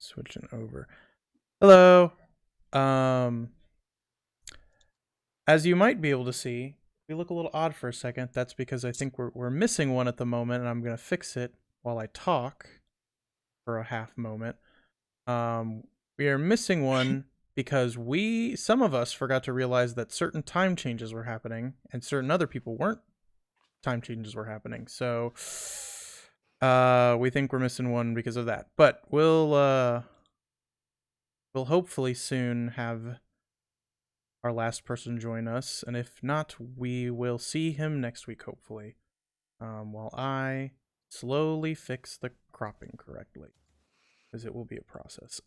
Switching over. Hello. As you might be able to see, we look a little odd for a second. That's because I think we're missing one at the moment, and I'm gonna fix it while I talk for a half moment. We are missing one because some of us forgot to realize that certain time changes were happening, and certain other people weren't. Time changes were happening, so we think we're missing one because of that. But we'll hopefully soon have our last person join us, and if not, we will see him next week, hopefully, while I slowly fix the cropping correctly, because it will be a process.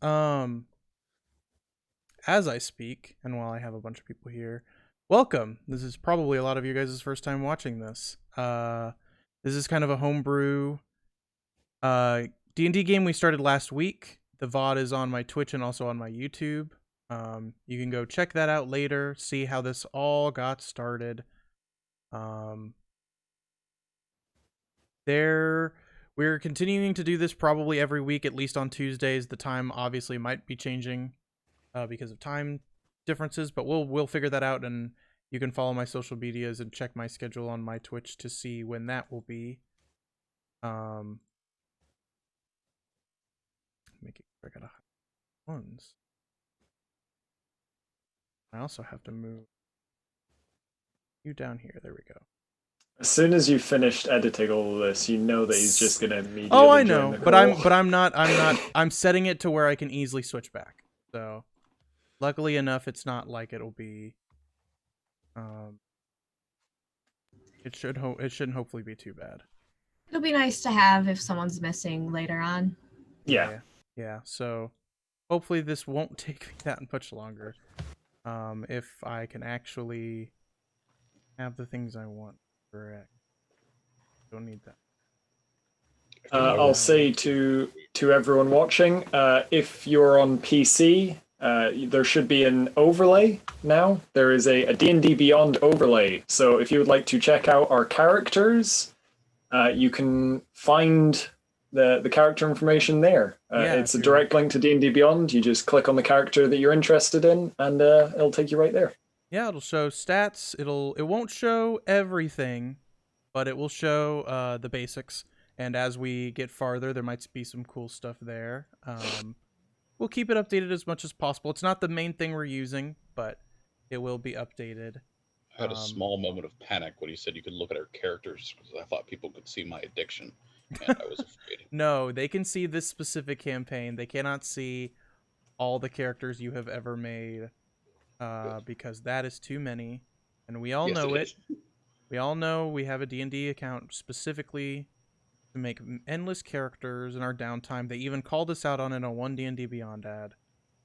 As I speak, and while I have a bunch of people here, welcome. This is probably a lot of you guys' first time watching this. This is kind of a homebrew D&D game we started last week. The VOD is on my Twitch and also on my YouTube. You can go check that out later, see how this all got started. We're continuing to do this probably every week, at least on Tuesdays. The time obviously might be changing because of time differences, but we'll figure that out, and you can follow my social medias and check my schedule on my Twitch to see when that will be. Making sure I got ones. I also have to move you down here. There we go. As soon as you finished editing all of this, you know that he's just gonna immediately. Oh, I know, but I'm not. I'm setting it to where I can easily switch back. So, luckily enough, it's not like it'll be. It shouldn't hopefully be too bad. It'll be nice to have if someone's missing later on. Yeah. So, hopefully this won't take me that much longer. If I can actually have the things I want correct. Don't need that. I'll say to everyone watching, if you're on PC, there should be an overlay now. There is a D&D Beyond overlay. So if you would like to check out our characters, you can find the character information there. It's a direct link to D&D Beyond. You just click on the character that you're interested in, and it'll take you right there. Yeah, it'll show stats. It won't show everything, but it will show the basics. And as we get farther, there might be some cool stuff there. We'll keep it updated as much as possible. It's not the main thing we're using, but it will be updated. I had a small moment of panic when he said you could look at our characters, because I thought people could see my addiction, and I was afraid. No, they can see this specific campaign. They cannot see all the characters you have ever made, because that is too many, and we all know it. We all know we have a D&D account specifically to make endless characters in our downtime. They even called us out on it on one D&D Beyond ad.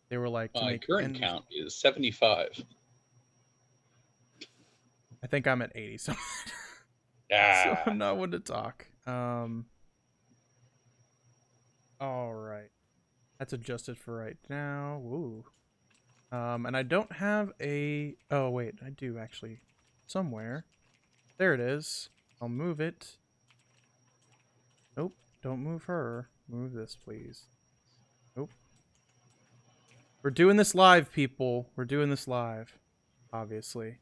They were like, my current count is 75. I think I'm at 80 something. Yeah. So I'm not one to talk. All right. That's adjusted for right now. Woo. And I don't have a... Oh, wait. I do, actually. Somewhere. There it is. I'll move it. Nope. Don't move her. Move this, please. Nope. We're doing this live, people. We're doing this live. Obviously.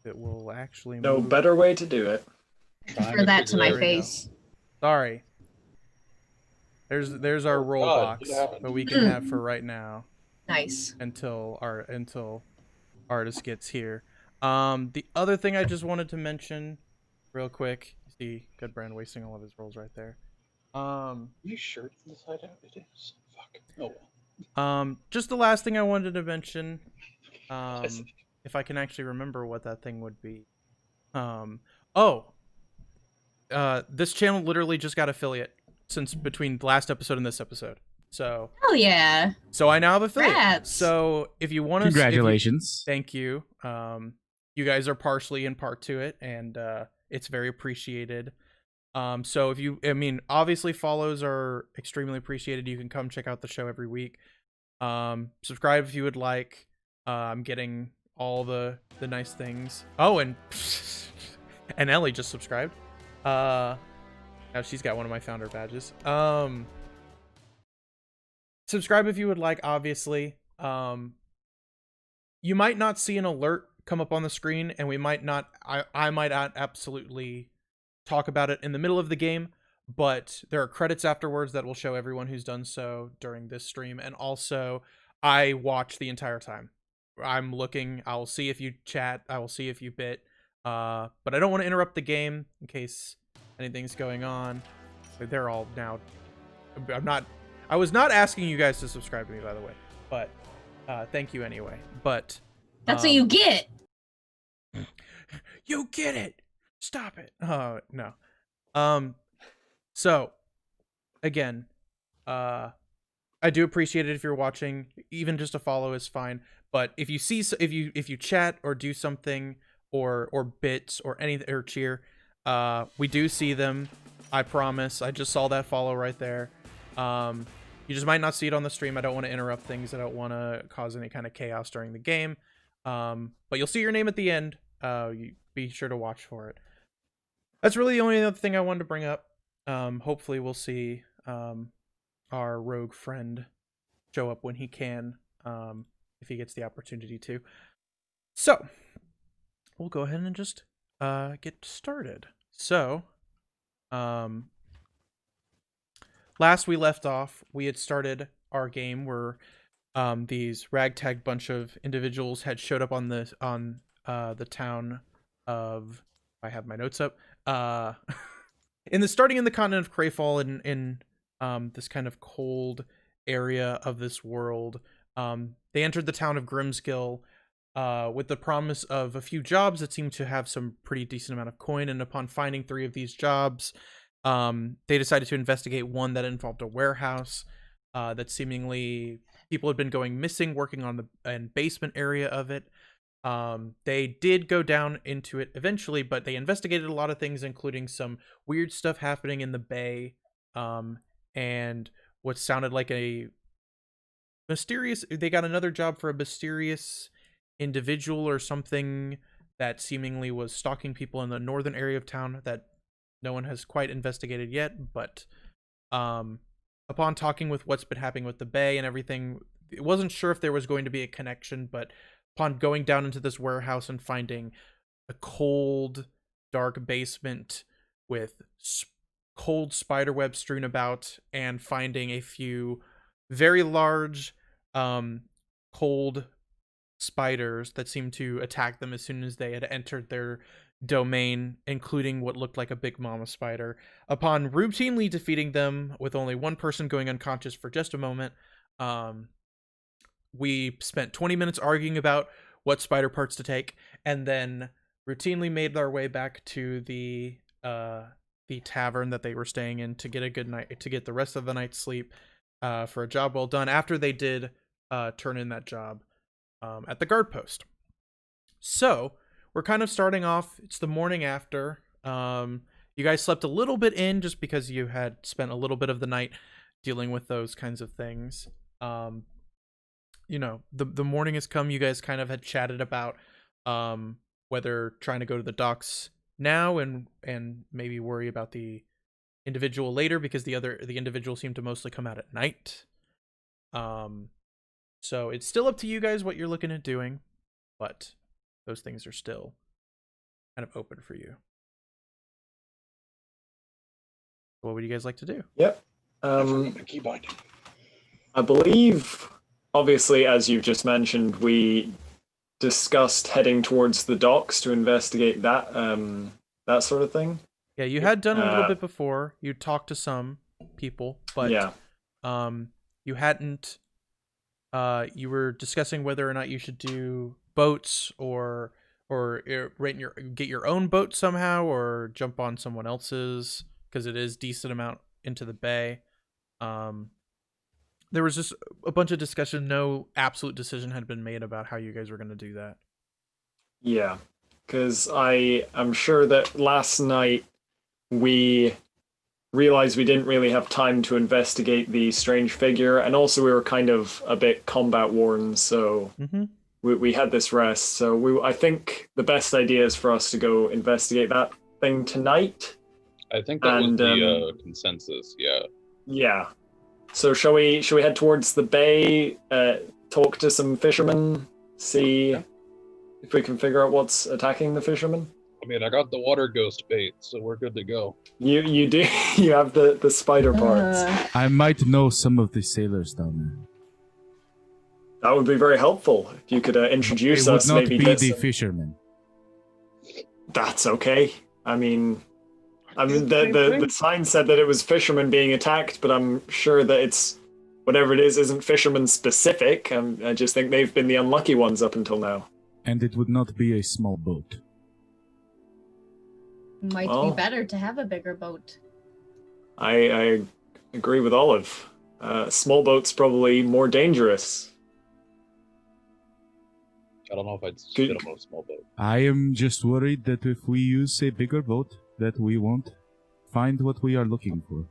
It will actually move. No better way to do it. For that to my face. Sorry. There's our roll box that we can have for right now. Nice. Until artist gets here. The other thing I just wanted to mention real quick. See, good brand wasting all of his rolls right there. You sure it's inside out? It is. Fuck. Oh well. Just the last thing I wanted to mention. If I can actually remember what that thing would be. This channel literally just got affiliate since between last episode and this episode. So. Oh yeah. So I now have affiliate. Congrats. So if you want to, congratulations. Thank you. You guys are partially in part to it, and it's very appreciated. So if you, obviously follows are extremely appreciated. You can come check out the show every week. Subscribe if you would like. I'm getting all the nice things. Oh, and Ellie just subscribed. Now she's got one of my founder badges. subscribe if you would like, obviously. You might not see an alert come up on the screen, and we might not, I might not absolutely talk about it in the middle of the game, but there are credits afterwards that will show everyone who's done so during this stream. And also, I watch the entire time. I'm looking, I'll see if you chat, I will see if you bit, but I don't want to interrupt the game in case anything's going on. They're all now, I was not asking you guys to subscribe to me, by the way, but thank you anyway. But That's what you get. You get it. Stop it. No. So again, I do appreciate it if you're watching. Even just a follow is fine. But if you see, if you chat or do something or bits or anything or cheer, we do see them. I promise. I just saw that follow right there. You just might not see it on the stream. I don't want to interrupt things. I don't want to cause any kind of chaos during the game. But you'll see your name at the end. You be sure to watch for it. That's really the only other thing I wanted to bring up. Hopefully we'll see our rogue friend show up when he can, if he gets the opportunity to. So we'll go ahead and just get started. So last we left off, we had started our game where these ragtag bunch of individuals had showed up on the town of, I have my notes up, starting in the continent of Crayfall, in this kind of cold area of this world. They entered the town of Grimskill with the promise of a few jobs that seemed to have some pretty decent amount of coin, and upon finding 3 of these jobs, they decided to investigate one that involved a warehouse that seemingly people had been going missing, working on the basement area of it. They did go down into it eventually, but they investigated a lot of things, including some weird stuff happening in the bay, and what sounded like a mysterious, they got another job for a mysterious individual or something that seemingly was stalking people in the northern area of town that no one has quite investigated yet. But upon talking with what's been happening with the bay and everything, it wasn't sure if there was going to be a connection, but upon going down into this warehouse and finding a cold, dark basement with cold spiderweb strewn about, and finding a few very large, cold spiders that seemed to attack them as soon as they had entered their domain, including what looked like a big mama spider. Upon routinely defeating them with only one person going unconscious for just a moment, we spent 20 minutes arguing about what spider parts to take, and then routinely made our way back to the tavern that they were staying in to get a good night, to get the rest of the night's sleep, for a job well done, after they did turn in that job at the guard post. So we're kind of starting off, it's the morning after. You guys slept a little bit in just because you had spent a little bit of the night dealing with those kinds of things. You know, the morning has come. You guys kind of had chatted about whether trying to go to the docks now and maybe worry about the individual later, because the individual seemed to mostly come out at night. So it's still up to you guys what you're looking at doing, but those things are still kind of open for you. What would you guys like to do? Yep. I believe, obviously, as you've just mentioned, we discussed heading towards the docks to investigate that that sort of thing. Yeah, you had done a little bit before. You talked to some people, but yeah. You hadn't. You were discussing whether or not you should do boats or get your own boat somehow, or jump on someone else's, because it is decent amount into the bay. There was just a bunch of discussion. No absolute decision had been made about how you guys were going to do that. Yeah, because I'm sure that last night we realized we didn't really have time to investigate the strange figure, and also we were kind of a bit combat worn, so we had this rest. So I think the best idea is for us to go investigate that thing tonight. I think that was the consensus, yeah. Yeah. So shall we head towards the bay, talk to some fishermen, see if we can figure out what's attacking the fishermen? I mean, I got the water ghost bait, so we're good to go. You do you have the spider parts. I might know some of the sailors down there. That would be very helpful if you could introduce It would us. not Maybe be get the some- fishermen. That's okay. I mean, the sign said that it was fishermen being attacked, but I'm sure that it's whatever it is isn't fisherman specific. I just think they've been the unlucky ones up until now. And it would not be a small boat. Might Well. be better to have a bigger boat. I agree with Olive. Small boat's probably more dangerous. I don't know if I'd spit on a small boat. I am just worried that if we use a bigger boat, that we won't find what we are looking for.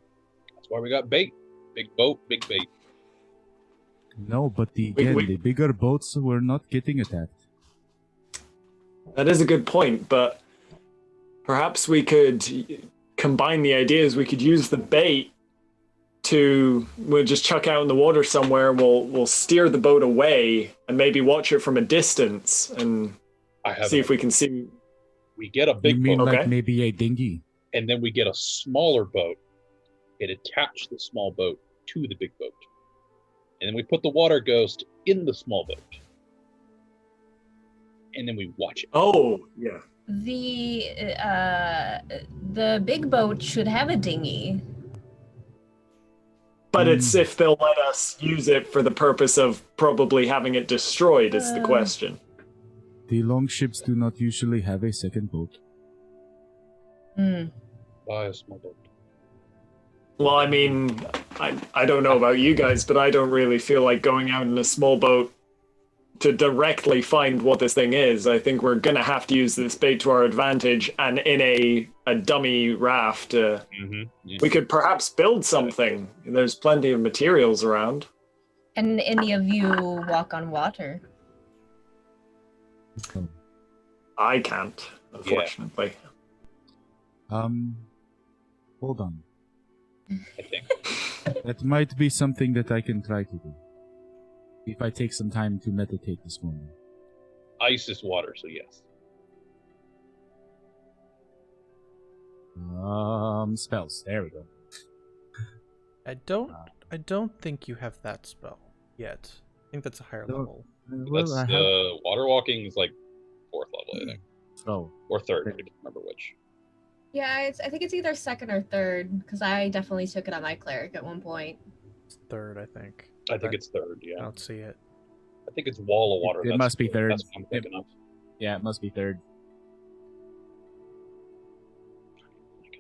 That's why we got bait. Big boat, big bait. No, but We- the bigger boats were not getting attacked. That is a good point, but perhaps we could combine the ideas. We could use the bait we'll just chuck out in the water somewhere. We'll steer the boat away and maybe watch it from a distance and I have see if we can see. We get a You big mean boat, Okay. like maybe a dinghy? and then we get a smaller boat and attach the small boat to the big boat. And then we put the water ghost in the small boat. And then we watch it. Oh, yeah. The big boat should have a dinghy. But it's if they'll let us use it for the purpose of probably having it destroyed is the question. The longships do not usually have a second boat. Buy a small boat. Well, I mean, I don't know about you guys, but I don't really feel like going out in a small boat to directly find what this thing is. I think we're going to have to use this bait to our advantage, and in a dummy raft, we could perhaps build something. There's plenty of materials around. And any of you walk on water? I can't, unfortunately. Hold on. I think. That might be something that I can try to do. If I take some time to meditate this morning. Ice is water, so yes. Spells. There we go. I don't think you have that spell yet. I think that's a higher No. level. That's I have... water walking is like 4th level, I think. Oh. Or 3rd, I can't remember which. Yeah, I think it's either 2nd or 3rd, because I definitely took it on my cleric at one point. It's 3rd, I think. I think it's 3rd, I yeah. don't see it. I think it's wall of water. It must be 3rd. That's what I'm thinking of. Yeah, it must be 3rd.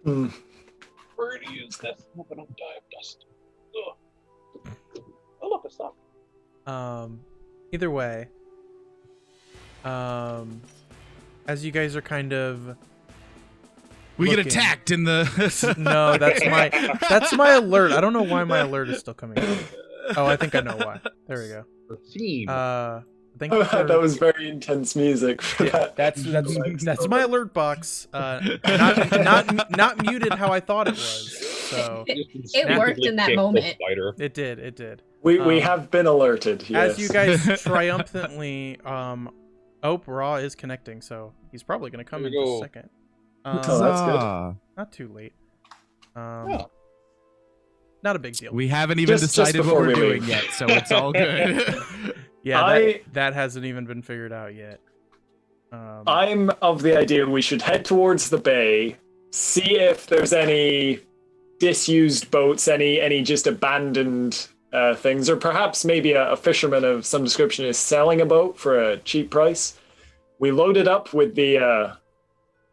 Where to use this? Open up die of dust. Ugh. Oh, look, a sock. Either way, as you guys are kind of We get looking- attacked in the... No, that's my alert. I don't know why my alert is still coming up. Oh, I think I know why. There we go. The theme. Thank you for, That was very intense music for that. that's my alert box. Not muted how I thought it was. So It worked in that moment. it did. We have been alerted. Yes. As you guys triumphantly, Raw is connecting, so he's probably gonna come in There we just a go. second. Oh, that's good. Ah, Not too late. Yeah. Not a big deal. we haven't even Just decided what before we're we doing leave. yet, so it's all good. Yeah, that hasn't even been figured out yet. I'm of the idea we should head towards the bay, see if there's any disused boats, any just abandoned things, or perhaps maybe a fisherman of some description is selling a boat for a cheap price. We load it up with the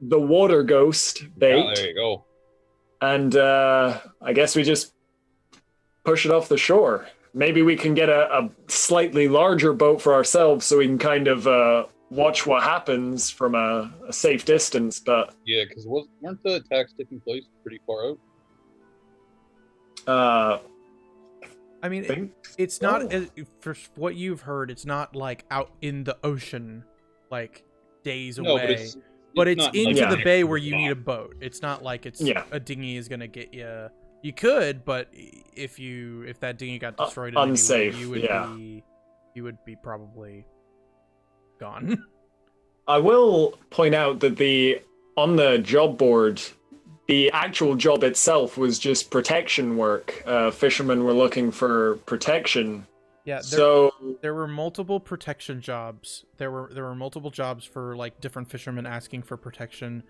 water ghost bait, Yeah, there you go. and I guess we just push it off the shore. Maybe we can get a slightly larger boat for ourselves so we can kind of watch what happens from a safe distance, but Yeah, because weren't the attacks taking place pretty far out? I mean, it's not for what you've heard. It's not like out in the ocean, like days No, away. But it's not into like the next bay to where the you dock. need a boat. It's not like Yeah. a dinghy is gonna get you. You could, but if that dinghy got destroyed, in any way, unsafe, you would yeah. be probably gone. I will point out that on the job board, the actual job itself was just protection work. Fishermen were looking for protection. Yeah, So there were multiple protection jobs. There were multiple jobs for like different fishermen asking for protection,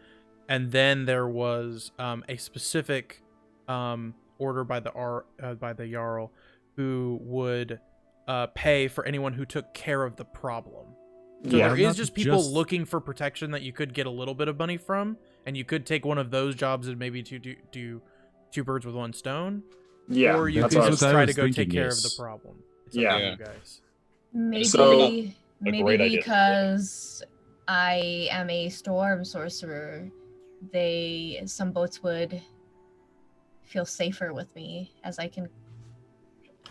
and then there was a specific order by the Jarl who would pay for anyone who took care of the problem. So yeah, there is just people Just- looking for protection that you could get a little bit of money from, and you could take one of those jobs and maybe do two birds with one stone. yeah. Or you That's could what just I try was to go take thinking, care of yes. the problem. It's up Yeah. to you guys. Maybe, So- maybe great idea. because I am a storm sorcerer, some boats would feel safer with me, as I can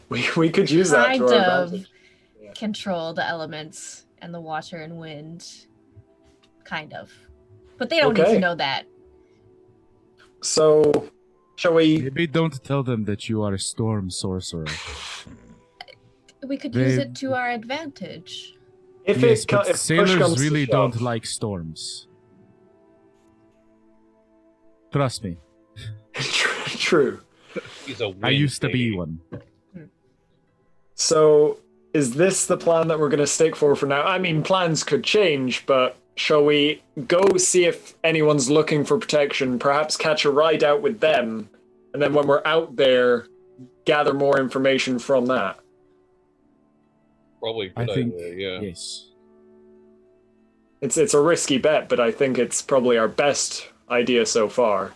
We could use that kind to our of advantage. Yeah. control the elements and the water and wind. Kind of. But they don't need Okay. to know that. So, shall we? Maybe don't tell them that you are a storm sorcerer. We could use They- it to our advantage. If Yes, it co- but if push sailors comes to really shove- don't like storms. Trust me. True. He's a I wind used to be baby. one. So, is this the plan that we're going to stick for now? I mean, plans could change, but shall we go see if anyone's looking for protection? Perhaps catch a ride out with them, and then when we're out there, gather more information from that. Probably a I good think idea, yeah. yes. It's a risky bet, but I think it's probably our best idea so far.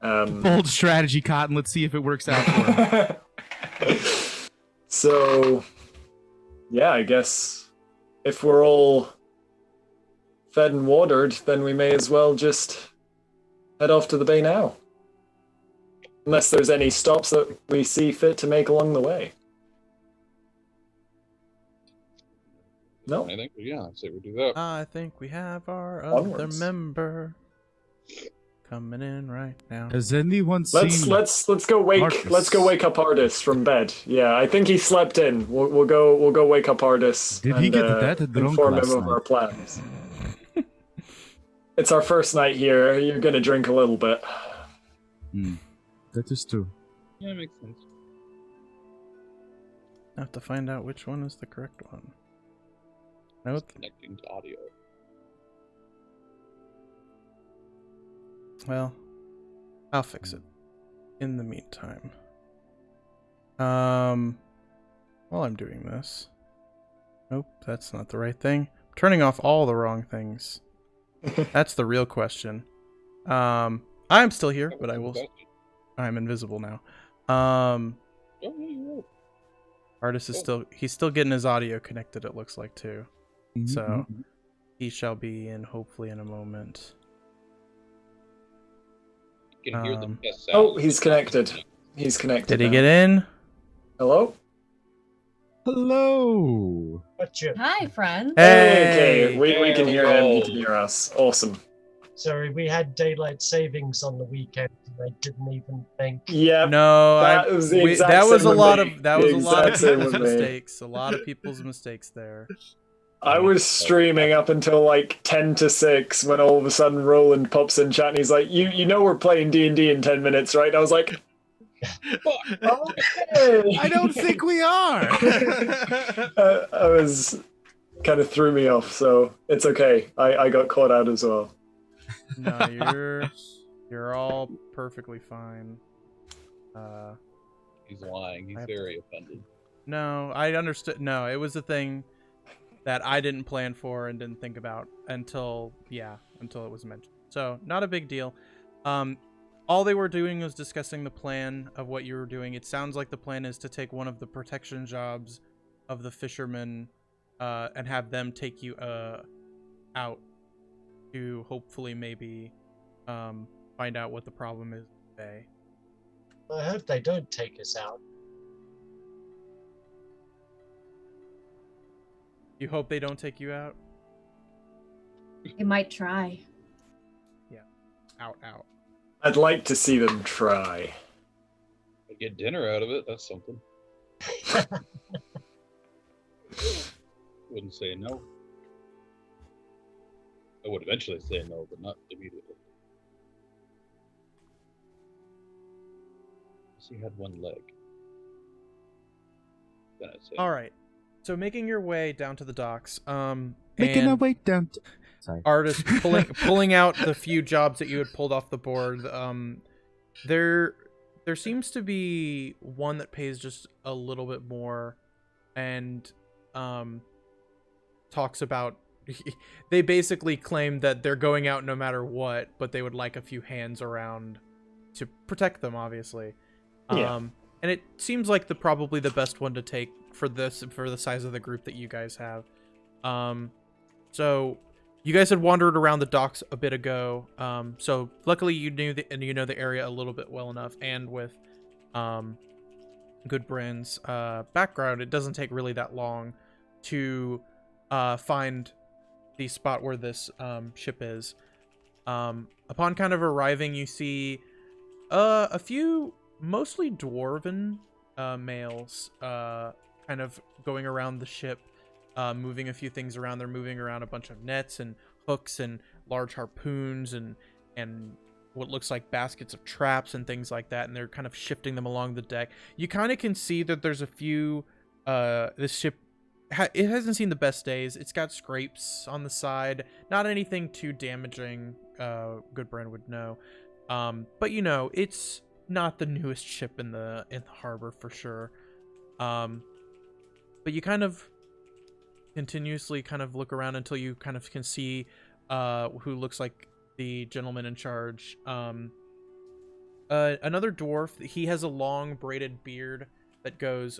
Bold strategy, Cotton. Let's see if it works out for him. So, yeah, I guess if we're all fed and watered, then we may as well just head off to the bay now. Unless there's any stops that we see fit to make along the way. No? I think, yeah, I'd say we do that. I think we have our Onwards. other member coming in right now. Has anyone Let's seen? let's go wake Marcus? let's go wake up Ardis from bed. Yeah, I think he slept in. We'll go wake up Ardis. Did he and, get that drunk inform last him of night? our plans. It's our first night here. You're gonna drink a little bit. That is true. Yeah, it makes sense. I have to find out which one is the correct one. Nope. Connecting to audio. Well, I'll fix it. In the meantime. While I'm doing this. Nope, that's not the right thing. I'm turning off all the wrong things. That's the real question. I'm still here, but I'm invisible now. Oh, yeah, you're right. Artist is he's still getting his audio connected, it looks like, too. Mhm, So, mhm. he shall be in hopefully in a moment. You can hear the Um, best Oh, sounds. he's connected. He's connected. Did he now. get in? Hello? Hello. Gotcha. Hi, friend. Hey, okay. We There can we hear him. He go. can hear us. Awesome. Sorry, we had daylight savings on the weekend, and I didn't even think. Yep. No, That was the exact that was same a with lot me. of that The was a lot of exact same people's with me. mistakes. A lot of people's mistakes there. I was streaming up until like 10 to 6 when all of a sudden Roland pops in chat and he's like, you know we're playing D&D in 10 minutes, right? And I was like, okay. I don't think we are. I was kind of threw me off, so it's okay. I got caught out as well. No, you're all perfectly fine. He's lying. He's I have very offended. No, I understood. No, it was a thing that I didn't plan for and didn't think about until it was mentioned. So not a big deal. All they were doing was discussing the plan of what you were doing. It sounds like the plan is to take one of the protection jobs of the fishermen and have them take you out to hopefully maybe find out what the problem is today. I hope they don't take us out. You hope they don't take you out? They might try. Out. I'd like to see them try. I get dinner out of it. That's something. Wouldn't say no. I would eventually say no, but not immediately. He had one leg. Then I'd say. All right. So making your way down to the docks. Making our and way down. Sorry. Artist pulling out the few jobs that you had pulled off the board. There seems to be one that pays just a little bit more, and talks about. They basically claim that they're going out no matter what, but they would like a few hands around to protect them, obviously. Yeah. And it seems like probably the best one to take for the size of the group that you guys have. So you guys had wandered around the docks a bit ago. So luckily you know the area a little bit well enough, and with Goodbrand's background, it doesn't take really that long to find the spot where this ship is. Upon kind of arriving, you see a few mostly dwarven males kind of going around the ship, moving a few things around. They're moving around a bunch of nets and hooks and large harpoons and what looks like baskets of traps and things like that, and they're kind of shifting them along the deck. You kind of can see that there's a few this ship it hasn't seen the best days. It's got scrapes on the side, not anything too damaging, Goodbrand would know, but you know, it's not the newest ship in the harbor for sure. But you kind of continuously kind of look around until you kind of can see who looks like the gentleman in charge. Another dwarf. He has a long braided beard that goes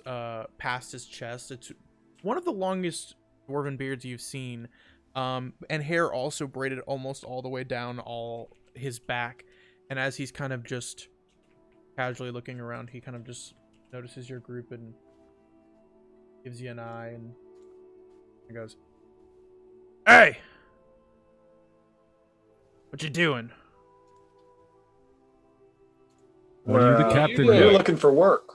past his chest. It's one of the longest dwarven beards you've seen, and hair also braided almost all the way down all his back. And as he's kind of just casually looking around, he kind of just notices your group and gives you an eye and goes, "Hey, what you doing?" What are you the captain? We're looking for work.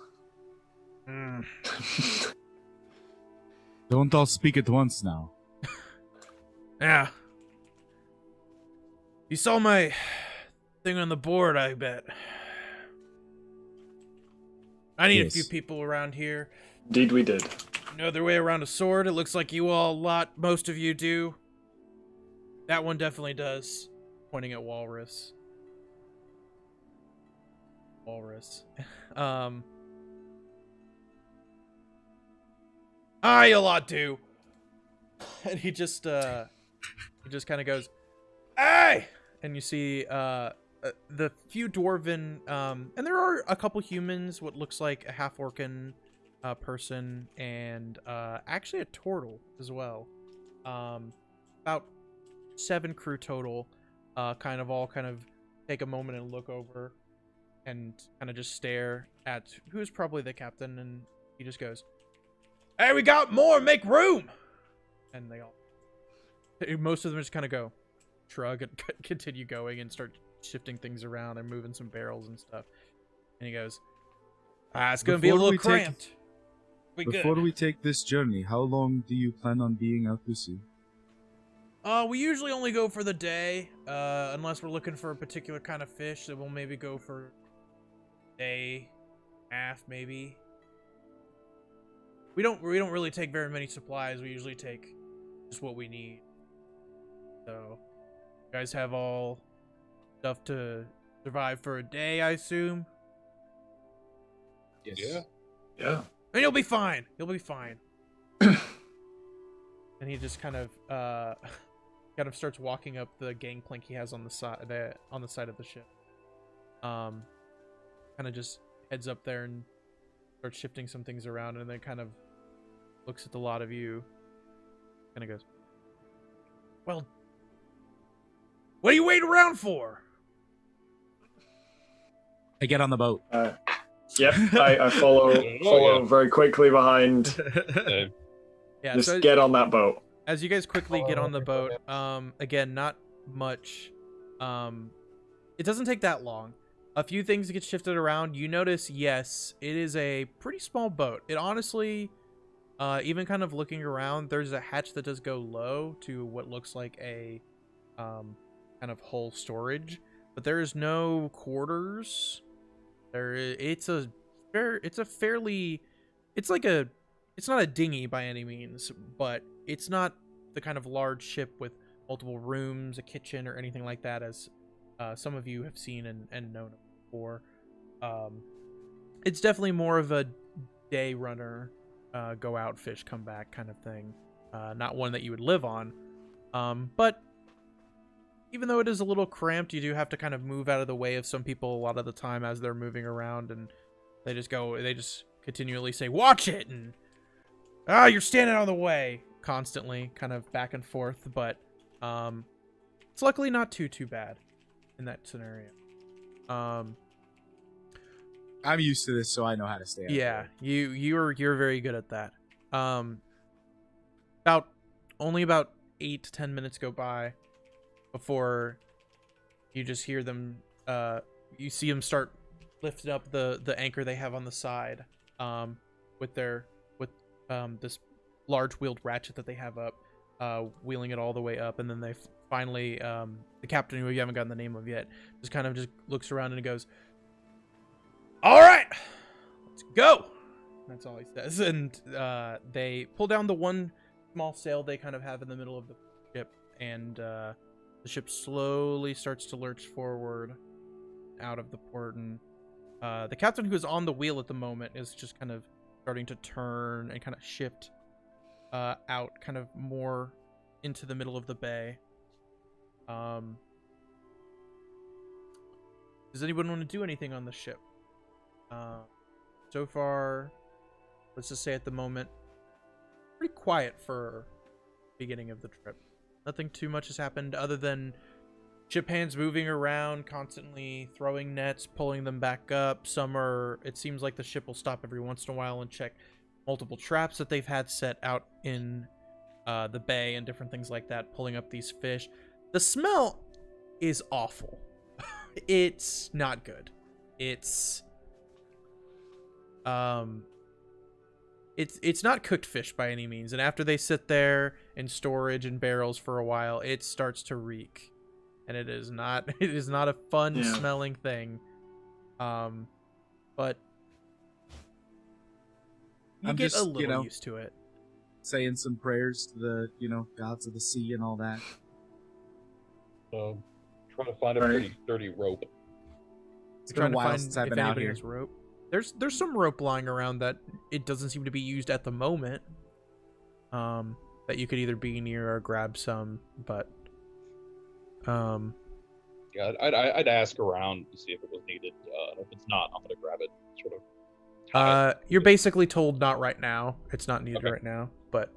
Don't all speak at once now. Yeah. You saw my thing on the board, I bet. I need a few people around here. Indeed we did. Know their way around a sword. It looks like you all most of you do. That one definitely does. Pointing at Walrus. You lot do. And he just kind of goes, "Hey!" And you see the few dwarven, and there are a couple humans, what looks like a half-orcan person, and actually a turtle as well. About 7 crew total, kind of take a moment and look over and kind of just stare at who's probably the captain, and he just goes, "Hey, we got more, make room!" And most of them just kind of go, shrug, and continue going and start shifting things around and moving some barrels and stuff. And he goes, "It's gonna be a little cramped. Before we take this journey, how long do you plan on being out to sea?" We usually only go for the day, unless we're looking for a particular kind of fish, that we'll maybe go for a day, half maybe. We don't really take very many supplies. We usually take just what we need. So, you guys have all stuff to survive for a day, I assume? Yes. Yeah. And you'll be fine. You'll be fine. And he just kind of starts walking up the gangplank he has on the side of the ship. Kind of just heads up there and starts shifting some things around, and then kind of looks at the lot of you. Kind of goes, "Well, what are you waiting around for?" I get on the boat. Yep, I follow very quickly behind. Yeah, Just so get on that boat. as you guys quickly get on the boat, again, not much. It doesn't take that long. A few things get shifted around. You notice, yes, it is a pretty small boat. It honestly, even kind of looking around, there's a hatch that does go low to what looks like a kind of hull storage, but there is no quarters. It's not a dinghy by any means, but it's not the kind of large ship with multiple rooms, a kitchen, or anything like that, as some of you have seen and known before. It's definitely more of a day runner, go out, fish, come back kind of thing. Not one that you would live on. But even though it is a little cramped, you do have to kind of move out of the way of some people a lot of the time as they're moving around, and they just continually say, "Watch it!" and you're standing on the way, constantly, kind of back and forth. But it's luckily not too bad in that scenario. I'm used to this, so I know how to stay out Yeah, there. you're very good at that. Only about 8 to 10 minutes go by before you just hear them. You see them start lifting up the anchor they have on the side, with this large wheeled ratchet that they have up, wheeling it all the way up, and then they finally, the captain, who you haven't gotten the name of yet, just looks around and goes, "All right, let's go." That's all he says, and they pull down the one small sail they kind of have in the middle of the ship, and the ship slowly starts to lurch forward out of the port, and the captain, who is on the wheel at the moment, is just kind of starting to turn and kind of shift out kind of more into the middle of the bay. Does anyone want to do anything on the ship? So far, let's just say at the moment, pretty quiet for beginning of the trip. Nothing too much has happened other than ship hands moving around, constantly throwing nets, pulling them back up. It seems like the ship will stop every once in a while and check multiple traps that they've had set out in the bay and different things like that, pulling up these fish. The smell is awful. It's not good. It's not cooked fish by any means, and after they sit there in storage in barrels for a while, it starts to reek, and it is not a fun smelling thing. But you get a little used to it. Saying some prayers to the gods of the sea and all that. So, trying to find a pretty sturdy rope. It's been a while since I've been out here. Rope. There's some rope lying around that it doesn't seem to be used at the moment. That you could either be near or grab some, but yeah, I'd ask around to see if it was needed. If it's not, I'm gonna grab it. Sort of. You're basically told not right now. It's not needed right now, but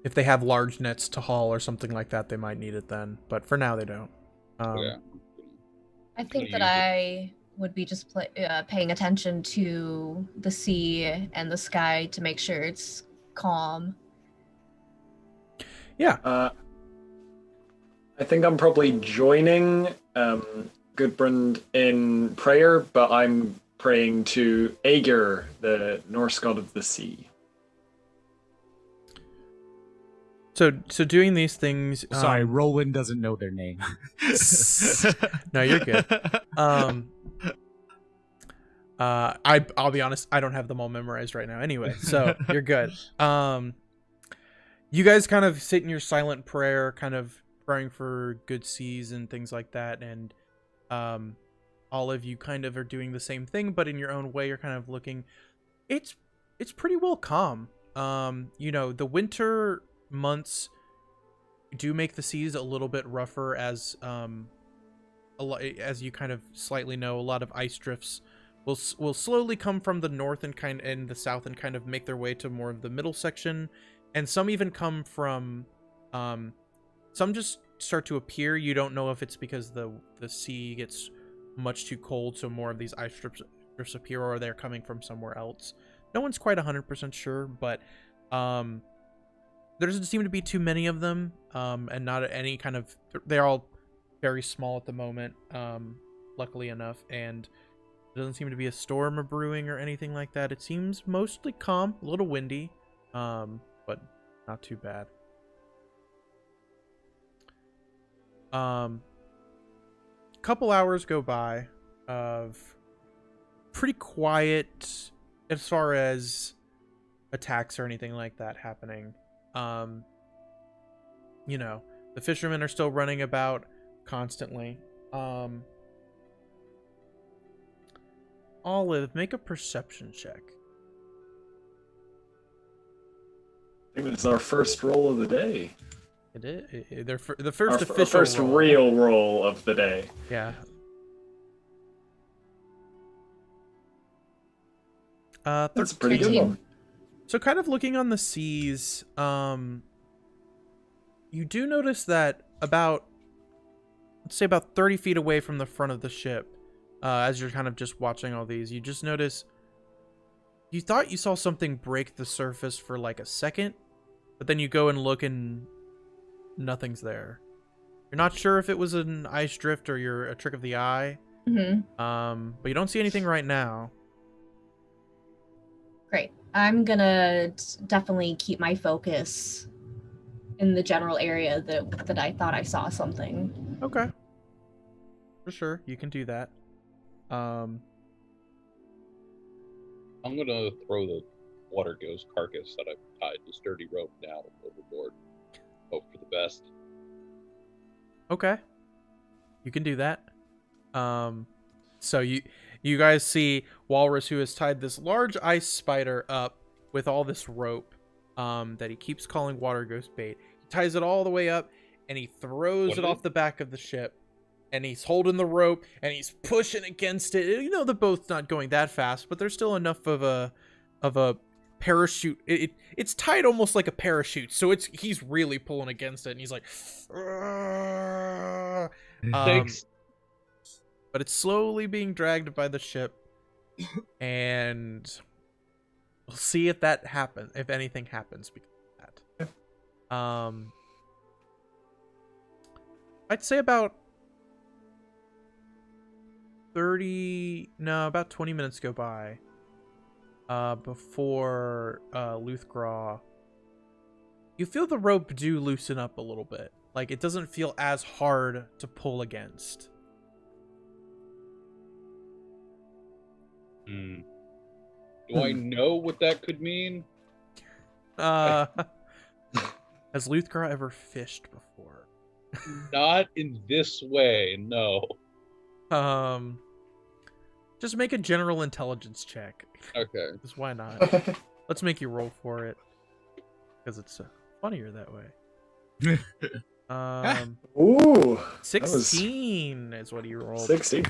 if they have large nets to haul or something like that, they might need it then. But for now, they don't. Yeah. I think that I would be just paying attention to the sea and the sky to make sure it's calm. Yeah. I think I'm probably joining Gudbrand in prayer, but I'm praying to Aegir, the Norse god of the sea. So doing these things. Sorry, Roland doesn't know their name. No, you're good. I'll be honest, I don't have them all memorized right now. Anyway, so you're good. You guys kind of sit in your silent prayer, kind of praying for good seas and things like that, and all of you kind of are doing the same thing, but in your own way. You're kind of looking. It's pretty well calm. The winter months do make the seas a little bit rougher, as you kind of slightly know. A lot of ice drifts will slowly come from the north and the south and kind of make their way to more of the middle section, and some even come from some just start to appear. You don't know if it's because the sea gets much too cold, so more of these ice drifts appear, or they're coming from somewhere else. No one's quite 100% sure, but there doesn't seem to be too many of them, and not any kind of. They're all very small at the moment, luckily enough, and there doesn't seem to be a storm or brewing or anything like that. It seems mostly calm, a little windy, but not too bad. Couple hours go by of pretty quiet as far as attacks or anything like that happening. You know, the fishermen are still running about constantly. Olive, make a perception check. I think it's our first roll of the day. It is. The first Our official first roll. real roll of the day. Yeah. That's a pretty good 13. one. So kind of looking on the seas, you do notice that let's say about 30 feet away from the front of the ship, as you're kind of just watching all these, you just notice, you thought you saw something break the surface for like a second, but then you go and look and nothing's there. You're not sure if it was an ice drift or a trick of the eye, but you don't see anything right now. Great. I'm gonna definitely keep my focus in the general area that I thought I saw something. Okay. For sure, you can do that. I'm gonna throw the water ghost carcass that I've tied to sturdy rope now overboard. Hope for the best. Okay. You can do that. So you guys see Walrus, who has tied this large ice spider up with all this rope that he keeps calling water ghost bait. He ties it all the way up and he throws it off the back of the ship. And he's holding the rope and he's pushing against it. You know, the boat's not going that fast, but there's still enough of a parachute. It's tied almost like a parachute, so he's really pulling against it, and he's like, Thanks. but it's slowly being dragged by the ship, and we'll see if that happens, if anything happens because of that. I'd say about about 20 minutes go by before Luthgraw, you feel the rope do loosen up a little bit. Like, it doesn't feel as hard to pull against. Do I know what that could mean? Has Luthgraw ever fished before? Not in this way, no. Just make a general intelligence check. Okay. Because why not? Let's make you roll for it. Because it's funnier that way. Ooh. 16 is what he rolled. 60.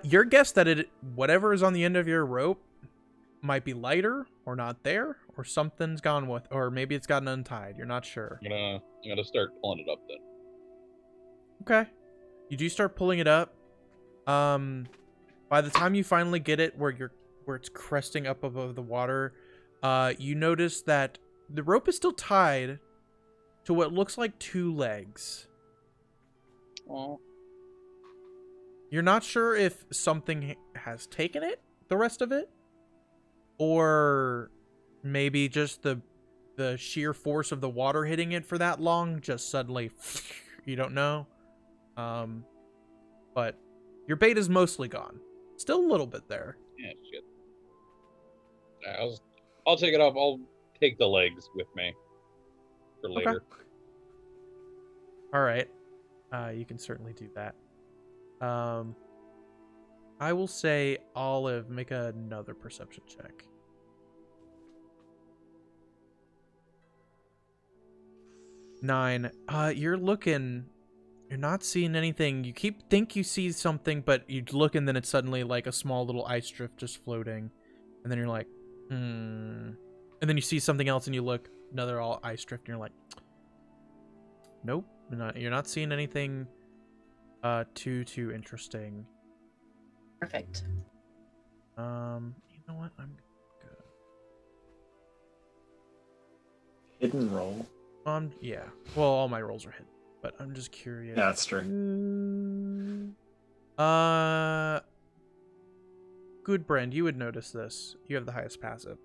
Your guess that whatever is on the end of your rope might be lighter or not there, or something's gone with, or maybe it's gotten untied. You're not sure. I'm gonna start pulling it up then. Okay. You do start pulling it up. By the time you finally get it where it's cresting up above the water, you notice that the rope is still tied to what looks like 2 legs. Oh. You're not sure if something has taken it, the rest of it, or maybe just the sheer force of the water hitting it for that long just suddenly, you don't know. But your bait is mostly gone. Still a little bit there. Yeah, shit. I'll take it off. I'll take the legs with me for later. Okay. All right. You can certainly do that. I will say, Olive, make another perception check. 9. You're not seeing anything. You think you see something, but you look and then it's suddenly like a small little ice drift just floating. And then you're like, And then you see something else and you look, another all ice drift, and you're like, nope, you're not seeing anything too interesting. Perfect. You know what? I'm good. Hidden roll. Yeah. Well, all my rolls are hidden. but I'm just curious. Yeah, that's true. Good Brand, you would notice this. You have the highest passive.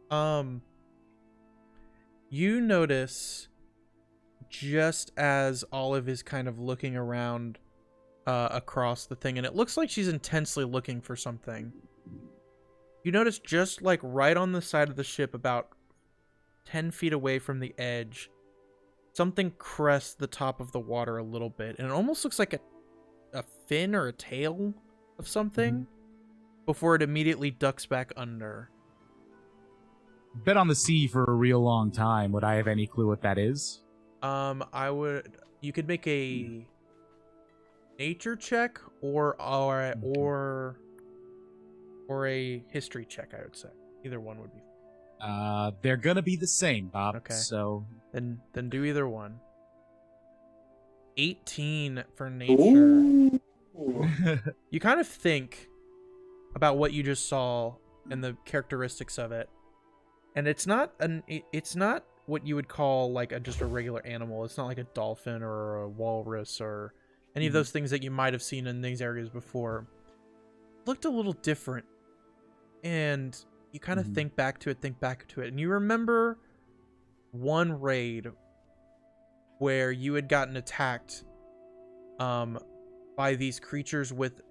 You notice just as Olive is kind of looking around across the thing, and it looks like she's intensely looking for something. You notice just like right on the side of the ship, about 10 feet away from the edge, something crests the top of the water a little bit, and it almost looks like a fin or a tail of something before it immediately ducks back under. Been on the sea for a real long time. Would I have any clue what that is? I would. You could make a nature check or a history check. I would say either one would be. They're gonna be the same, Bob. Okay. So Then do either one. 18 for nature. Ooh. You kind of think about what you just saw and the characteristics of it, and it's not what you would call like just a regular animal. It's not like a dolphin or a walrus or any of those things that you might have seen in these areas before. It looked a little different, and you kind of think back to it, and you remember one raid where you had gotten attacked by these creatures with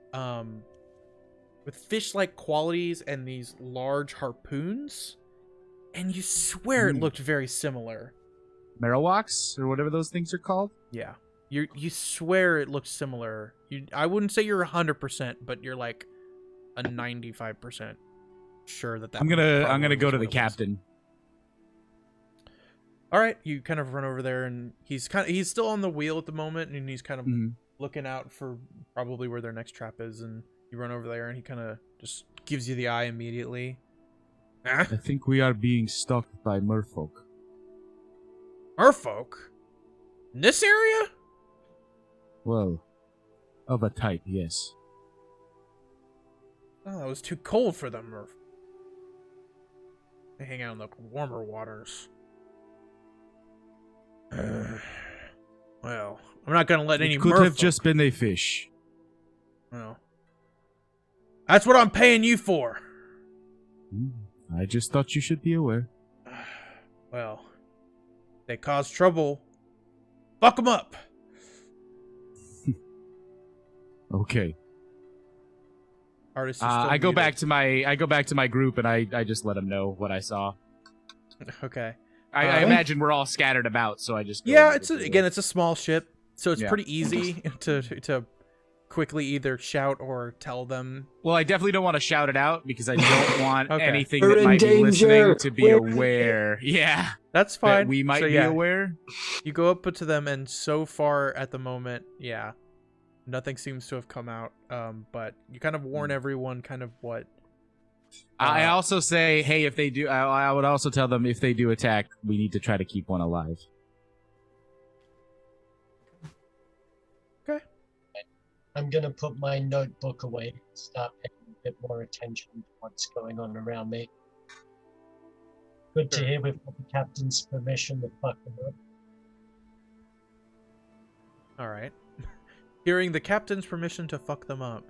fish-like qualities and these large harpoons, and you swear it looked very similar. Marowaks or whatever those things are called. Yeah, you swear it looked similar. I wouldn't say you're 100%, but you're like a 95% sure that. I'm gonna go to the was. captain. All right, you kind of run over there, and he's still on the wheel at the moment, and he's kind of looking out for probably where their next trap is, and you run over there, and he kind of just gives you the eye immediately. I think we are being stalked by merfolk. Merfolk? In this area? Well, of a type, yes. Oh, it was too cold for them, Merfolk. They hang out in the warmer waters. Well, I'm not gonna let any It could merfolk... have just been a fish. Well, that's what I'm paying you for. I just thought you should be aware. Well, they cause trouble. Fuck them up. Okay. Artist, I go back to my group and I just let them know what I saw. Okay. I imagine we're all scattered about, so I just go yeah. and It's a small ship, so it's Yeah. pretty easy to quickly either shout or tell them. Well, I definitely don't want to shout it out because I don't want Okay. anything We're that in might be listening danger. to be We're in aware. Yeah, That's fine. that we might So, be yeah, aware. You go up to them, and so far at the moment, yeah, nothing seems to have come out. But you kind of warn everyone, kind of what. I also say, hey, if they do, I would also tell them if they do attack, we need to try to keep one alive. Okay. I'm gonna put my notebook away and start paying a bit more attention to what's going on around me. Good to hear we've got the captain's permission to fuck them up. All right. Hearing the captain's permission to fuck them up,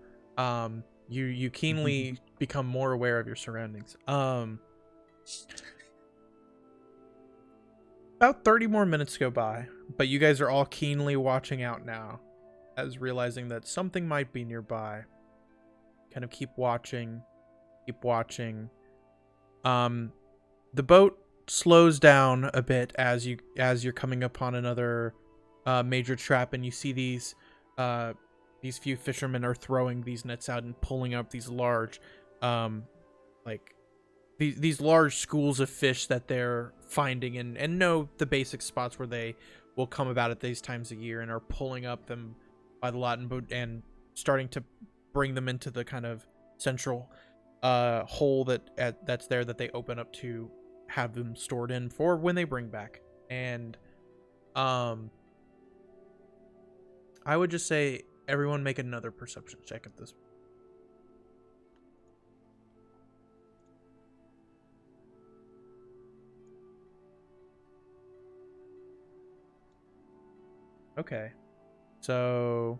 you keenly become more aware of your surroundings. About 30 more minutes go by, but you guys are all keenly watching out now, as realizing that something might be nearby. Kind of keep watching. The boat slows down a bit as you're coming upon another major trap, and you see these few fishermen are throwing these nets out and pulling up these large, these large schools of fish that they're finding and know the basic spots where they will come about at these times of year, and are pulling up them by the lot and starting to bring them into the kind of central hole that's there that they open up to have them stored in for when they bring back. And I would just say everyone make another perception check at this. Okay. So,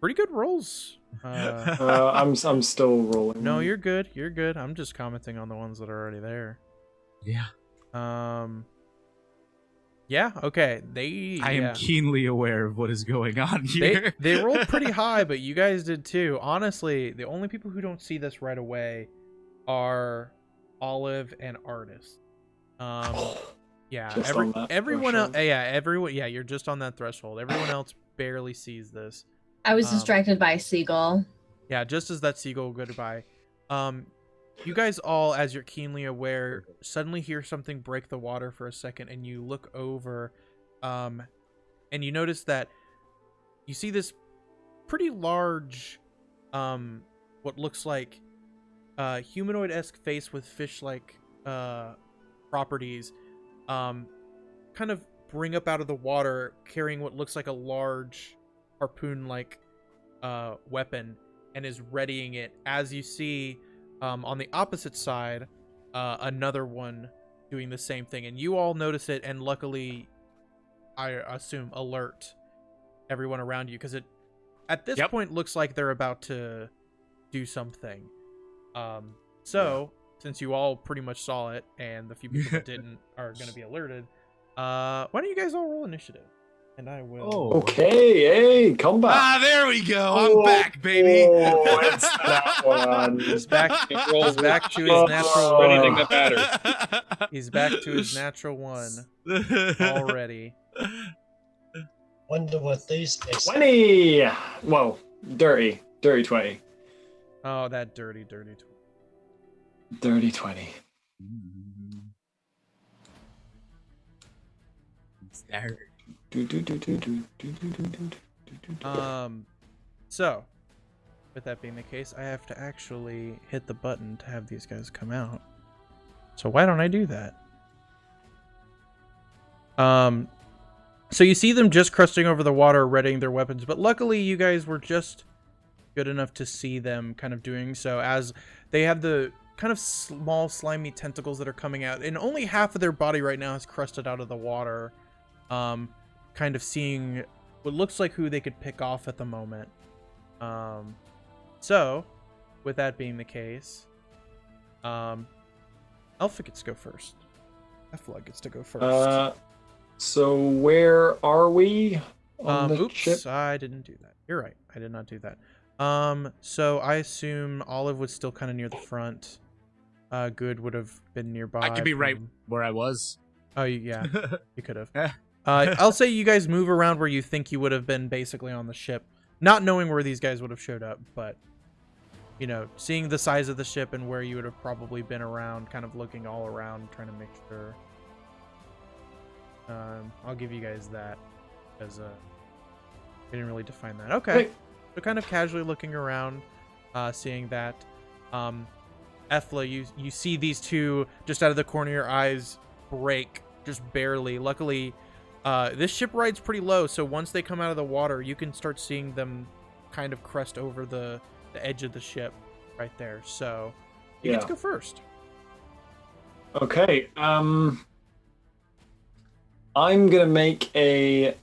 pretty good rolls. I'm still rolling. No, you're good. You're good. I'm just commenting on the ones that are already there. Yeah. Yeah. Okay. I am keenly aware of what is going on here. They rolled pretty high, but you guys did too. Honestly, the only people who don't see this right away are Olive and Artist. Yeah. Everyone else. Yeah. You're just on that threshold. Everyone else barely sees this. I was distracted by a seagull. Yeah, just as that seagull goodbye. You guys all, as you're keenly aware, suddenly hear something break the water for a second, and you look over, and you notice that you see this pretty large, what looks like humanoid-esque face with fish-like properties, kind of bring up out of the water, carrying what looks like a large harpoon-like weapon, and is readying it as you see on the opposite side another one doing the same thing, and you all notice it, and luckily I assume alert everyone around you, because it at this point looks like they're about to do something. Since you all pretty much saw it and the few people that didn't are going to be alerted, why don't you guys all roll initiative? And I will. Okay, hey, come back. Ah, there we go. I'm back, baby. Oh, it's that one. He's back to his natural Anything one. that matters. He's back to his natural one already. Wonder what these days. 20. Whoa, dirty 20. Oh, that dirty 20. Dirty 20. So, with that being the case, I have to actually hit the button to have these guys come out. So why don't I do that? So you see them just crusting over the water, readying their weapons, but luckily you guys were just good enough to see them kind of doing so, as they have the kind of small slimy tentacles that are coming out, and only half of their body right now is crusted out of the water, kind of seeing what looks like who they could pick off at the moment. So with that being the case, Alpha gets to go first. Effla gets to go first. So where are we on the ship? I didn't do that. You're right. I did not do that. So I assume Olive was still kind of near the front. Good would have been nearby. I could be right where I was. Oh, yeah. You could have. I'll say you guys move around where you think you would have been basically on the ship. Not knowing where these guys would have showed up, but, you know, seeing the size of the ship and where you would have probably been around, kind of looking all around, trying to make sure. I'll give you guys that, because I didn't really define that. Okay. So kind of casually looking around, seeing that. Effla, you see these two just out of the corner of your eyes break, just barely. Luckily, this ship rides pretty low, so once they come out of the water, you can start seeing them kind of crest over the edge of the ship right there. So you get to go first. Okay. I'm gonna make a. I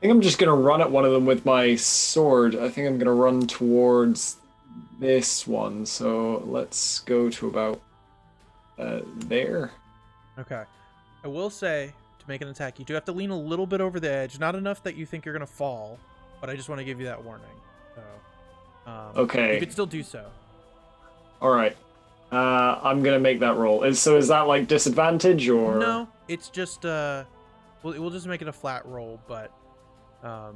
think I'm just gonna run at one of them with my sword. I think I'm gonna run towards this one. So let's go to about there. Okay. I will say, to make an attack, you do have to lean a little bit over the edge. Not enough that you think you're gonna fall, but I just want to give you that warning. So, okay. You could still do so. All right. I'm gonna make that roll. Is that like disadvantage or? No, it's just we'll just make it a flat roll, but I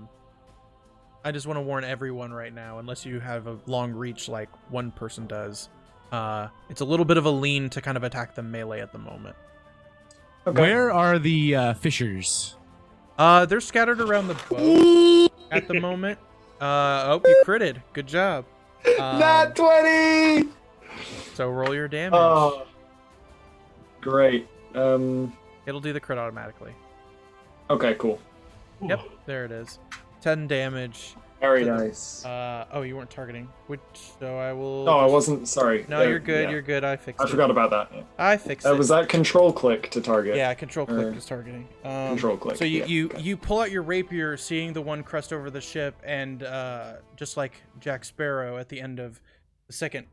just want to warn everyone right now, unless you have a long reach like one person does, it's a little bit of a lean to kind of attack them melee at the moment. Okay. Where are the fishers? They're scattered around the boat at the moment. Oh, you critted. Good job. Nat 20! So roll your damage. Oh, great. It'll do the crit automatically. Okay, cool. Yep, there it is. 10 damage. Very So nice. oh, you weren't targeting. So I will. No, I just- wasn't. Sorry. No, There- you're good. yeah. You're good. I fixed I it. forgot about that. Yeah. I fixed it. Was that control click to target? Yeah, control click Or- is targeting. Control click, So you yeah, you, okay. you pull out your rapier, seeing the one crest over the ship, and just like Jack Sparrow at the end of the second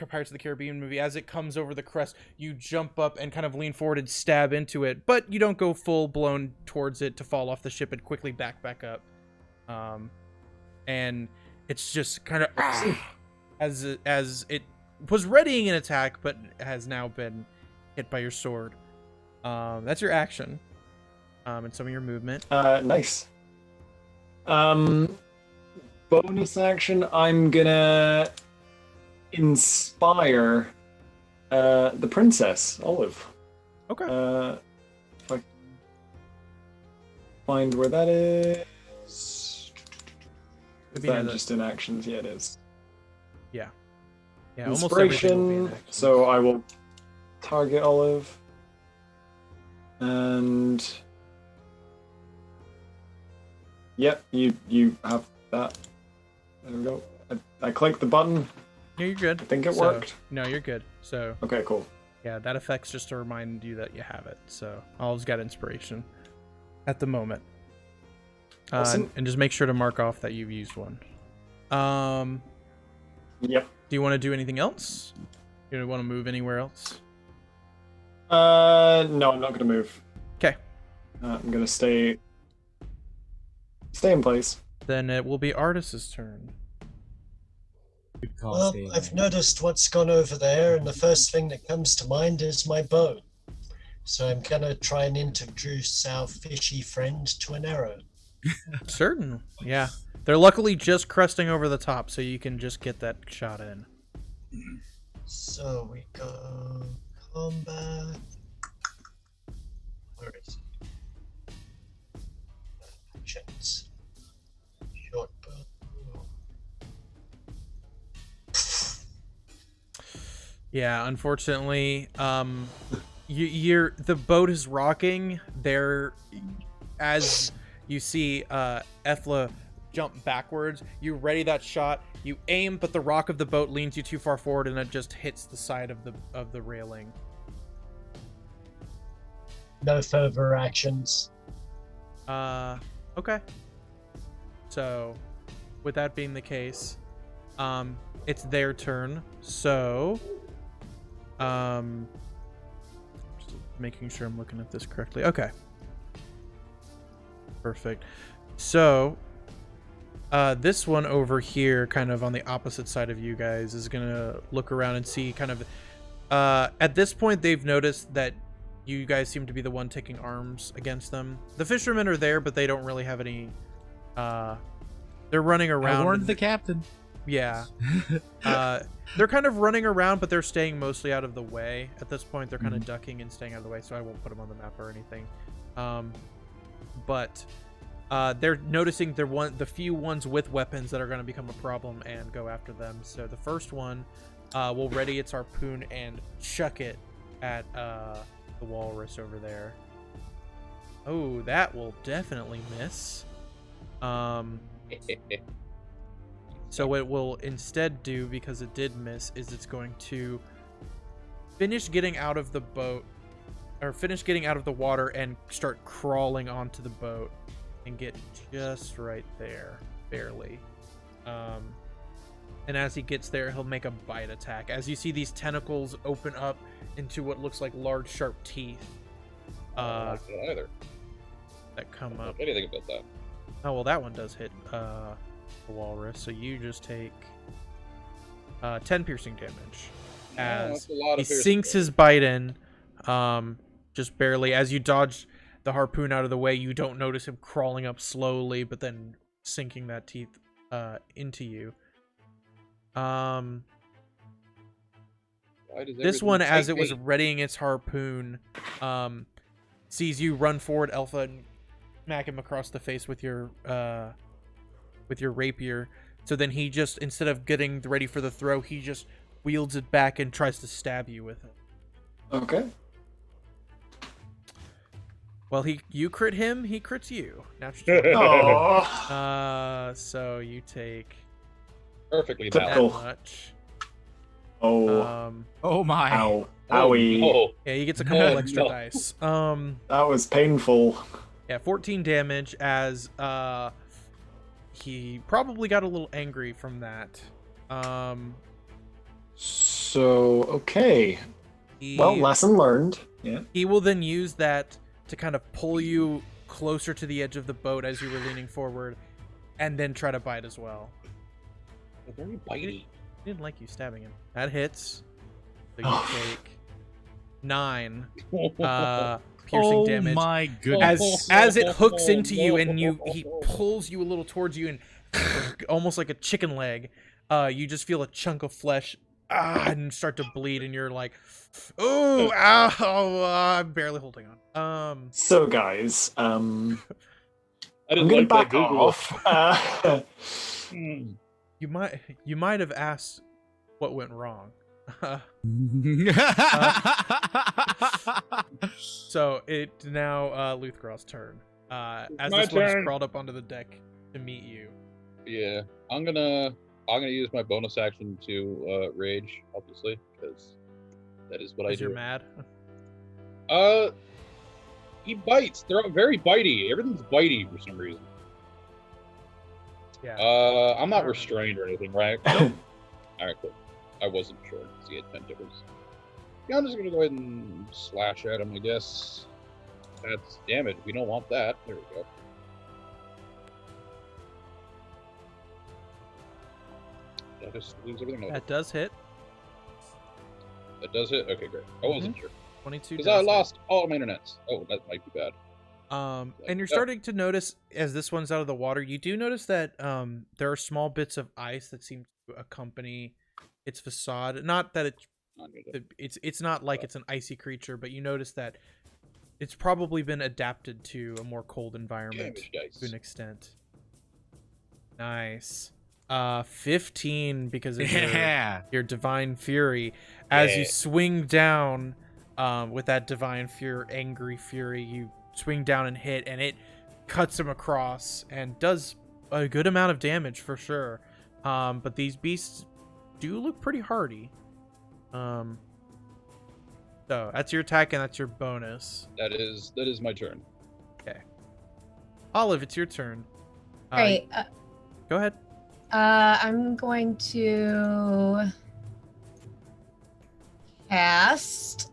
Pirates of the Caribbean movie, as it comes over the crest, you jump up and kind of lean forward and stab into it, but you don't go full blown towards it to fall off the ship and quickly back up. And it's just kind of as it was readying an attack, but has now been hit by your sword. That's your action. And some of your movement. Nice. Bonus action, I'm gonna inspire the princess, Olive. Okay. If I can find where that is. Is Could be near that the- just in actions? Yeah, it is. Yeah, almost everything will be Inspiration. in action. So I will target Olive. And yep, you have that. There we go. I clicked the button. Yeah, you're good. I think it So- worked. No, you're good. So Okay, cool. yeah, that effect's just to remind you that you have it. So Olive's got inspiration at the moment. Awesome. And just make sure to mark off that you've used one. Yep. Do you want to do anything else? You want to move anywhere else? No, I'm not gonna move. Okay. I'm gonna stay in place. Then it will be Artis's turn. Good call, Well, Stan. I've noticed what's gone over there, and the first thing that comes to mind is my bow. So I'm gonna try and introduce our fishy friend to an arrow. Certain. Yeah. They're luckily just cresting over the top, so you can just get that shot in. So we go combat. Where is it? Actions. Short bow. Yeah, unfortunately, the boat is rocking. There, as you see, Ethla jump backwards. You ready that shot. You aim, but the rock of the boat leans you too far forward, and it just hits the side of the railing. No further actions. Okay. So, with that being the case, it's their turn. So, just making sure I'm looking at this correctly. Okay. Perfect. So, this one over here, kind of on the opposite side of you guys, is gonna look around and see kind of. At this point, they've noticed that you guys seem to be the one taking arms against them. The fishermen are there, but they don't really have any. They're running around. I warned the captain. Yeah. They're kind of running around, but they're staying mostly out of the way. At this point, they're kind of ducking and staying out of the way, so I won't put them on the map or anything. But they're noticing the few ones with weapons that are going to become a problem and go after them. So the first one will ready its harpoon and chuck it at the walrus over there. Oh, that will definitely miss. So what it will instead do, because it did miss, is it's going to finish getting out of the boat, or finish getting out of the water and start crawling onto the boat and get just right there, barely. And as he gets there, he'll make a bite attack. As you see these tentacles open up into what looks like large, sharp teeth I don't like that either. that come I don't up. like anything about that. Oh, well, that one does hit the walrus, so you just take 10 piercing damage. As that's a lot he of piercing sinks his bite in, just barely. As you dodge the harpoon out of the way, you don't notice him crawling up slowly, but then sinking that teeth into you. Why does This everything one, as take it was me? readying its harpoon, sees you run forward, Alpha, and smack him across the face with your rapier. So then he just, instead of getting ready for the throw, he just wields it back and tries to stab you with it. Okay. Well, you crit him, he crits you. Natural 20. Oh, So you take Perfectly that Typical. balanced. much. oh, Oh my. ow, Oh, owie. no. Yeah, he gets a couple Oh, extra no. dice. That was painful. Yeah, 14 damage as he probably got a little angry from that. So, okay. He, Well, lesson learned. Yeah. he will then use that to kind of pull you closer to the edge of the boat as you were leaning forward, and then try to bite as well. They're very bitey. He didn't like you stabbing him. That hits. So you take 9 piercing damage. Oh my goodness. As it hooks into you and he pulls you a little towards you and almost like a chicken leg, you just feel a chunk of flesh and start to bleed, and you're like, oh, ow, I'm barely holding on. So, guys, I I'm didn't gonna like back that visual. off. Hmm. You might have asked what went wrong. So it's now Luthgral's turn. As My this one has turn. crawled up onto the deck to meet you. Yeah, I'm gonna use my bonus action to rage, obviously, because that is what I Because do. you're mad. He bites. They're very bitey. Everything's bitey for some reason. Yeah. I'm not Alright. restrained or anything, right? All right, cool. I wasn't sure. See, it 10 difference. Yeah, I'm just gonna go ahead and slash at him, I guess. That's damage. We don't want that. There we go. Did I just lose everything? No, That does hit. that does hit. Okay, great. I wasn't sure 22 because does I hit. lost all my internets. Oh, that might be bad. And you're Yeah. starting to notice as this one's out of the water, you do notice that there are small bits of ice that seem to accompany its facade. Not that it's not like it's an icy creature, but you notice that it's probably been adapted to a more cold environment Damage dice. to an extent. Nice. 15 because of Yeah. your divine fury. As you Yeah. swing down with that divine fury, angry fury, you swing down and hit, and it cuts him across and does a good amount of damage for sure. But these beasts do look pretty hardy. So that's your attack and that's your bonus. That is my turn. Olive, it's your turn. Great. Go ahead. I'm going to cast.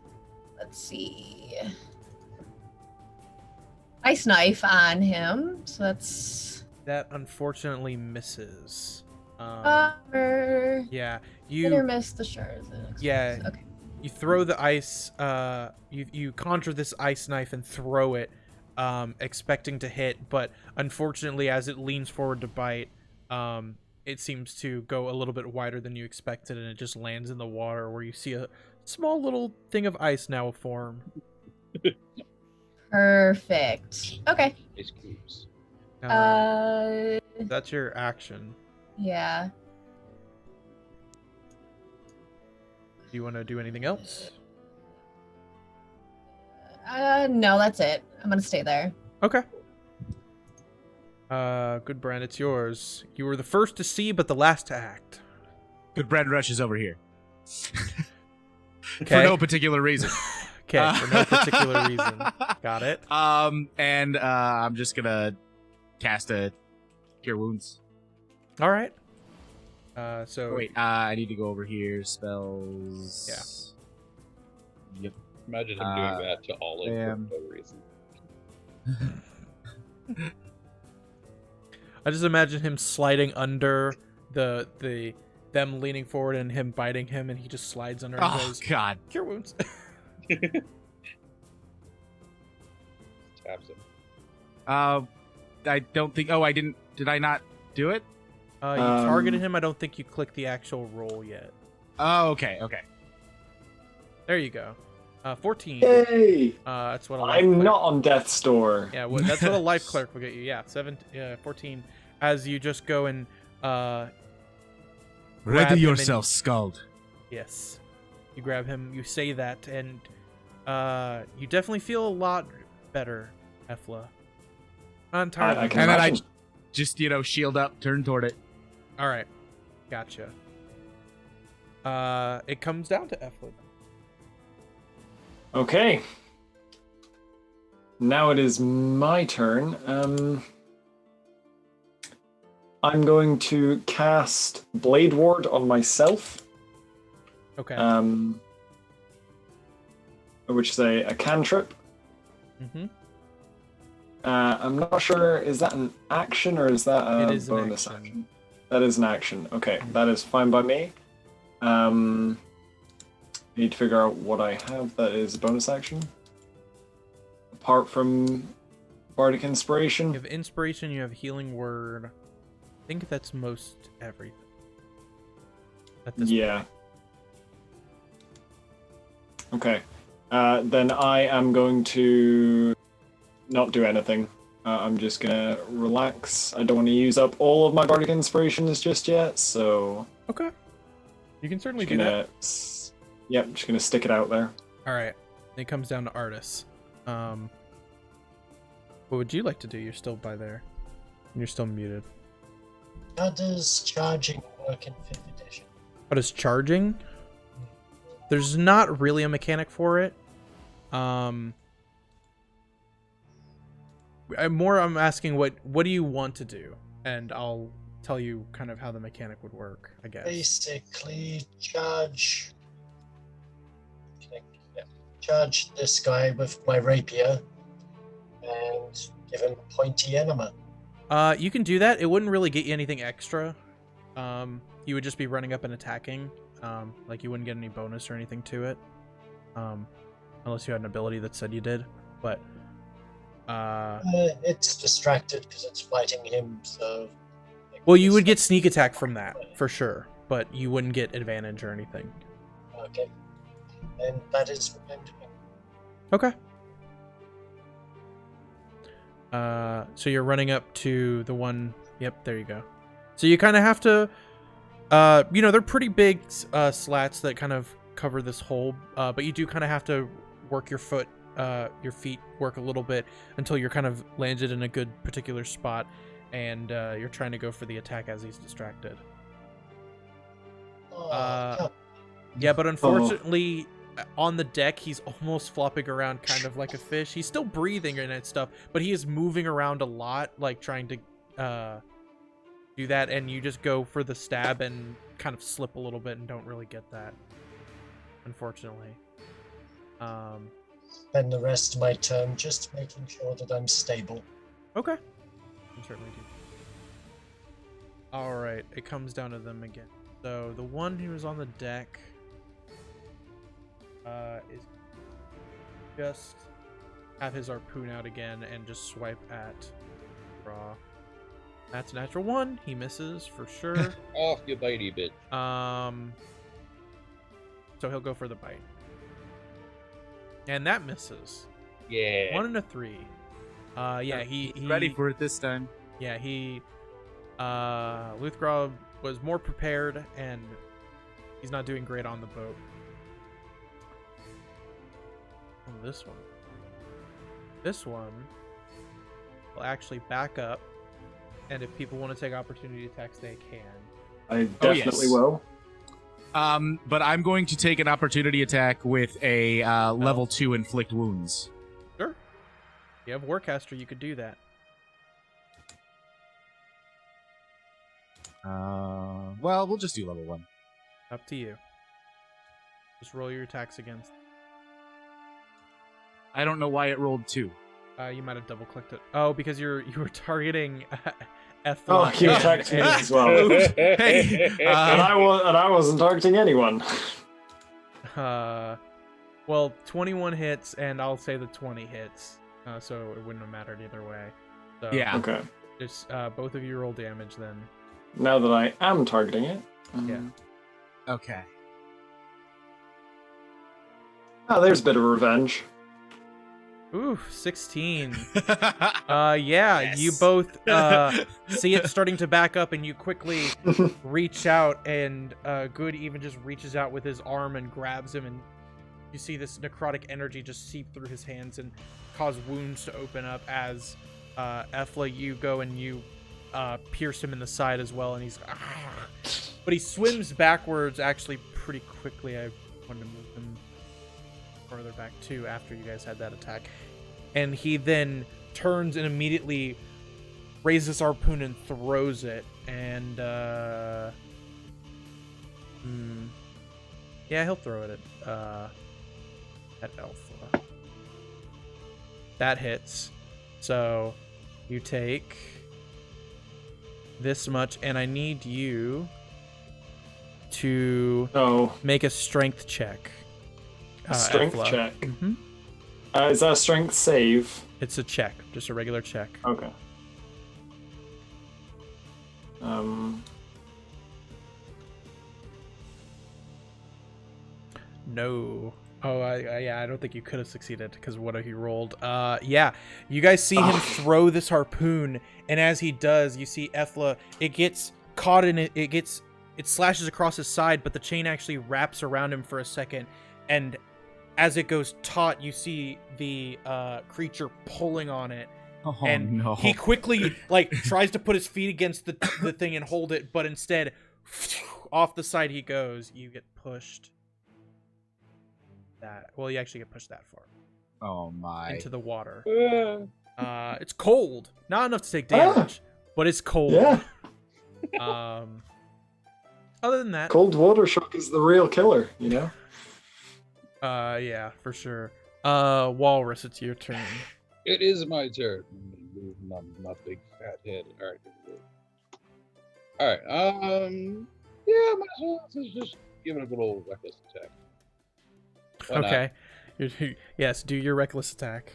Let's see. Ice knife on him. So that's. That unfortunately misses. Bummer. Yeah, Hit or you miss the shards. Yeah. Okay. you throw the ice. You conjure this ice knife and throw it, expecting to hit, but unfortunately, as it leans forward to bite, it seems to go a little bit wider than you expected, and it just lands in the water, where you see a small little thing of ice now form. Perfect. Okay. Ice cubes. That's your action. Yeah. Do you want to do anything else? No, that's it. I'm gonna stay there. Okay. Good, Brand, it's yours. You were the first to see, but the last to act. Good bread rushes over here. For Okay. no particular reason. Okay, for no particular reason. Got it. And I'm just gonna cast a Cure Wounds. All right. So Oh, wait, I need to go over here. Spells. Yeah. Yep. Imagine him doing that to Olive bam. for no reason. I just imagine him sliding under them leaning forward and him biting him, and he just slides under and Oh goes, God. Cure Wounds. Taps him. I don't think. Oh, I didn't. Did I not do it? You targeted him. I don't think you clicked the actual roll yet. Oh, okay. Okay. There you go. 14. Yay! That's what a life I'm cleric- not on death's door. Yeah, well, that's what a life cleric will get you. Yeah, 14. As you just go and grab Ready him yourself, Scald. yes, you grab him. You say that, and you definitely feel a lot better. Efla. I Untitled. can And then I imagine. just, shield up, turn toward it. All right, gotcha. It comes down to Efla. Okay. Now it is my turn. I'm going to cast Blade Ward on myself. Okay. Which is a cantrip. Mm-hmm. I'm not sure, is that an action or is that a It is an bonus action. action? That is an action. Okay, that is fine by me. Need to figure out what I have that is a bonus action. Apart from Bardic Inspiration. You have inspiration. You have healing word. I think that's most everything. At this Yeah. Okay. Then I am going to not do anything. I'm just gonna relax. I don't want to use up all of my Bardic Inspirations just yet, so... Okay. You can certainly Just do that. gonna... Yep, just gonna stick it out there. All right. It comes down to Artis. What would you like to do? You're still by there. You're still muted. How does charging work in 5th edition? What is charging? There's not really a mechanic for it. I'm asking what do you want to do, and I'll tell you kind of how the mechanic would work, I guess. Basically, charge this guy with my rapier and give him a pointy enema. You can do that. It wouldn't really get you anything extra. You would just be running up and attacking. Like you wouldn't get any bonus or anything to it. Unless you had an ability that said you did. But It's distracted because it's fighting him, so... well, you would get sneak attack from that for sure, but you wouldn't get advantage or anything. Okay. And that is what I'm doing. Okay. So you're running up to the one. Yep, there you go. So you kind of have to, they're pretty big slats that kind of cover this hole, but you do kind of have to work your feet work a little bit until you're kind of landed in a good particular spot, and you're trying to go for the attack as he's distracted. Oh, Yeah, but unfortunately, on the deck, he's almost flopping around kind of like a fish. He's still breathing and stuff, but he is moving around a lot, like trying to do that, and you just go for the stab and kind of slip a little bit and don't really get that, unfortunately. spend the rest of my turn just making sure that I'm stable. Okay. Can certainly do. Alright, it comes down to them again. So, the one who is on the deck is just have his harpoon out again and just swipe at Raw. That's a natural one. He misses for sure. Off you bitey bitch. So he'll go for the bite. And that misses. Yeah. 1 and a 3. Yeah, he's ready for it this time. Yeah, Luthgraw was more prepared, and he's not doing great on the boat. Oh, this one will actually back up, and if people want to take opportunity attacks, they can. I definitely will. But I'm going to take an opportunity attack with a level 2 inflict wounds. Sure. If you have Warcaster, you could do that. Well, we'll just do level 1. Up to you. Just roll your attacks against. I don't know why it rolled 2. You might have double clicked it. Oh, because you were targeting F1. Oh, you attacked me as well. Hey, And I wasn't targeting anyone. Well, 21 hits, and I'll say the 20 hits, so it wouldn't have mattered either way. So yeah. Okay. just both of you roll damage then. Now that I am targeting it. Yeah. Okay. Oh, there's a bit of revenge. Ooh, 16. Yeah, Yeah, you both see it starting to back up, and you quickly reach out, and Good even just reaches out with his arm and grabs him and You see this necrotic energy just seep through his hands and cause wounds to open up as Ethla, you go and you pierce him in the side as well, and he's but he swims backwards actually pretty quickly. I wanted to move him further back too after you guys had that attack. And he then turns and immediately raises his harpoon and throws it. And yeah, he'll throw it at Alpha. That hits. So you take this much, and I need you to make a strength check. Strength Ethla. check. Mm-hmm. Is that a strength save? It's a check, just a regular check. Okay. No. Oh, I don't think you could have succeeded because of what he rolled. Yeah, you guys see him throw this harpoon, and as he does, you see Ethla. It gets caught in it. It slashes across his side, but the chain actually wraps around him for a second, and as it goes taut, you see the creature pulling on it. Oh, and no. he quickly tries to put his feet against the thing and hold it, but instead, off the side he goes. You get pushed. You actually get pushed that far. Oh my. Into the water. It's cold. Not enough to take damage, but it's cold. Yeah. Other than that, Cold water shock is the real killer, you know? yeah, for sure. Walrus, it's your turn. It is my turn. Move my big fat head. All right. Yeah, might as well just give it a good old reckless attack. Why not? Okay. Yes, do your reckless attack.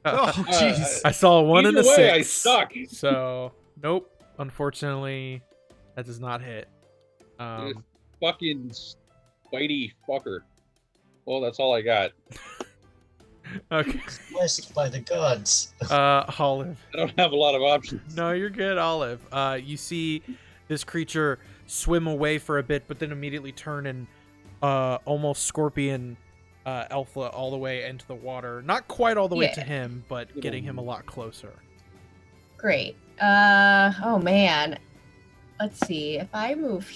Oh, jeez. I saw a 1 and a Either 6. way, I suck. So, nope. Unfortunately, that does not hit. This fucking spidey fucker. Well, that's all I got. Okay. Blessed by the gods. Olive. I don't have a lot of options. No, you're good, Olive. You see this creature swim away for a bit, but then immediately turn and almost scorpion Alpha all the way into the water. Not quite all the way to him, but getting him a lot closer. Great. Oh man. Let's see. If I move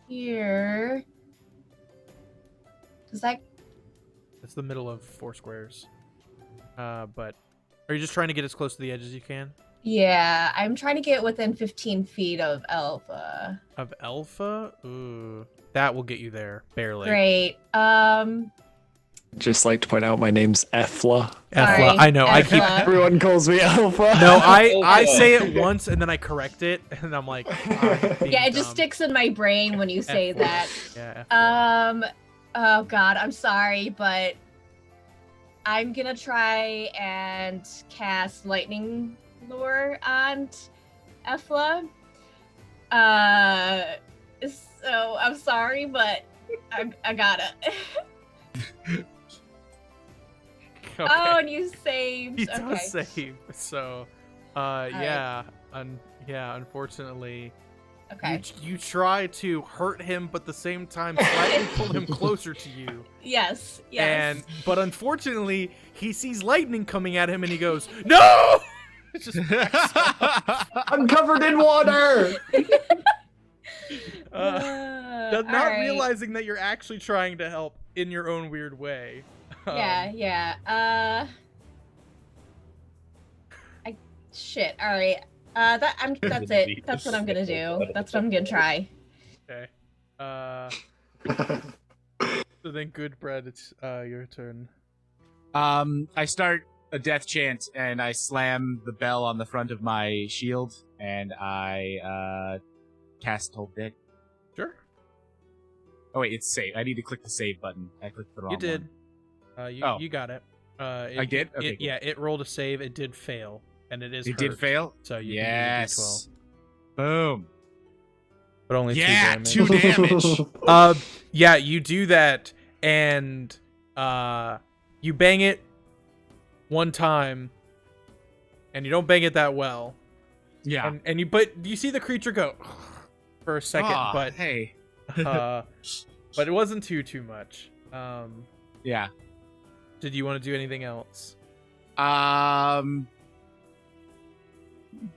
here, does that? It's the middle of 4 squares. But are you just trying to get as close to the edge as you can? Yeah, I'm trying to get within 15 feet of Alpha. Of Alpha? Ooh. That will get you there. Barely. Great. Just like to point out my name's Ethla. Sorry, I know. I keep. Ethla. Everyone calls me Alpha. No, I say it once and then I correct it, and I'm like, Yeah, it just sticks in my brain when you say F-word. that. Yeah. Oh god, I'm sorry, but I'm gonna try and cast Lightning Lure on Ethla. So I'm sorry, but I gotta. Okay. Oh, and you saved. He okay. does save. So, yeah, unfortunately, Okay. you try to hurt him, but at the same time slightly pull him closer to you. Yes. But unfortunately, he sees lightning coming at him, and he goes, "No!" It's just I'm covered in water. not alright. realizing that you're actually trying to help in your own weird way. Yeah. Shit. All right. That's it. That's what I'm gonna do. That's what I'm gonna try. Okay. So then, good bread. It's your turn. I start a death chant and I slam the bell on the front of my shield and I cast Hold Dead. Sure. Oh wait, it's save. I need to click the save button. I clicked the wrong You did. one. You got it. I did? Okay, cool. Yeah, it rolled a save. It did fail, and it is. It did hurt. fail? So you Yes. can use a D12, Boom. but only 2 Yeah, damage. 2 damage. Yeah, you do that, and you bang it 1 time, and you don't bang it that well. Yeah. But you see the creature go for a second, Aw, but hey. But it wasn't too much. Yeah. Did you want to do anything else?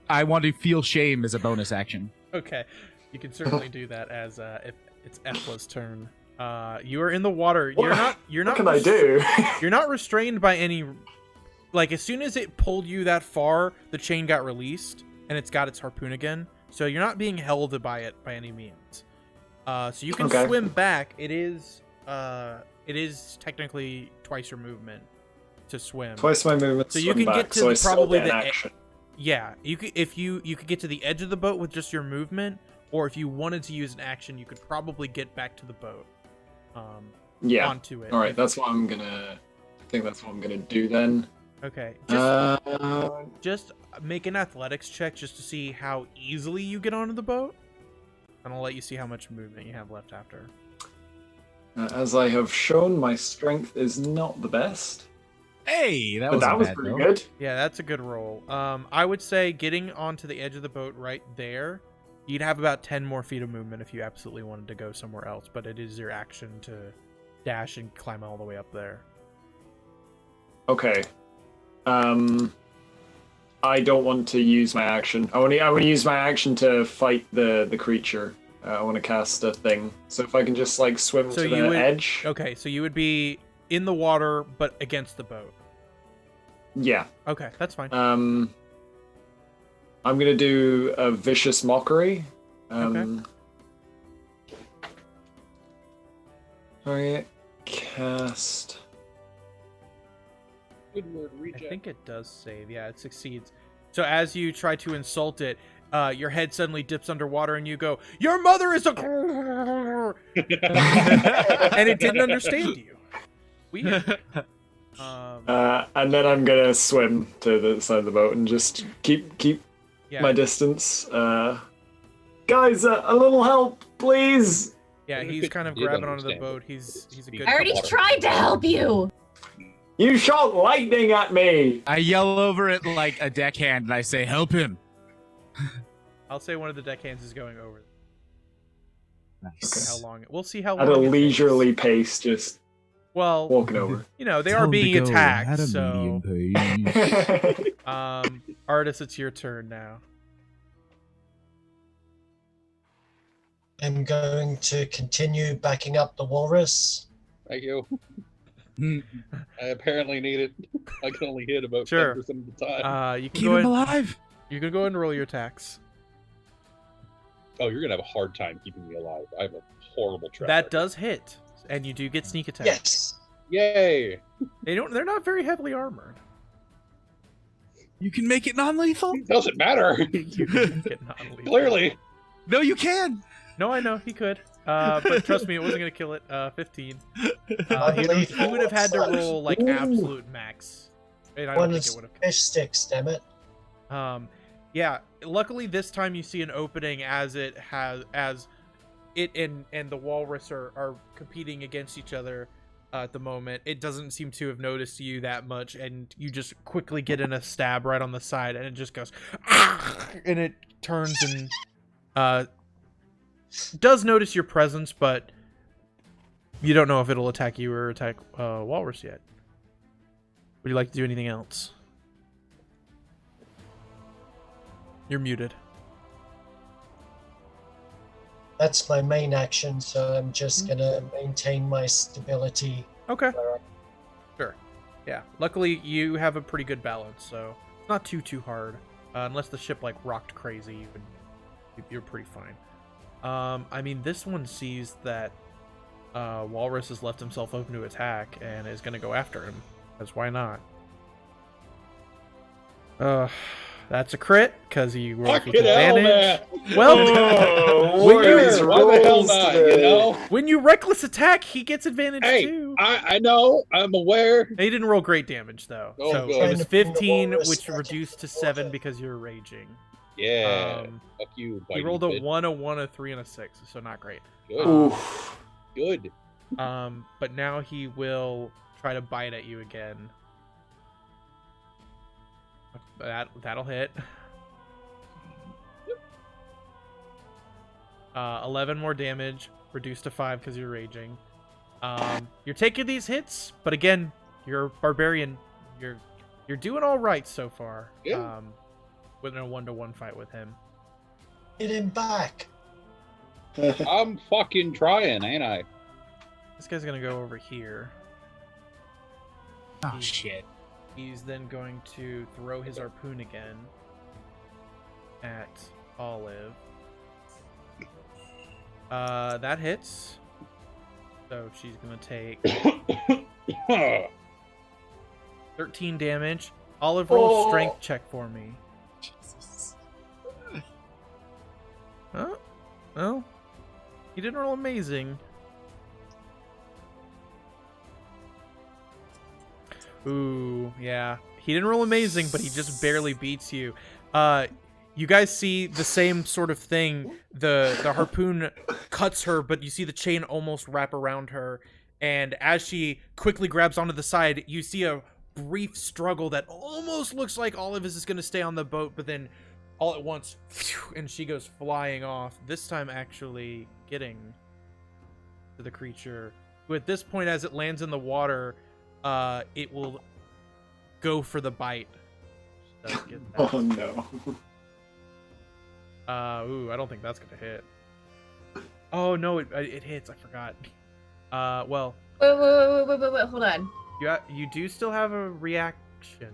I want to feel shame as a bonus action. Okay, you can certainly do that as if it's Ethla's turn. You are in the water. You're not. What can I do? You're not restrained by any. Like as soon as it pulled you that far, the chain got released and it's got its harpoon again. So you're not being held by it by any means. So you can swim back. It is technically twice your movement to swim. Twice my movement. So you swim can back, get to so I the, still probably get an the action. Yeah, you could if you could get to the edge of the boat with just your movement, or if you wanted to use an action, you could probably get back to the boat. Yeah. Onto it. All right, that's what I'm gonna. I think that's what I'm gonna do then. Okay. Uh, Just make an athletics check just to see how easily you get onto the boat, and I'll let you see how much movement you have left after. As I have shown, my strength is not the best, Hey, that but was that was bad, pretty though. good. Yeah, that's a good roll. I would say getting onto the edge of the boat right there, you'd have about 10 more feet of movement if you absolutely wanted to go somewhere else, but it is your action to dash and climb all the way up there. Okay. I don't want to use my action. I want to use my action to fight the creature. I want to cast a thing. So if I can just like swim So to you the would- edge. Okay, so you would be in the water, but against the boat. Yeah. Okay, that's fine. I'm gonna do a vicious mockery. Okay. Target cast. Good word, I reject. think it does save. Yeah, it succeeds. So as you try to insult it, your head suddenly dips underwater and you go, "Your mother is a..." and it didn't understand you. Weird. And then I'm gonna swim to the side of the boat and just keep Yeah, my distance. Guys, a little help, please. yeah, he's kind of Did grabbing onto the understand. boat. He's a good. I already couple- tried to help you. You shot lightning at me. I yell over it like a deckhand and I say, help him. I'll say one of the deckhands is going over. Nice. How long? We'll see how long. At a it takes. leisurely pace, just Well, walking over. you know they Tell are him to being go attacked. at a So, medium pace. Artis, it's your turn now. I'm going to continue backing up the walrus. Thank you. I apparently need it. I can only hit about Sure. 10% of the time. You can Keep go him ahead. alive. You can go ahead and roll your attacks. Oh, you're gonna have a hard time keeping me alive. I have a horrible track. That record. does hit, and you do get sneak attack. Yes. Yay! They're not very heavily armored. You can make it non-lethal. Doesn't matter. You can get non-lethal. Clearly. No, you can. No, I know he could. But trust me, it wasn't gonna kill it. 15. He would have had to roll like Ooh. absolute max, and I don't One think is it would have. fish sticks, damn it. Yeah. Luckily, this time you see an opening as it and the walrus are competing against each other at the moment. It doesn't seem to have noticed you that much, and you just quickly get in a stab right on the side, and it just goes, "Ah!" and it turns and does notice your presence, but you don't know if it'll attack you or attack walrus yet. Would you like to do anything else? You're muted. That's my main action, so I'm just gonna maintain my stability. Okay. where I- Sure. Yeah. Luckily, you have a pretty good balance, so it's not too hard. Unless the ship like rocked crazy, you're pretty fine. I mean, this one sees that Walrus has left himself open to attack and is gonna go after him. Because why not? That's a crit because he rolled with Fucking hell, advantage. man. Well, Oh, when what are you- these Why the hell rolls not, today? you know? when you reckless attack, he gets advantage Hey, too. I know. I'm aware. He didn't roll great damage though. Oh, So good. it was Trying to bring the 15, walrus which back reduced to into 7 order. because you're raging. Yeah. Fuck you. He bitey rolled a bitch. 1, a 1, a 3, and a 6, so not great. Good. Oof. Good. But now he will try to bite at you again. That'll hit. 11 more damage, reduced to 5 because you're raging. You're taking these hits, but again, you're a barbarian. You're doing all right so far. Yeah. With a 1-to-1 fight with him. Get him back. I'm fucking trying, ain't I? This guy's gonna go over here. Oh shit. He's then going to throw his harpoon again at Olive. That hits. So she's gonna take 13 damage. Olive, roll a strength check for me. Jesus. Huh? Well, he didn't roll amazing. Ooh, yeah. He didn't roll amazing, but he just barely beats you. You guys see the same sort of thing. The harpoon cuts her, but you see the chain almost wrap around her. And as she quickly grabs onto the side, you see a brief struggle that almost looks like Olive is going to stay on the boat, but then all at once, and she goes flying off, this time actually getting to the creature, who at this point, as it lands in the water, it will go for the bite. Doesn't get that. Oh no. Ooh, I don't think that's gonna hit. Oh no, it hits. I forgot. Well. Wait, hold on. You do still have a reaction.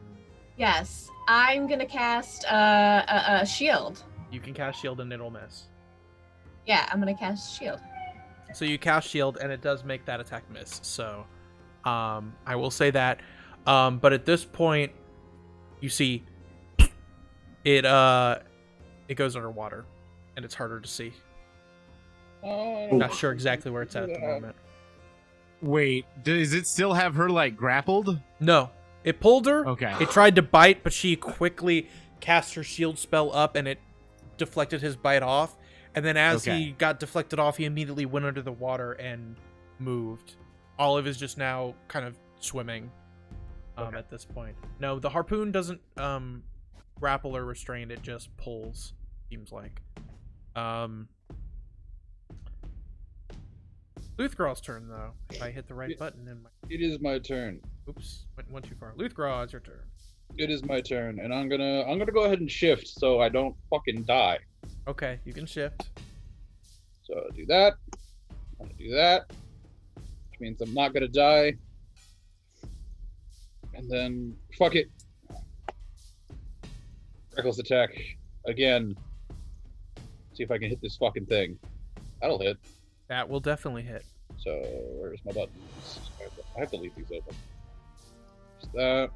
Yes, I'm gonna cast a shield. You can cast shield and it'll miss. Yeah, I'm gonna cast shield. So you cast shield and it does make that attack miss. So, I will say that. But at this point, you see it goes underwater and it's harder to see. Not sure exactly where it's at the moment. Wait, does it still have her like grappled? No, it pulled her. Okay. It tried to bite, but she quickly cast her shield spell up and it deflected his bite off. And then as he got deflected off, he immediately went under the water and moved. Olive is just now kind of swimming at this point. No, the harpoon doesn't grapple or restrain, it just pulls, seems like. Luthgraw's turn, though. If I hit the right button in my... It is my turn. Oops, went too far. Luthgraw, it's your turn. It is my turn, and I'm gonna go ahead and shift so I don't fucking die. Okay, you can shift. So I'll do that. I'm gonna do that, which means I'm not gonna die. And then fuck it. Reckless attack again. See if I can hit this fucking thing. That'll hit. That will definitely hit. So where's my buttons? I have to leave these open. Just that.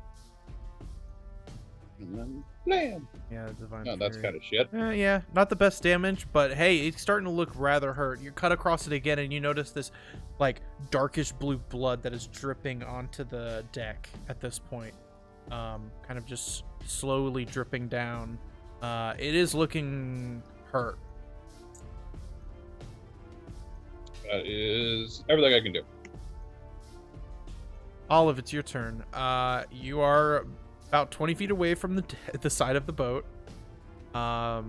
And then blam. Yeah, divine. No, that's Fury. kind of shit. Yeah, not the best damage, but hey, it's starting to look rather hurt. You cut across it again, and you notice this, like, darkish blue blood that is dripping onto the deck at this point. Kind of just slowly dripping down. It is looking hurt. That is everything I can do. Olive, it's your turn. You are about 20 feet away from the side of the boat. You're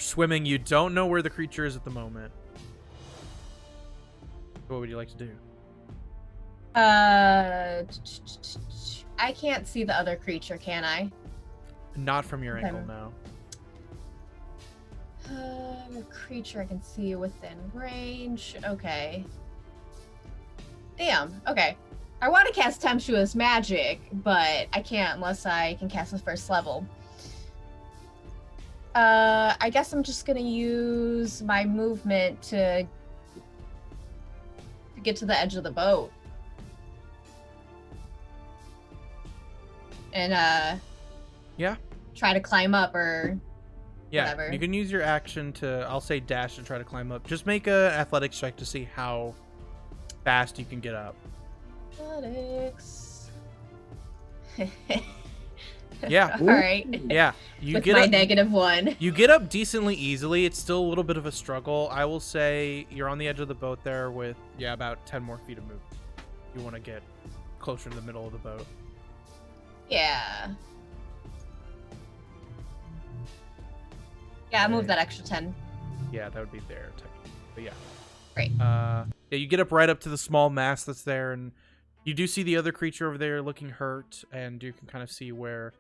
swimming. You don't know where the creature is at the moment. What would you like to do? I can't see the other creature, can I? Not from your angle, no. A creature I can see within range. Okay. Damn. Okay. I want to cast Tempestuous Magic, but I can't unless I can cast the first level. I guess I'm just gonna use my movement to get to the edge of the boat. And Yeah. try to climb up or Yeah, whatever. you can use your action to, I'll say dash to try to climb up. Just make a athletics check to see how fast you can get up. Athletics. Yeah. All right. Yeah, you With get my up. -1. You get up decently easily. It's still a little bit of a struggle. I will say you're on the edge of the boat there with, about 10 more feet of movement. You want to get closer to the middle of the boat. Yeah. Yeah, I moved that extra 10. Yeah, that would be there. But yeah. Great. Yeah, you get up right up to the small mass that's there, and you do see the other creature over there looking hurt, and you can kind of see where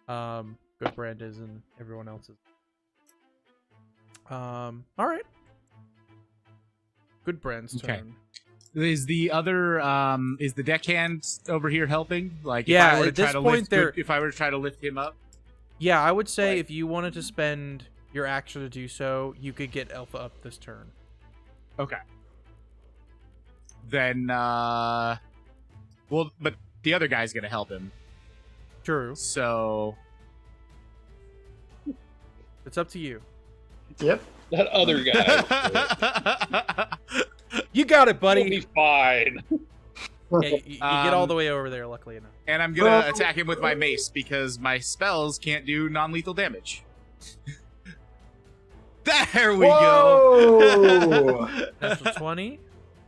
Goodbrand is and everyone else is. All right. Goodbrand's Okay. turn. Is the other is the deckhand over here helping? Like, Yeah, if I were to at try this to point, lift, they're- if I were to try to lift him up. Yeah, I would say Right. if you wanted to spend your action to do so, you could get Alpha up this turn. Okay. Then, well, but the other guy's gonna help him. True. So, It's up to you. Yep. That other guy. You got it, He'll buddy. be fine. Yeah, you get all the way over there, luckily enough. and I'm gonna attack him with my mace because my spells can't do non-lethal damage. There we go. Whoa! Natural 20.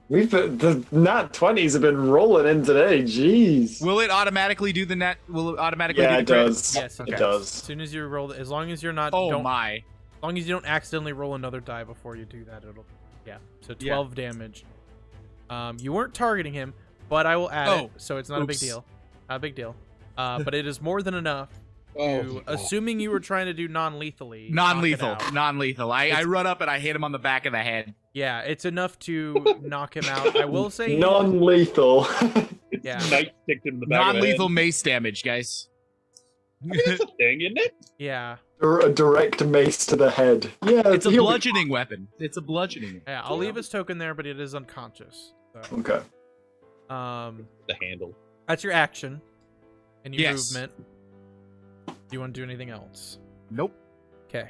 The nat 20s have been rolling in today. Jeez. Will it automatically do the net? Will it automatically Yeah, do it the crit? does. Yes, it As does. soon as you roll, as long as you're not, Oh don't, my! as long as you don't accidentally roll another die before you do that, it'll, yeah. So 12 damage. You weren't targeting him, but I will add it, so it's not a big Oops. deal. Not a big deal. But it is more than enough. Oh, To, assuming you were trying to do non-lethally. Non-lethal, knock it out. non-lethal. I It's- run up and I hit him on the back of the head. Yeah, it's enough to knock him out. I will say. Non-lethal. Yeah. Night sticked him in the back of the Non-lethal head. mace damage, guys. I mean, that's a thing, isn't it? Yeah. Or a direct mace to the head. Yeah, It's a he'll be- bludgeoning weapon. It's a bludgeoning. Yeah. I'll leave his token there, but it is unconscious. So, Okay. The handle. that's your action, and your Yes. movement. Do you want to do anything else? Nope. Okay.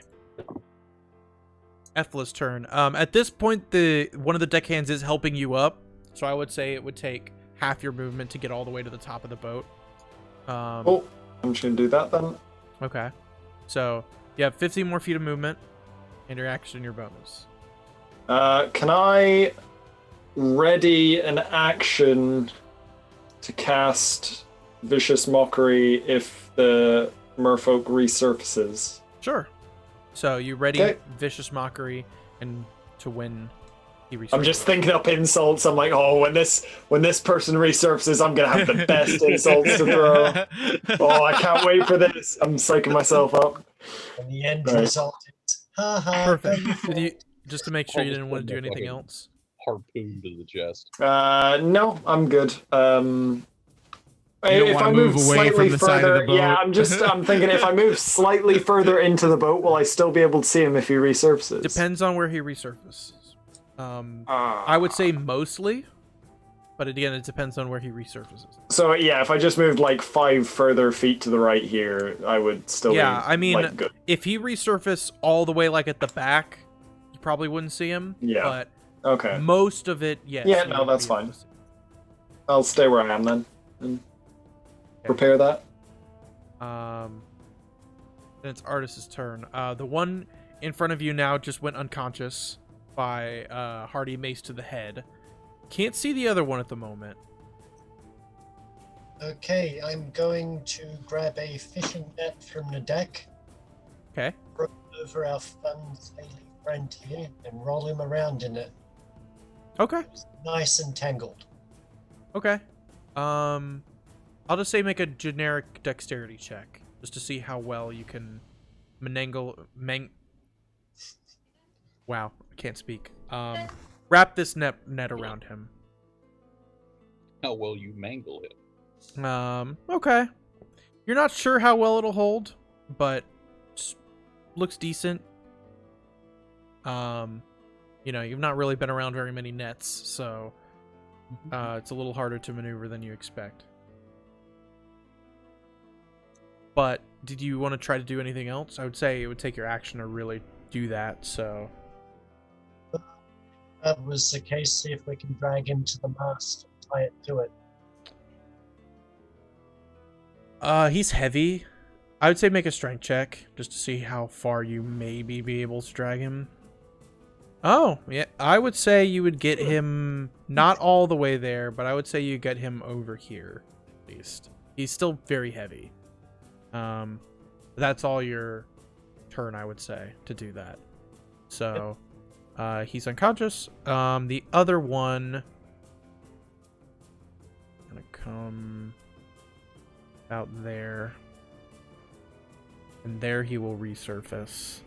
Ethela's turn. At this point, the one of the deckhands is helping you up, so I would say it would take half your movement to get all the way to the top of the boat. Oh, I'm just gonna do that then. Okay. So you have 15 more feet of movement, and your action and your bonus. Can I ready an action to cast Vicious Mockery if the merfolk resurfaces? Sure. So you ready Okay. Vicious Mockery, and to win, he I'm just thinking up insults. I'm like, oh, when this person resurfaces, I'm gonna have the best insults to throw. Oh, I can't wait for this. I'm psyching myself up. And the end Right. result is, haha. Perfect. go for Did you, it. just to make sure you Almost didn't want to put do my anything fucking- else. Harpoon to the chest. No, I'm good. You don't If wanna I move move away slightly from the side of further, the yeah, boat? I'm thinking if I move slightly further into the boat, will I still be able to see him if he resurfaces? Depends on where he resurfaces. Ah. I would say mostly, but again, it depends on where he resurfaces. So yeah, if I just moved like 5 further feet to the right here, I would still Yeah, be, I mean, like, good. if he resurfaced all the way like at the back, you probably wouldn't see him. Yeah. But Okay. most of it, yes. Yeah, you no, would that's be able fine. to see. I'll stay where I am then. And repair that. Then it's Artis's turn. The one in front of you now just went unconscious by Hardy mace to the head. Can't see the other one at the moment. Okay, I'm going to grab a fishing net from the deck, Okay. throw it over our fun, scaly friend here, and roll him around in it. Okay. Nice and tangled. Okay. I'll just say make a generic dexterity check just to see how well you can Wow, I can't speak. Wrap this net around him. How well you mangle it. Okay. You're not sure how well it'll hold, but looks decent. You know, you've not really been around very many nets, so it's a little harder to maneuver than you expect. But did you want to try to do anything else? I would say it would take your action to really do that, so... That was the case. See if we can drag him to the mast and tie it to it. He's heavy. I would say make a strength check, just to see how far you maybe be able to drag him. Oh, yeah, I would say you would get him, not all the way there, but I would say you get him over here, at least. He's still very heavy. That's all your turn, I would say, to do that. So, He's unconscious. The other one gonna come out there, and there he will resurface.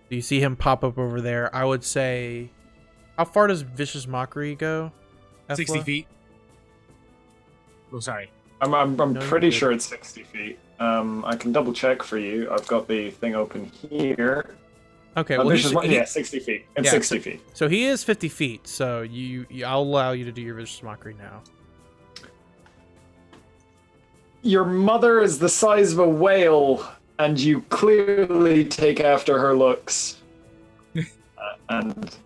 Do you see him pop up over there? I would say, how far does Vicious Mockery go? 60 Ethla? feet. Oh, sorry. I'm No, pretty you're sure it's 60 feet. I can double check for you. I've got the thing open here. Okay, Oh, well, this is yeah, 60 feet. It's yeah, 60 feet. so he is 50 feet. So I'll allow you to do your Vicious Mockery now. Your mother is the size of a whale, and you clearly take after her looks. And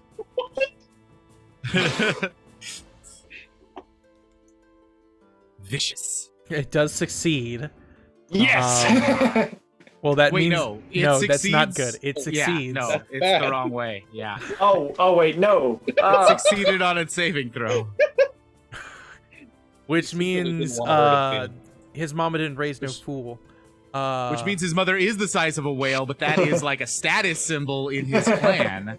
Vicious. It does succeed. yes. Well, that Wait, means no. It no, that's not succeeds. good. It Yeah, succeeds. no, That's it's bad. the wrong way. Yeah. oh wait, no. Succeeded on its saving throw. Which really didn't means want to hurt a his mama didn't raise no fool. Which means his mother is the size of a whale, but that is like a status symbol in his clan.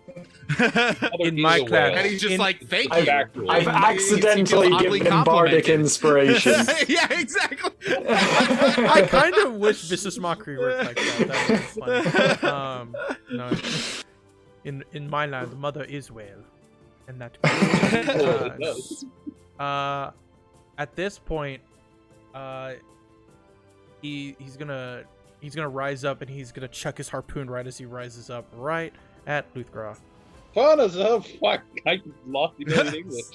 In my clan. And he's just like, thank I've- you. Factual. I've accidentally oddly given him bardic complimented. inspiration. Yeah, exactly. I kind of wish Vicious Mockery worked like that. That would be funny. No. In my land, the mother is whale, and that. Well, it does. At this point, he's gonna rise up and he's gonna chuck his harpoon right as he rises up, right at Luthgra. Tana's up. Fuck. I lost the ability in English.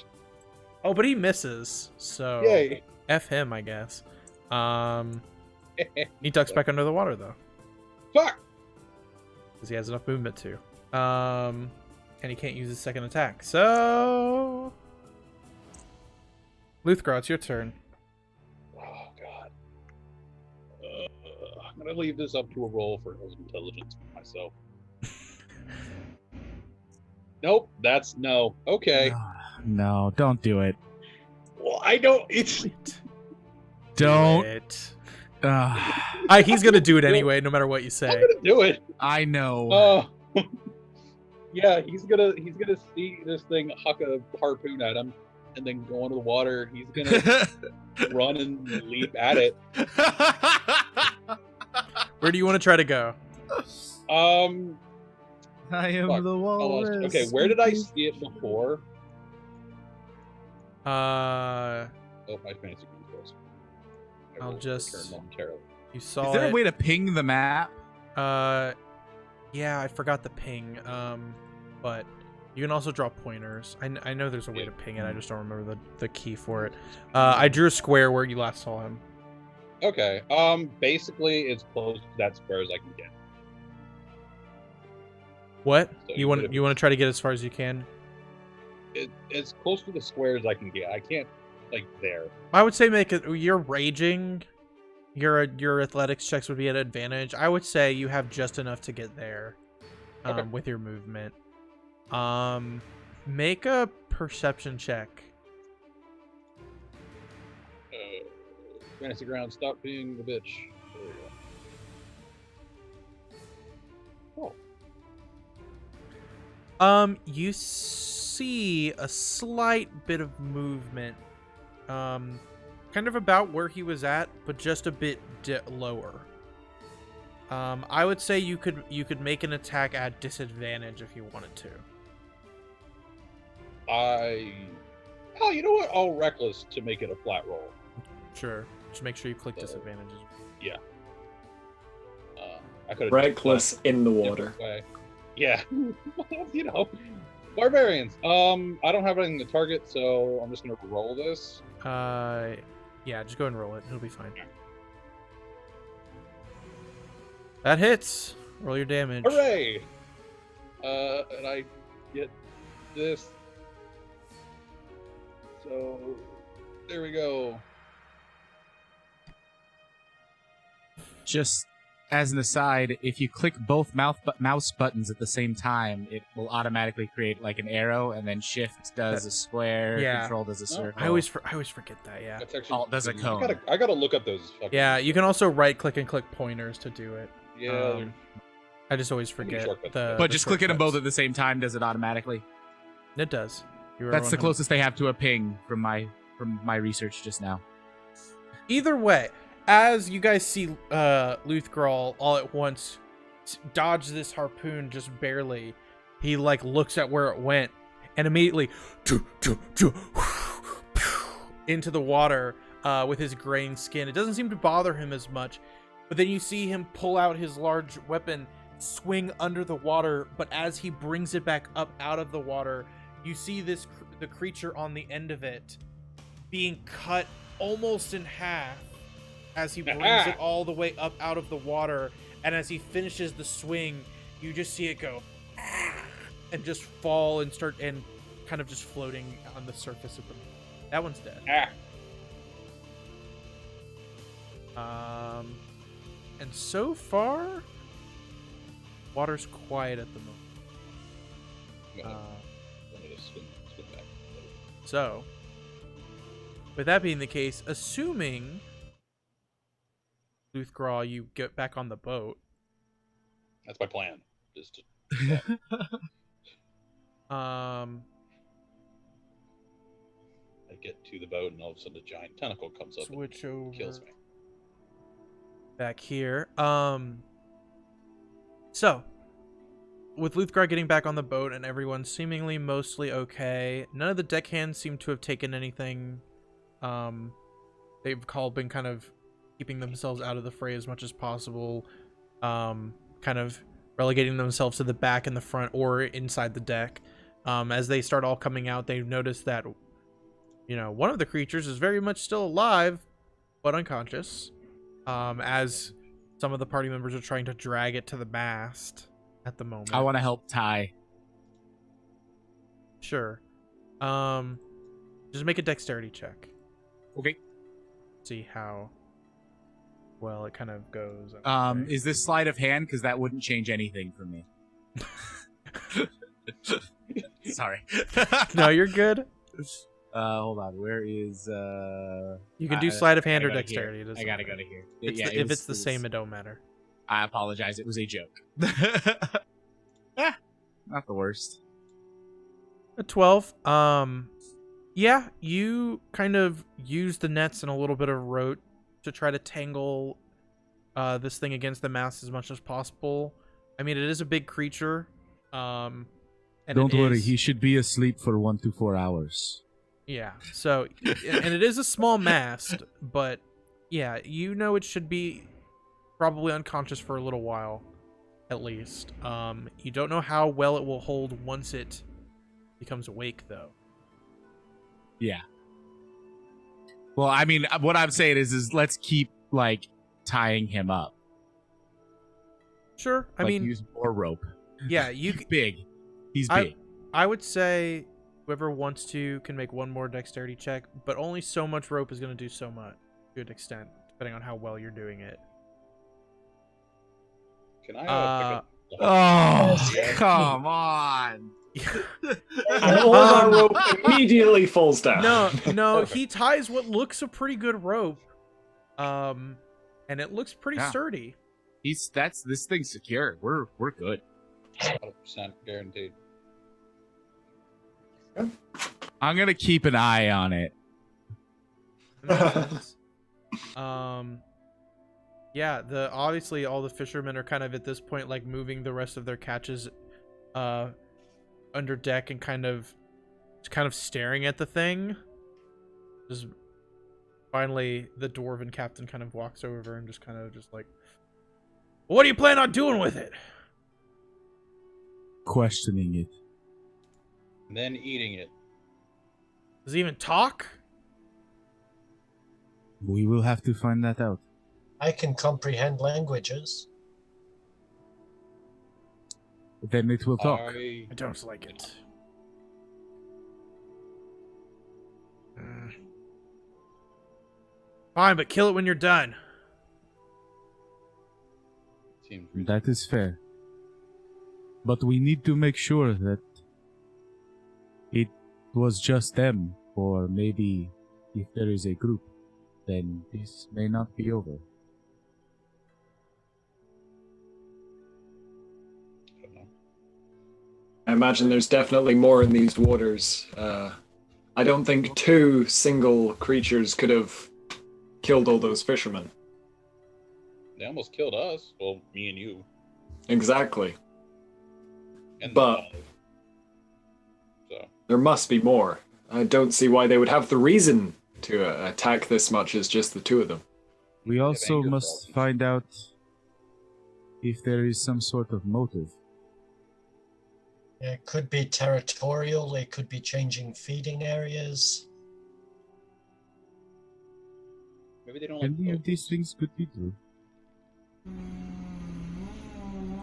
Oh, but he misses. So Yay. F him, I guess. He ducks back under the water though, Fuck. because he has enough movement to. And he can't use his second attack. So, Luthgra, it's your turn. Oh, God. I'm going to leave this up to a roll for intelligence for myself. Nope, that's no. Okay. No, don't do it. Well, I don't. It's. Don't. It. Uh, He's gonna do it anyway, no matter what you I'm say. gonna do it. I know. Oh. Yeah, he's gonna see this thing huck a harpoon at him, and then go into the water. He's gonna run and leap at it. Where do you want to try to go? I am Fuck, the I lost. walrus. Okay, where did I see it before? Uh, Oh, my fantasy goes. I'll just- momentarily. you saw Is there it. a way to ping the map? Yeah, I forgot the ping. But you can also draw pointers. I know there's a way to ping it. I just don't remember the key for it. I drew a square where you last saw him. Okay. Basically, it's close to that square as I can get. What? So You want could've- to try to get as far as you can? It's close to the square as I can get. I can't like there. I would say make it. You're raging. Your athletics checks would be at advantage. I would say you have just enough to get there, Okay. with your movement. Make a perception check. Fantasy ground. Stop being the bitch. There we go. Oh. You see a slight bit of movement, kind of about where he was at, but just a bit lower. I would say you could make an attack at disadvantage if you wanted to. Oh, you know what? I'll reckless to make it a flat roll. Sure. Just make sure you click So- disadvantages. I could have Reckless in the water. Yeah, you know, barbarians. I don't have anything to target, so I'm just gonna roll this. Yeah, just go ahead and roll it. It'll be fine. That hits. Roll your damage. Hooray! And I get this. So there we go. Just as an aside, if you click both mouse buttons at the same time, it will automatically create like an arrow, and then Shift does a square, Yeah. Control does a circle. I always forget that. Yeah. That's actually. Alt does a cone. I gotta look up those. Fucking Yeah. You can also right click and click pointers to do it. Yeah. Um, I just always forget shortcut. the. But the just clicking them both shortcuts. at the same time does it automatically? It does. You are That's the 100 closest they have to a ping from my research just now. Either way, as you guys see Luthgral all at once dodge this harpoon just barely, he like looks at where it went and immediately into the water with his graying skin. It doesn't seem to bother him as much, but then you see him pull out his large weapon, swing under the water, but as he brings it back up out of the water, you see the creature on the end of it being cut almost in half as he brings it all the way up out of the water, and as he finishes the swing, you just see it go and just fall and start and kind of just floating on the surface of the. That one's dead. And so far, water's quiet at the moment. I'm gonna swim back. So, with that being the case, assuming Luthgral, you get back on the boat. That's my plan. Just to I get to the boat, and all of a sudden a giant tentacle comes up Switch and over kills me. back here. So, with Luthgral getting back on the boat and everyone seemingly mostly okay, none of the deckhands seem to have taken anything. They've all been kind of keeping themselves out of the fray as much as possible, kind of relegating themselves to the back and the front or inside the deck. As they start all coming out, they've noticed that, you know, one of the creatures is very much still alive, but unconscious, as some of the party members are trying to drag it to the mast at the moment. I want to help Ty. Sure. Just make a dexterity check. Okay. See how well it kind of goes. Is this sleight of hand? Because that wouldn't change anything for me. Sorry. No, you're good. Hold on. Where is You can do sleight of hand or gotta go to dexterity. here. It doesn't I gotta matter. go to here. If it's the same, it don't matter. I apologize. It was a joke. Not the worst. A 12. Yeah, you kind of use the nets and a little bit of rote to try to tangle this thing against the mast as much as possible. I mean, it is a big creature. And Don't worry, he should be asleep for 1 to 4 hours. Yeah, so, and it is a small mast, but yeah, you know it should be probably unconscious for a little while, at least. You don't know how well it will hold once it becomes awake, though. Yeah. Well, I mean, what I'm saying is let's keep, like, tying him up. Sure, I Like, mean, use more rope. yeah, you He's big. He's big. I would say whoever wants to can make one more dexterity check, but only so much rope is going to do so much to an extent, depending on how well you're doing it. Can I pick up the Oh, Yeah. come on. And all that rope immediately falls down. No, he ties what looks a pretty good rope, and it looks pretty Yeah. sturdy. This thing's secure. We're good. 100% guaranteed. I'm gonna keep an eye on it. Yeah, obviously all the fishermen are kind of at this point like moving the rest of their catches under deck and kind of staring at the thing. Just finally the dwarven captain kind of walks over and just like, what do you plan on doing with it? Questioning it. And then eating it. Does he even talk? We will have to find that out. I can comprehend languages. Then it will talk. I don't like it. Fine, but kill it when you're done. Seems That is fair. But we need to make sure that it was just them, or maybe if there is a group, then this may not be over. I imagine there's definitely more in these waters. I don't think two single creatures could have killed all those fishermen. They almost killed us. Well, me and you. Exactly. And But so there must be more. I don't see why they would have the reason to attack this much as just the two of them. We also anger must problems. find out if there is some sort of motive. It could be territorial, it could be changing feeding areas. maybe they don't like Any of these locals. things could be true.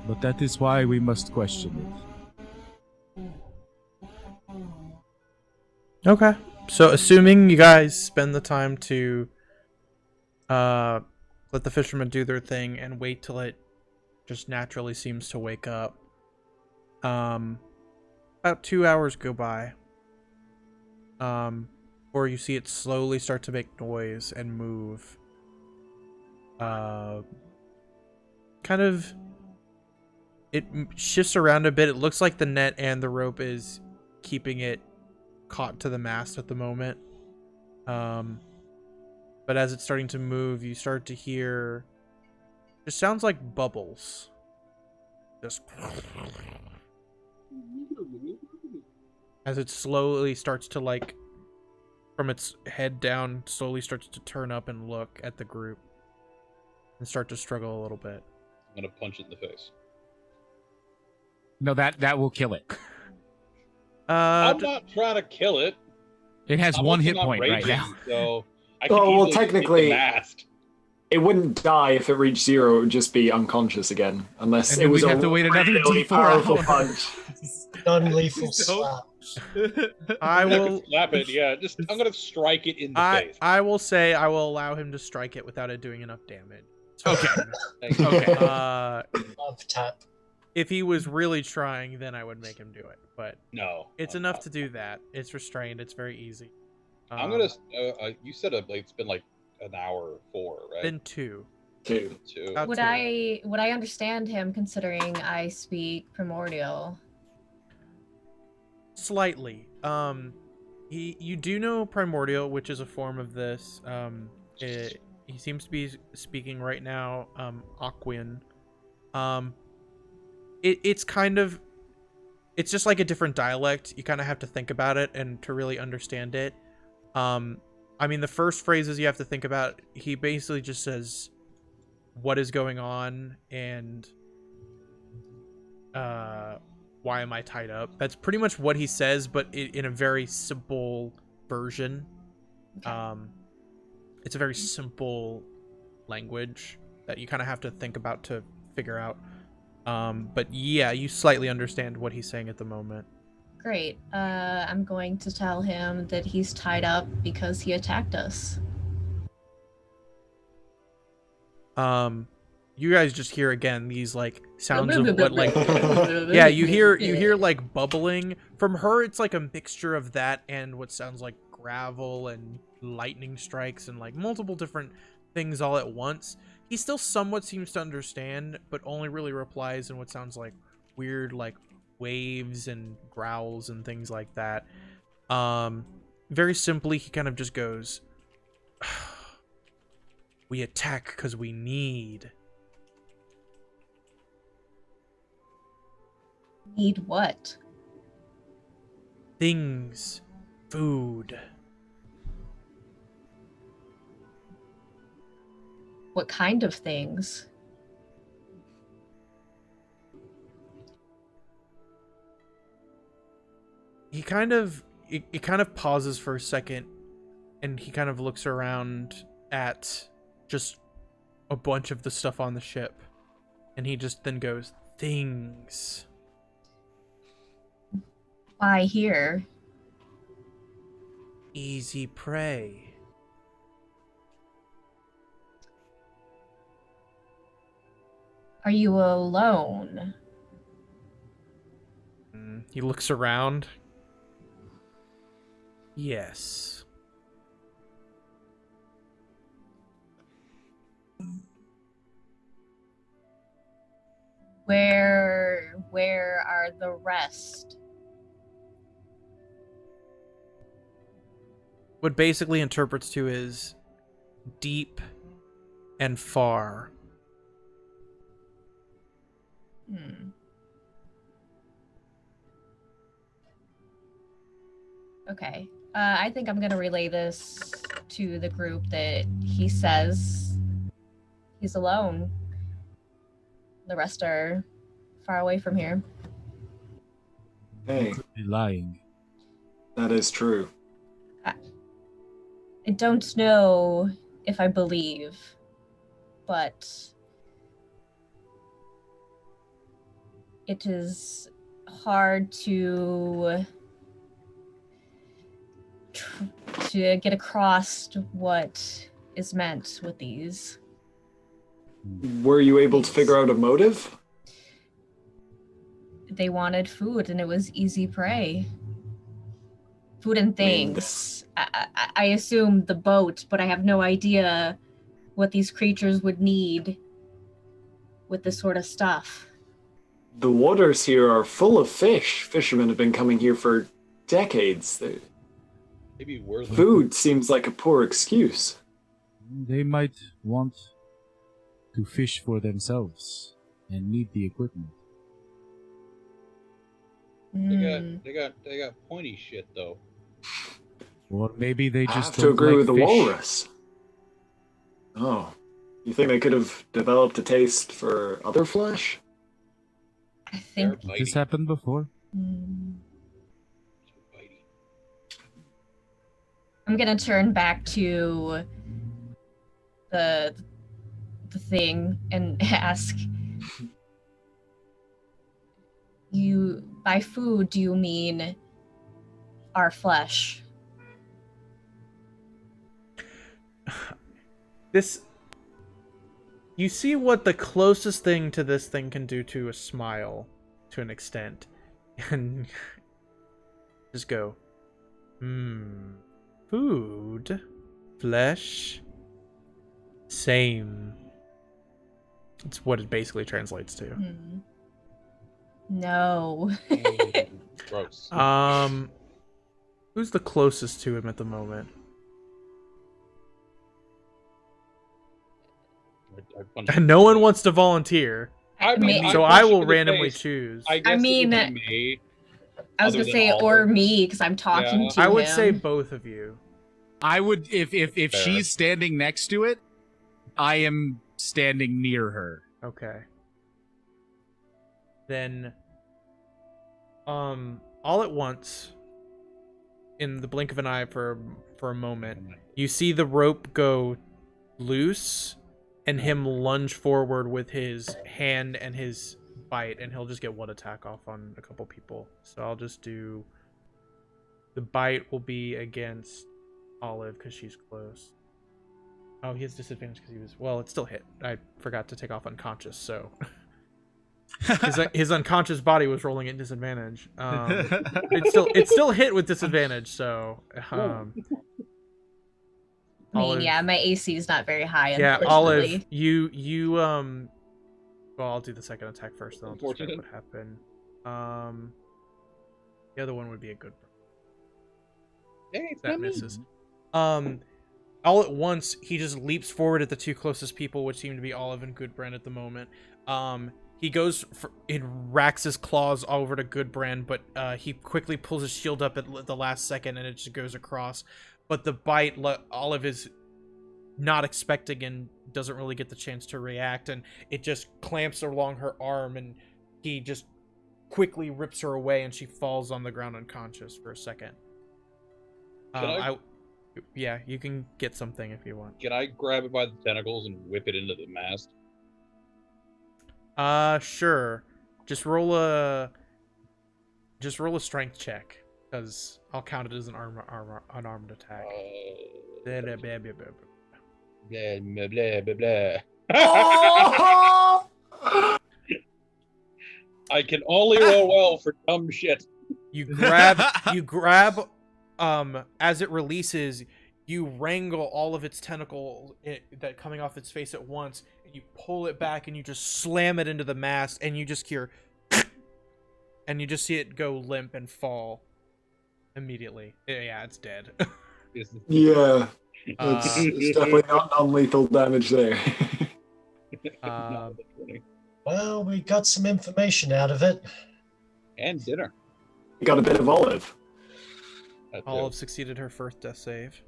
But that is why we must question it. Okay. So assuming you guys spend the time to let the fishermen do their thing and wait till it just naturally seems to wake up. About 2 hours go by. Or you see it slowly start to make noise and move. Kind of it shifts around a bit. It looks like the net and the rope is keeping it caught to the mast at the moment. But as it's starting to move, you start to hear it sounds like bubbles. Just as it slowly starts to, like, from its head down, slowly starts to turn up and look at the group and start to struggle a little bit. I'm gonna punch it in the face. No, that will kill it. I'm not trying to kill it. It has I'm one also hit not point right raging, now. So I can Oh, well, easily take technically- the mast. It wouldn't die if it reached 0. It would just be unconscious again, unless And it then was we'd a have to wait another really D4 powerful hours. punch. Non-lethal Please don't. slap. I I'm not gonna will slap it. Yeah, just I'm gonna strike it in the face. I will say I will allow him to strike it without it doing enough damage. Okay. Thank you. Okay. Love tap. If he was really trying, then I would make him do it. But No, it's I'm enough not. to do that. It's restrained. It's very easy. I'm gonna. You said it's been like an hour or 4, right? Been 2. 2. 2. About Would 2. I understand him considering I speak primordial? Slightly. You do know primordial, which is a form of this. He seems to be speaking right now Aquan. It's kind of, it's just like a different dialect. You kind of have to think about it and to really understand it. I mean, the first phrases you have to think about, he basically just says what is going on and why am I tied up? That's pretty much what he says, but in a very simple version. Okay. It's a very simple language that you kind of have to think about to figure out. But yeah, you slightly understand what he's saying at the moment. Great. I'm going to tell him that he's tied up because he attacked us. You guys just hear again these like sounds of what like yeah, you hear like bubbling. From her it's like a mixture of that and what sounds like gravel and lightning strikes and like multiple different things all at once. He still somewhat seems to understand, but only really replies in what sounds like weird like waves and growls and things like that. Very simply he kind of just goes, we attack because we need. Need what? Things. Food. What kind of things? He kind of it kind of pauses for a second and he kind of looks around at just a bunch of the stuff on the ship and he just then goes, things. Why here? Easy prey. Are you alone? He looks around. Yes. where are the rest? What basically interprets to is deep and far. Okay. I think I'm gonna relay this to the group that he says he's alone. The rest are far away from here. Hey, Be lying. that is true. I don't know if I believe, but it is hard to get across what is meant with these. Were you able to figure out a motive? They wanted food, and it was easy prey. Food and things. I assume the boat, but I have no idea what these creatures would need with this sort of stuff. The waters here are full of fish. Fishermen have been coming here for decades. Maybe we're the Food seems like a poor excuse. They might want to fish for themselves and need the equipment. They got pointy shit though. Or maybe they I just have to don't agree like with the fish. walrus. Oh, you think they could have developed a taste for other flesh? I think. They're This bitey. happened before. Bitey. I'm gonna turn back to the thing and ask you, by food, do you mean our flesh? You see what the closest thing to this thing can do to a smile, to an extent, and just go, food, flesh, same. It's what it basically translates to. No. Gross. Who's the closest to him at the moment? No one wants to volunteer, I mean, so I will randomly choose. I guess mean, it would be me. I was other gonna than say Oliver. or me because I'm talking Yeah. to I would him. say both of you. I would if Fair. she's standing next to it, I am standing near her. Okay. Then, all at once, in the blink of an eye for a moment, you see the rope go loose and him lunge forward with his hand and his bite, and he'll just get one attack off on a couple people. So I'll just do... The bite will be against Olive because she's close. Oh, he has disadvantage because he was... Well, it still hit. I forgot to take off unconscious, so... his unconscious body was rolling at disadvantage. It still hit with disadvantage, so... I mean, Olive, yeah, my AC is not very high, yeah, unfortunately. Olive, you well, I'll do the second attack first, then I'll describe what happened. The other one would be a good one. Hey, That misses. All at once, he just leaps forward at the two closest people, which seem to be Olive and Goodbrand at the moment. He goes for, it racks his claws all over to Goodbrand, but he quickly pulls his shield up at the last second, and it just goes across. But the bite, Olive is not expecting and doesn't really get the chance to react, and it just clamps along her arm, and he just quickly rips her away, and she falls on the ground unconscious for a second. Yeah, you can get something if you want. Can I grab it by the tentacles and whip it into the mast? Sure. Just roll a strength check, because I'll count it as an unarmed attack. Blah, blah, blah, blah, blah. Blah, blah, blah, blah. I can only roll well for dumb shit. You grab, as it releases, you wrangle all of its tentacles that coming off its face at once, and you pull it back, and you just slam it into the mast, and you just hear and you just see it go limp and fall immediately. Yeah, it's dead. Yeah, it's definitely not non-lethal damage there. Well, we got some information out of it. And dinner. Got a bit of Olive. Olive succeeded her first death save.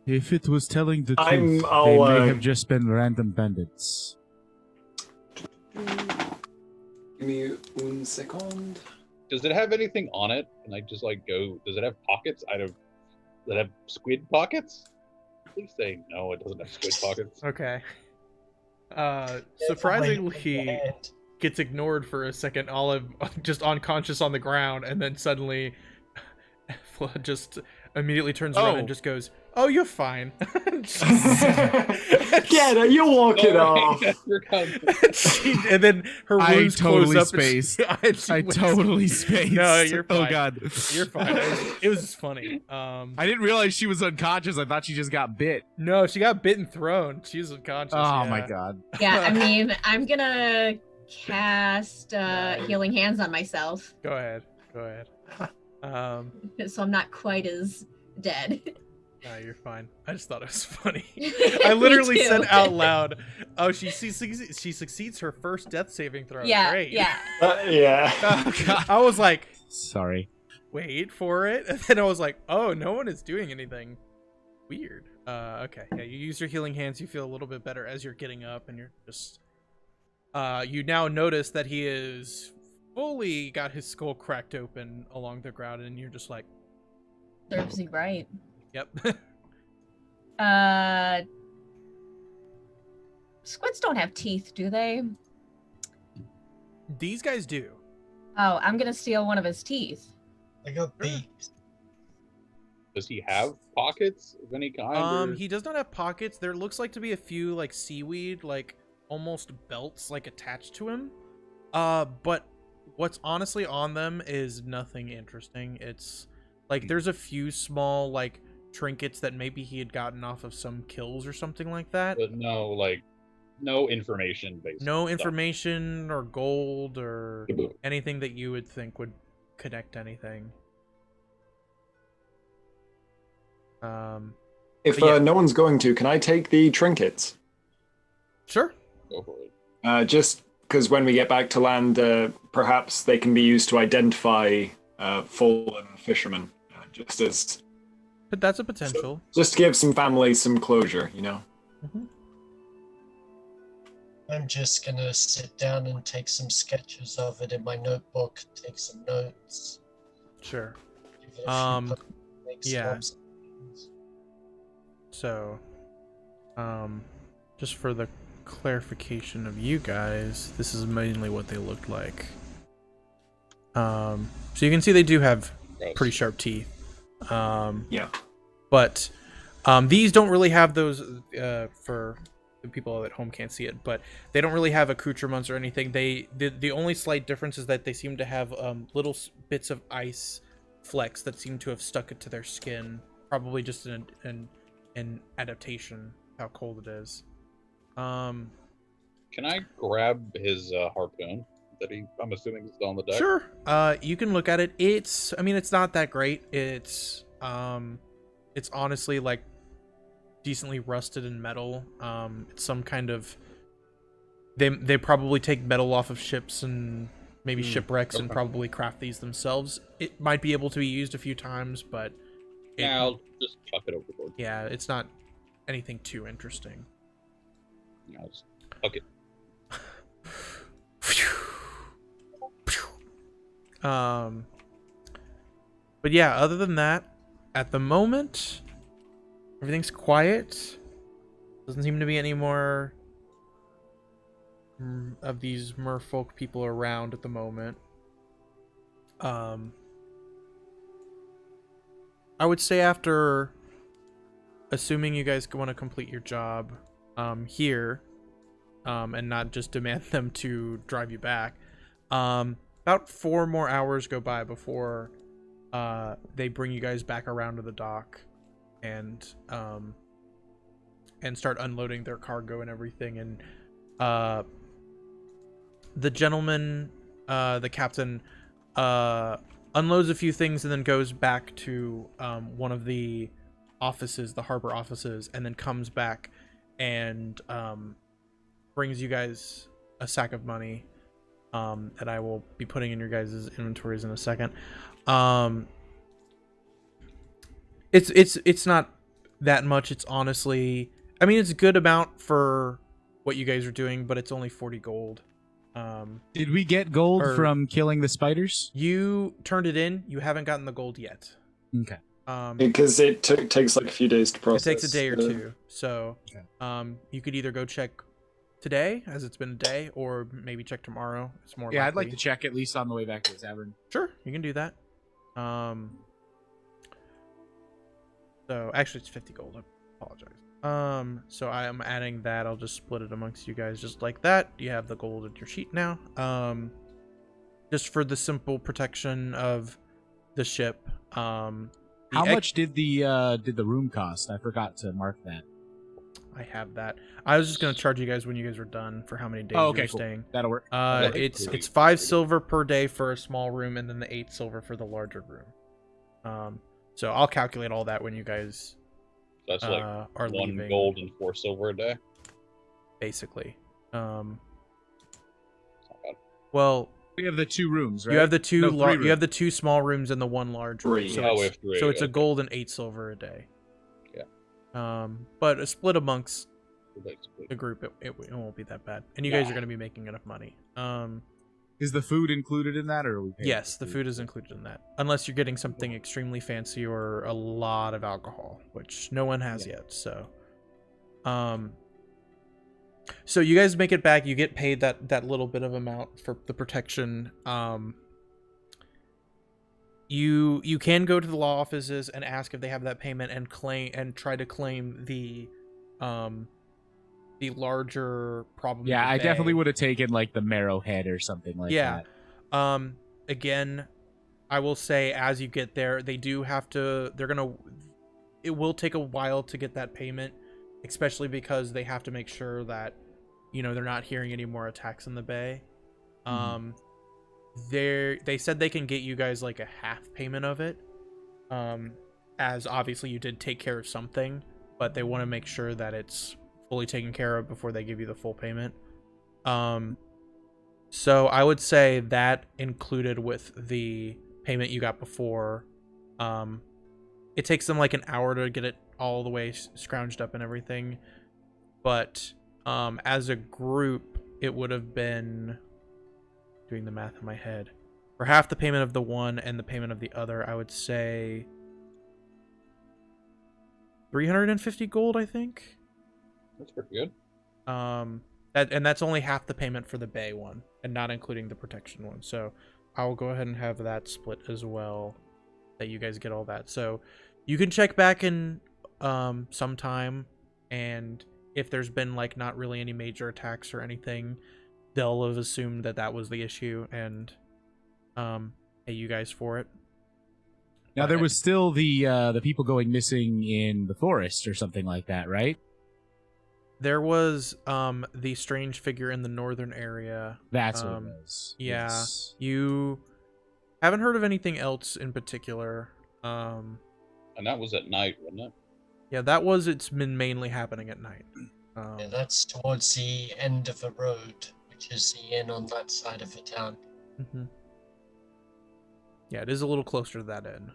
If it was telling the I'm- truth, I'll, they may have just been random bandits. Give me 1 second. Does it have anything on it? And I just like go. Does it have pockets? Does it have squid pockets? Please say no. It doesn't have squid pockets. Okay. Surprisingly, gets ignored for a second. Olive just unconscious on the ground, and then suddenly just immediately turns around and just goes, "Oh, you're fine." Get it, you walk it off. And then her wounds totally close up. spaced. I Totally spaced. No, you're fine. Oh god, You're fine. It was just funny. I didn't realize she was unconscious. I thought she just got bit. No, she got bit and thrown. She was unconscious. Oh yeah. my god. Yeah, I mean, I'm gonna cast Healing Hands on myself, Go ahead. so I'm not quite as dead. No, you're fine. I just thought it was funny. Me I literally too. said out loud, "Oh, she succeeds her first death saving throw." Yeah, Great. yeah. Yeah. Oh god. I was like, Sorry. wait for it, and then I was like, oh, no one is doing anything weird. Okay, yeah, you use your healing hands. You feel a little bit better as you're getting up, and you're just. You now notice that he is fully got his skull cracked open along the ground, and you're just like, Serves you right. yep. Squids don't have teeth, do they? These guys do. Oh, I'm gonna steal one of his teeth. I got bees. Does he have pockets of any kind? Or... He does not have pockets. There looks like to be a few like seaweed, like almost belts, like attached to him. But what's honestly on them is nothing interesting. It's like there's a few small like trinkets that maybe he had gotten off of some kills or something like that. But no, like, no information based. No information or gold or anything that you would think would connect anything. If But yeah. no one's going to, can I take the trinkets? Sure. Go for it. Just because when we get back to land, perhaps they can be used to identify fallen fishermen. Just as, But that's a potential. just to give some families some closure, you know. Mm-hmm. I'm just gonna sit down and take some sketches of it in my notebook, take some notes. Sure. give it a few make some yeah. observations. So, just for the clarification of you guys, this is mainly what they looked like. So you can see they do have Gross. pretty sharp teeth. Yeah. But these don't really have those, for the people at home can't see it, but they don't really have accoutrements or anything. The only slight difference is that they seem to have little bits of ice flecks that seem to have stuck it to their skin, probably just an adaptation how cold it is. Can I grab his harpoon that I'm assuming is still on the deck? Sure. You can look at it. It's not that great. It's honestly like decently rusted in metal. It's some kind of they probably take metal off of ships and maybe shipwrecks and probably craft these themselves. It might be able to be used a few times, but Yeah, I'll just chuck it overboard. yeah, it's not anything too interesting. Yeah, I'll just chuck it. But yeah, other than that, at the moment, everything's quiet. Doesn't seem to be any more of these merfolk people around at the moment. I would say after, assuming you guys want to complete your job here, and not just demand them to drive you back, about 4 more hours go by before they bring you guys back around to the dock and start unloading their cargo and everything. And the gentleman, the captain, unloads a few things and then goes back to one of the offices, the harbor offices, and then comes back and brings you guys a sack of money that I will be putting in your guys' inventories in a second. It's not that much. It's honestly, I mean, it's a good amount for what you guys are doing, but it's only 40 gold. Did we get gold or- from killing the spiders? You turned it in. You haven't gotten the gold yet. Okay. Because it takes like a few days to It process. takes a day or two. So, Okay. you could either go check today, as it's been a day, or maybe check tomorrow. It's more. Yeah, I'd like likely. to check at least on the way back to the tavern. Sure, you can do that. So actually, it's 50 gold. I apologize. So I am adding that. I'll just split it amongst you guys, just like that. You have the gold in your sheet now. Just for the simple protection of the ship. How much did the room cost? I forgot to mark that. I have that. I was just gonna charge you guys when you guys were done for how many days you were Cool. staying. That'll work. It's 5 silver per day for a small room, and then the 8 silver for the larger room. So I'll calculate all that when you guys That's like are 1 leaving. gold and 4 silver a day. Basically. It's not bad. Well, We have the 2 rooms, right? you have the two No, 3 you have the 2 small rooms and the 1 large room. Three. So Oh, we it's, have 3. so it's a okay. gold and 8 silver a day. Yeah. But a split amongst Basically. the group, it won't be that bad. And you Yeah. guys are going to be making enough money. Is the food included in that, or are we paying Yes, for the food is included in that. Unless you're getting something extremely fancy or a lot of alcohol, which no one has yet. So, so you guys make it back. You get paid that little bit of amount for the protection. You can go to the law offices and ask if they have that payment and try to claim the larger problem. Yeah, I bay. definitely would have taken like the marrow head or something like Yeah. that. Again, I will say as you get there, they do have to. It will take a while to get that payment, especially because they have to make sure that they're not hearing any more attacks in the bay. They said they can get you guys like a half payment of it, as obviously you did take care of something, but they want to make sure that it's fully taken care of before they give you the full payment. So I would say that included with the payment you got before. It takes them like an hour to get it all the way scrounged up and everything, but as a group it would have been, doing the math in my head, for half the payment of the one and the payment of the other, I would say 350 gold, I think. That's pretty good. And that's only half the payment for the bay one, and not including the protection one. So I'll go ahead and have that split as well, that you guys get all that. So you can check back in sometime, and if there's been like not really any major attacks or anything, they'll have assumed that was the issue and pay you guys for it. Now there was still the people going missing in the forest or something like that, right? There was the strange figure in the northern area. That's what it was. Yeah. Yes. You haven't heard of anything else in particular. And that was at night, wasn't it? Yeah, it's been mainly happening at night. Yeah, that's towards the end of the road, which is the inn on that side of the town. Mm-hmm. Yeah, it is a little closer to that end.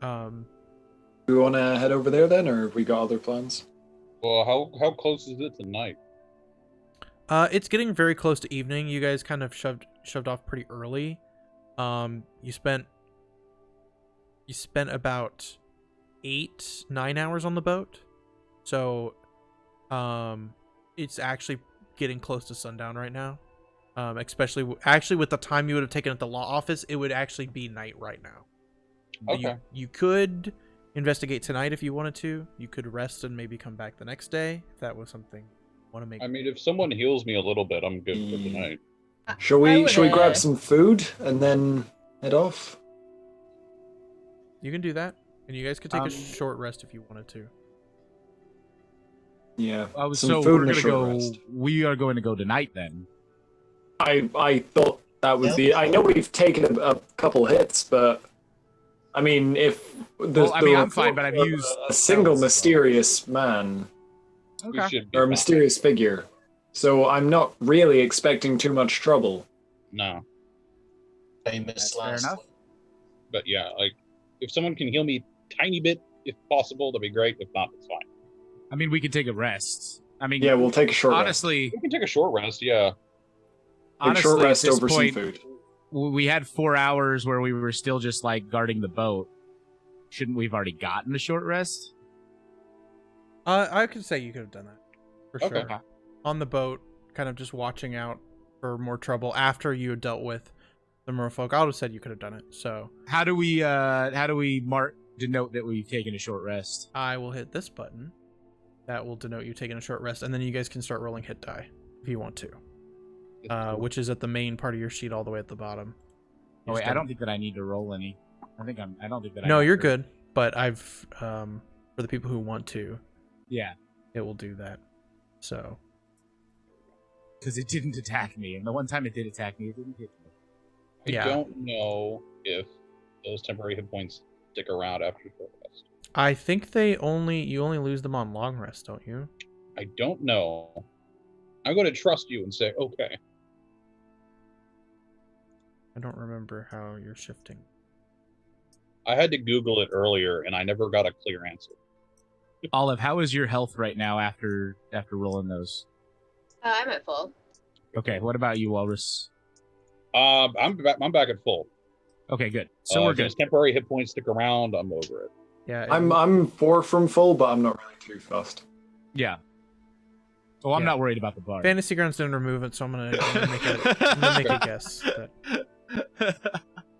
Do we want to head over there then, or have we got other plans? Well, how close is it to night? It's getting very close to evening. You guys kind of shoved off pretty early. You spent about 8-9 hours on the boat. So, it's actually getting close to sundown right now. Especially with the time you would have taken at the law office, it would actually be night right now. Okay. You could investigate tonight if you wanted to. You could rest and maybe come back the next day if that was something you want to make. I mean, if someone heals me a little bit, I'm good for tonight. Shall we grab some food and then head off? You can do that, and you guys could take a short rest if you wanted to. Yeah. So food we're and a gonna short go. rest. We are going to go tonight then. I thought That was the. I know we've taken a couple hits, but I mean, if I'm fine, but I've used a single spells as well. mysterious man We should be or a fine. mysterious figure, so I'm not really expecting too much trouble. No, Famous That's fair last enough. one. but yeah, like if someone can heal me tiny bit, if possible, that'd be great. If not, it's fine. I mean, we can take a rest. I mean, Yeah, we'll take a short rest. honestly, We can take a short rest. Yeah. Take a short at rest this over point, some food. we had 4 hours where we were still just like guarding the boat. Shouldn't we've already gotten a short rest? I could say you could have done that for Okay. sure. On the boat, kind of just watching out for more trouble after you had dealt with the merfolk. I would have said you could have done it. So How do we denote that we've taken a short rest? I will hit this button. That will denote you taking a short rest, and then you guys can start rolling hit die if you want to. Which is at the main part of your sheet, all the way at the bottom. Oh wait, I don't think that I need to roll any. I don't think that I No, have you're to. good. But I've for the people who want to, Yeah, it will do that. So because it didn't attack me, and the one time it did attack me, it didn't hit me. I Yeah. don't know if those temporary hit points stick around after short rest. I think you only lose them on long rest, don't you? I don't know. I'm going to trust you and say okay. I don't remember how you're shifting. I had to Google it earlier, and I never got a clear answer. Olive, how is your health right now after rolling those? I'm at full. Okay, what about you, Walrus? I'm back at full. Okay, good. So we're If good. those temporary hit points stick around, I'm over it. Yeah, I'm 4 from full, but I'm not really too fussed. Yeah. Oh, I'm Yeah. not worried about the bar. Fantasy Grounds didn't remove it, so I'm gonna make a guess.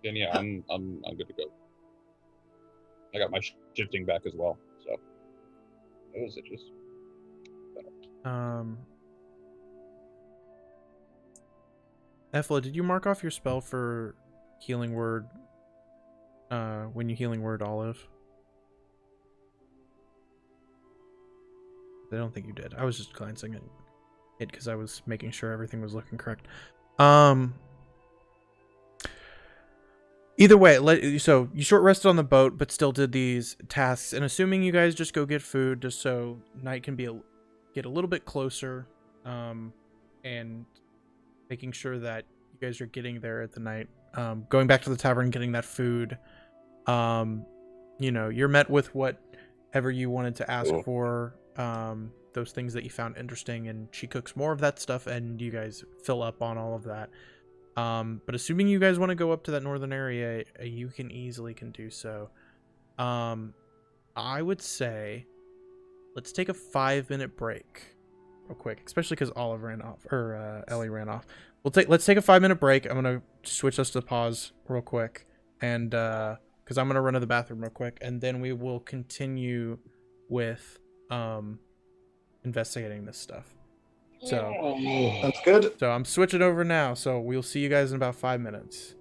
Then yeah, I'm good to go. I got my shifting back as well. So it was just Ethla, did you mark off your spell for healing word when you healing word Olive? I don't think you did. I was just glancing at it because I was making sure everything was looking correct. Either way, so you short rested on the boat, but still did these tasks. And assuming you guys just go get food, just so night can get a little bit closer, and making sure that you guys are getting there at the night. Going back to the tavern, getting that food. You're met with whatever you wanted to ask for. Those things that you found interesting, and she cooks more of that stuff, and you guys fill up on all of that. But assuming you guys want to go up to that northern area, you can easily do so. I would say let's take a 5-minute break real quick, especially because Olive ran off, or Ellie ran off. Let's take a 5-minute break. I'm gonna switch us to pause real quick, and because I'm gonna run to the bathroom real quick, and then we will continue with investigating this stuff. So That's good. I'm switching over now. So we'll see you guys in about 5 minutes.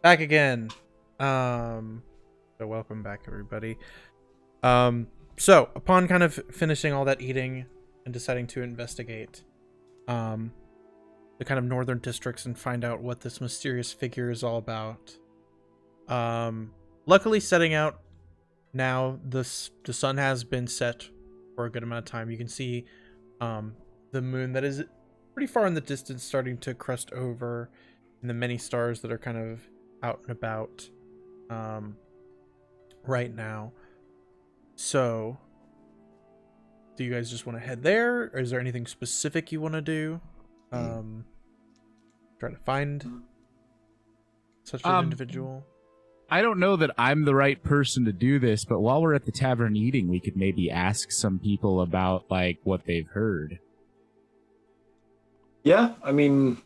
Back again. So welcome back, everybody. So upon kind of finishing all that eating and deciding to investigate, the kind of northern districts and find out what this mysterious figure is all about. Luckily, setting out now, the sun has been set for a good amount of time. You can see, the moon that is pretty far in the distance starting to crest over, and the many stars that are kind of out and about right now. So do you guys just want to head there, or is there anything specific you want to do? Try to find such an individual. I don't know that I'm the right person to do this, but while we're at the tavern eating, we could maybe ask some people about like what they've heard. Yeah, I mean,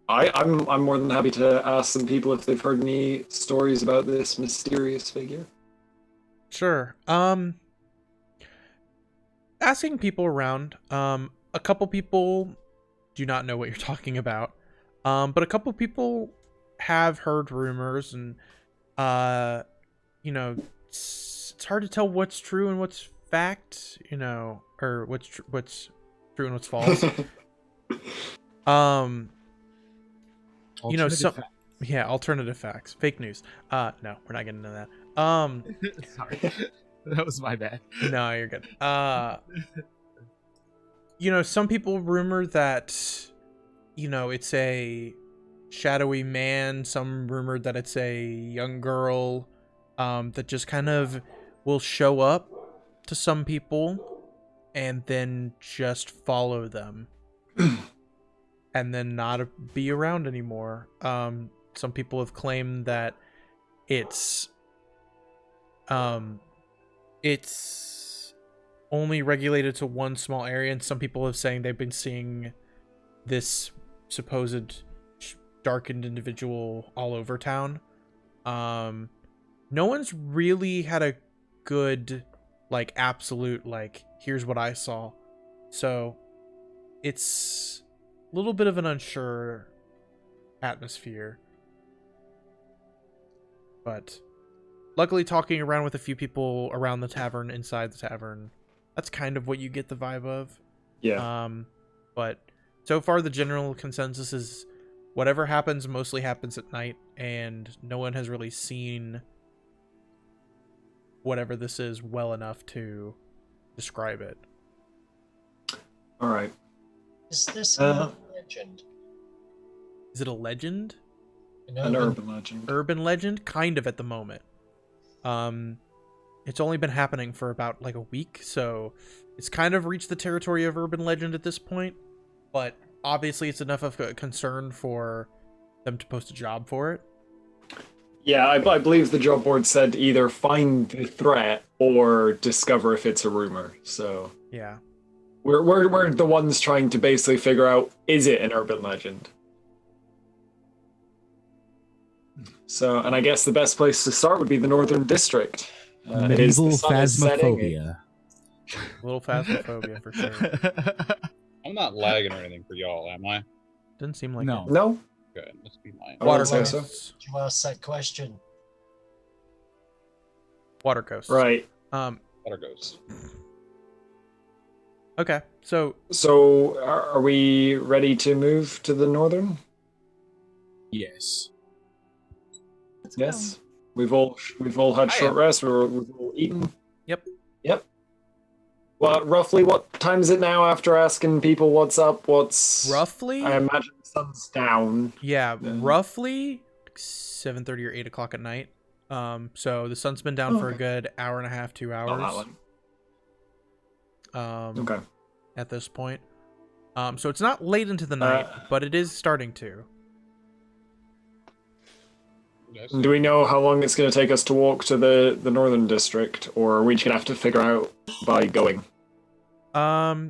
I'm more than happy to ask some people if they've heard any stories about this mysterious figure. Sure. Asking people around. A couple people do not know what you're talking about. But a couple people have heard rumors, and it's hard to tell what's true and what's fact, or what's true and what's false. Alternative facts, fake news. No, we're not getting into that. Sorry, that was my bad. No, you're good. Some people rumor that, it's a shadowy man. Some rumored that it's a young girl, that just kind of will show up to some people and then just follow them and then not be around anymore. Some people have claimed that it's only regulated to one small area, and some people have saying they've been seeing this supposed darkened individual all over town. No one's really had a good, absolute, here's what I saw. So it's a little bit of an unsure atmosphere. But luckily, talking around with a few people around the tavern, inside the tavern, that's kind of what you get the vibe of. Yeah. But so far, the general consensus is whatever happens mostly happens at night, and no one has really seen whatever this is well enough to describe it. All right. Is this a legend? Is it a legend? An urban legend. Urban legend? Kind of at the moment. It's only been happening for about a week, so it's kind of reached the territory of urban legend at this point, but obviously it's enough of a concern for them to post a job for it. Yeah, I believe the job board said either find the threat or discover if it's a rumor. So yeah, we're the ones trying to basically figure out, is it an urban legend? So, and I guess the best place to start would be the Northern District. Medieval phasmophobia. A little phasmophobia for sure. I'm not lagging or anything for y'all, am I? Doesn't seem like No. it. No? Good. Must be mine. Water Why coast. did you ask that question? Water coast. Right. Water goes. Okay. So Are we ready to move to the Northern? Yes. Let's Yes. We've all had short rests. We've all eaten. Yep. Well, roughly what time is it now? After asking people what's up, roughly, I imagine the sun's down. yeah, then- roughly 7:30 or 8 o'clock at night. So the sun's been down for a Okay. good hour and a half, 2 Not hours. that long. Okay. At this point. So it's not late into the night, but it is starting to. Yes. Do we know how long it's going to take us to walk to the Northern District, or are we just going to have to figure out by going?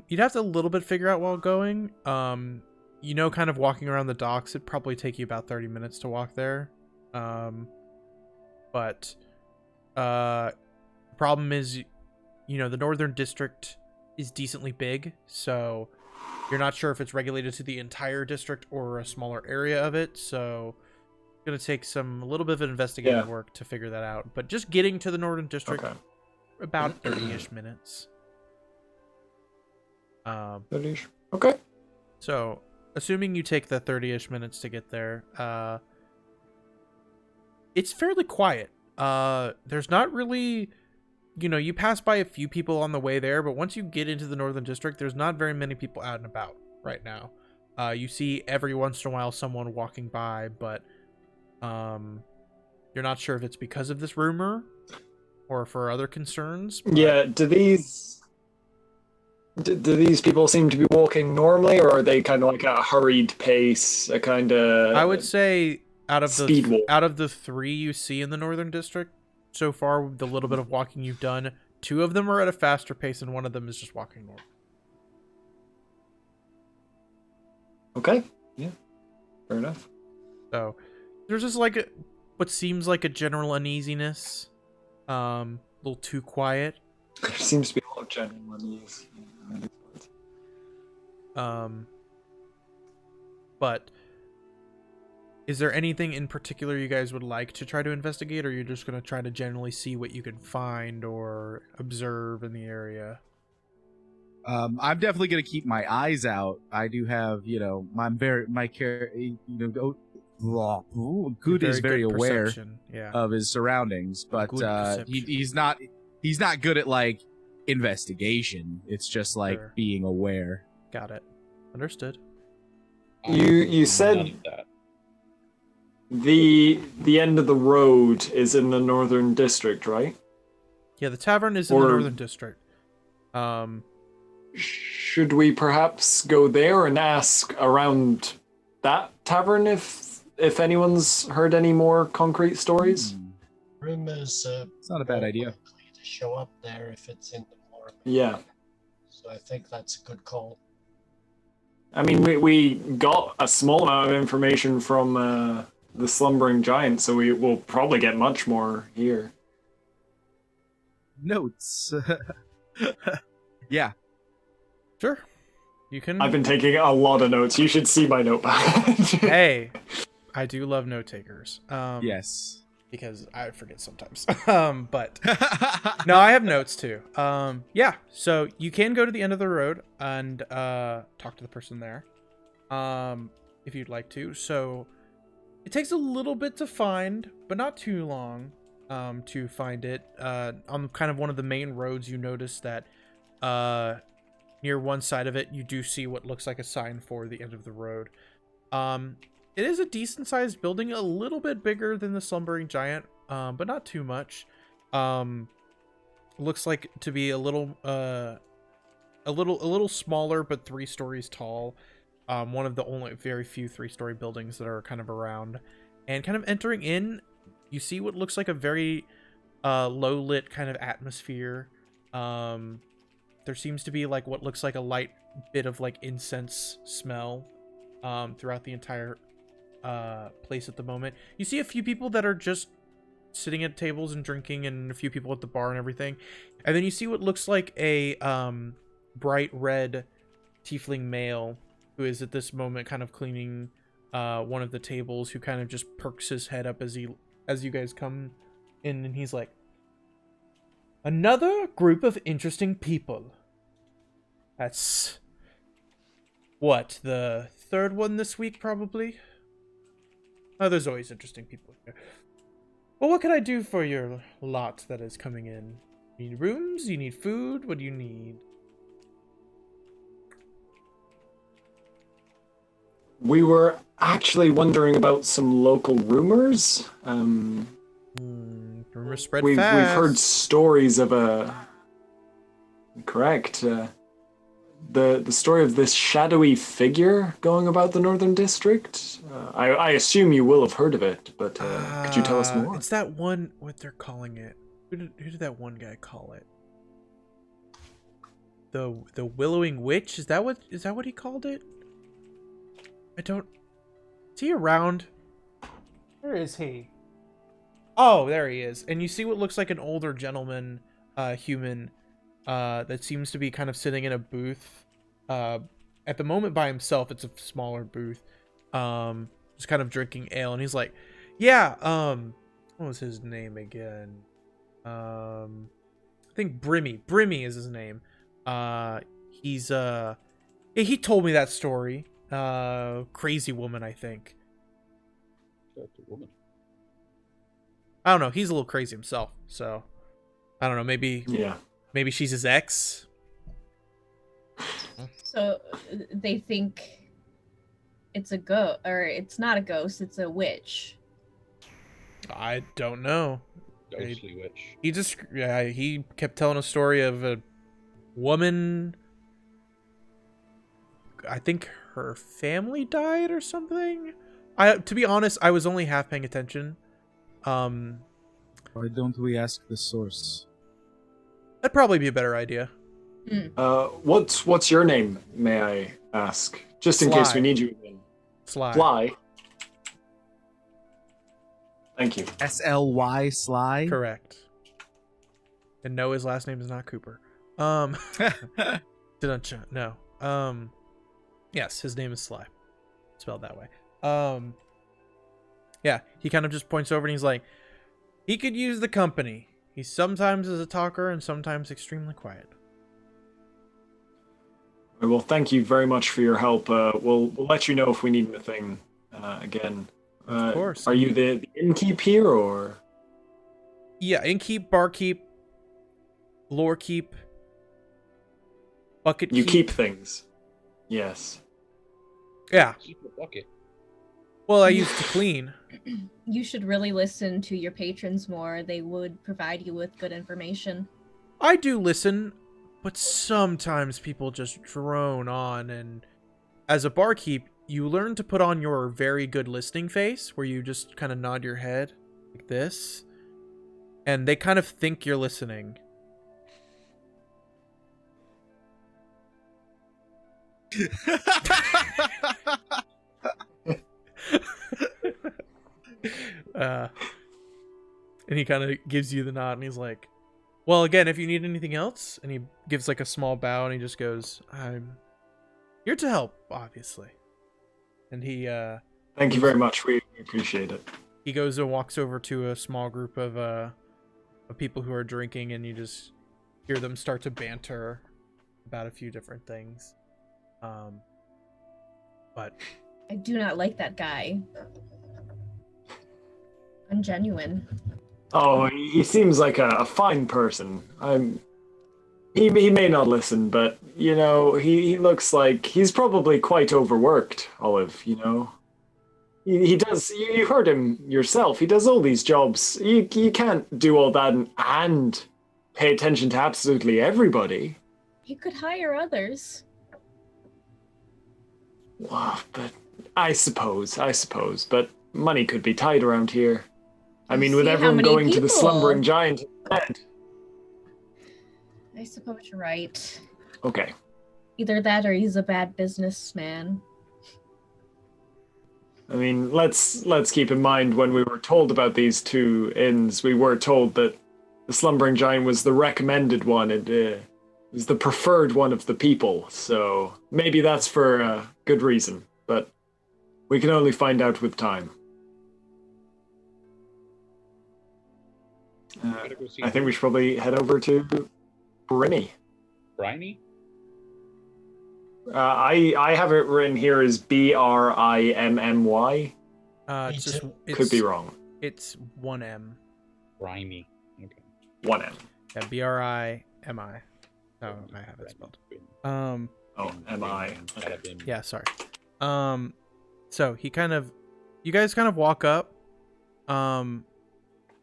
You'd have to a little bit figure out while going. Kind of walking around the docks, it'd probably take you about 30 minutes to walk there. But problem is, the Northern District is decently big, so you're not sure if it's regulated to the entire district or a smaller area of it, so gonna take a little bit of investigative Yeah. work to figure that out. But just getting to the Northern District, Okay. about 30-ish minutes. 30-ish. Okay. So, assuming you take the 30-ish minutes to get there, it's fairly quiet. There's not really, you pass by a few people on the way there, but once you get into the Northern District, there's not very many people out and about right now. You see every once in a while someone walking by, but you're not sure if it's because of this rumor or for other concerns. But... Yeah. Do these people seem to be walking normally, or are they kind of like a hurried pace, a kind of? I would say out of speed walk. the 3 you see in the Northern District so far, the little bit of walking you've done, 2 of them are at a faster pace, and 1 of them is just walking normal. Okay. Yeah. Fair enough. So there's just like what seems like a general uneasiness, a little too quiet. There seems to be a lot of general unease. But is there anything in particular you guys would like to try to investigate, or you're just going to try to generally see what you can find or observe in the area? I'm definitely gonna keep my eyes out. I do have, Good is very aware perception. Yeah. of his surroundings, but Good perception. he's not good at like investigation. It's just like Sure. being aware. Got it. Understood. You said None of that. the end of the road is in the Northern District, right? Yeah, the tavern is in the Or- Northern District. Should we perhaps go there and ask around that tavern if anyone's heard any more concrete stories? Rumors It's not a bad more idea. likely to show up there if it's in the morning. Yeah. So I think that's a good call. I mean, we got a small amount of information from the slumbering giant, so we will probably get much more here. Notes. Yeah. Sure. You can. I've been taking a lot of notes. You should see my notepad. Hey, I do love note takers. Yes. Because I forget sometimes. But no, I have notes too. Yeah. So you can go to the end of the road and talk to the person there, if you'd like to. So it takes a little bit to find, but not too long. To find it on kind of one of the main roads, you notice that near one side of it, you do see what looks like a sign for the end of the road. It is a decent sized building, a little bit bigger than the slumbering giant, but not too much. Looks like to be a little smaller, but 3 stories tall. One of the only very few 3-story buildings that are kind of around. And kind of entering in, you see what looks like a very low lit kind of atmosphere. There seems to be like what looks like a light bit of like incense smell throughout the entire place at the moment. You see a few people that are just sitting at tables and drinking, and a few people at the bar and everything. And then you see what looks like a bright red tiefling male who is at this moment kind of cleaning one of the tables, who kind of just perks his head up as you guys come in, and he's like, "Another group of interesting people. That's what, the 3rd one this week, probably? Oh, there's always interesting people here. Well, what can I do for your lot that is coming in? You need rooms? You need food? What do you need?" We were actually wondering about some local rumors. Rumors spread We've fast. heard stories of correct. The story of this shadowy figure going about the Northern District. I assume you will have heard of it, but could you tell us more? It's that one, what they're calling it. Who did that one guy call it? The Willowing Witch? Is that what he called it? I don't... Is he around? Where is he? Oh, there he is. And you see what looks like an older gentleman, human, that seems to be kind of sitting in a booth. At the moment by himself, it's a smaller booth. Just kind of drinking ale. And he's like, Yeah, what was his name again? I think Brimmy. Brimmy is his name. He's he told me that story. Crazy woman, I think. That's a woman. I don't know. He's a little crazy himself, so I don't know. Maybe she's his ex. So they think it's a ghost, or it's not a ghost, it's a witch. I don't know. Ghostly witch. He kept telling a story of a woman. I think her family died or something. To be honest, I was only half paying attention. Why don't we ask the source? That'd probably be a better idea. What's your name, may I ask? Just in case we need you again. Sly. Fly. Thank you. SLY Sly. Correct. And no, his last name is not Cooper. No. Yes, his name is Sly. Spelled that way. Yeah, he kind of just points over and he's like, he could use the company. He sometimes is a talker and sometimes extremely quiet. Well, thank you very much for your help. We'll let you know if we need anything again. Of course. Are you the innkeep here, or? Yeah, innkeep, barkeep, lore keep, bucket keep. You keep things. Yes. Yeah. Keep the bucket. Well, I used to clean. You should really listen to your patrons more. They would provide you with good information. I do listen, but sometimes people just drone on, and as a barkeep, you learn to put on your very good listening face, where you just kind of nod your head like this, and they kind of think you're listening. And he kind of gives you the nod, and he's like, well, again, if you need anything else, and he gives like a small bow, and he just goes, I'm here to help, obviously. And he thank you very much. We appreciate it. He goes and walks over to a small group of people who are drinking, and you just hear them start to banter about a few different things. But I do not like that guy. Ungenuine. Oh, he seems like a fine person. He may not listen, but you know, he looks like he's probably quite overworked, Olive, you know. He does, you heard him yourself, he does all these jobs. You can't do all that and pay attention to absolutely everybody. He could hire others. Wow, but I suppose, but money could be tight around here. I mean, with See how everyone many going to the people. slumbering giant instead. I suppose you're right. Okay. Either that or he's a bad businessman. I mean, let's keep in mind when we were told about these two inns, we were told that the slumbering giant was the recommended one and was the preferred one of the people. So maybe that's for a good reason, but we can only find out with time. I think we should probably head over to Brimmy. Briny? I have it written here as Brimmy. it's just Could be wrong. It's 1M. Briny. Okay. 1M. Yeah, Brimi. Oh, I have it spelled. Oh, M-I. Okay. Yeah, sorry. So you guys kind of walk up, and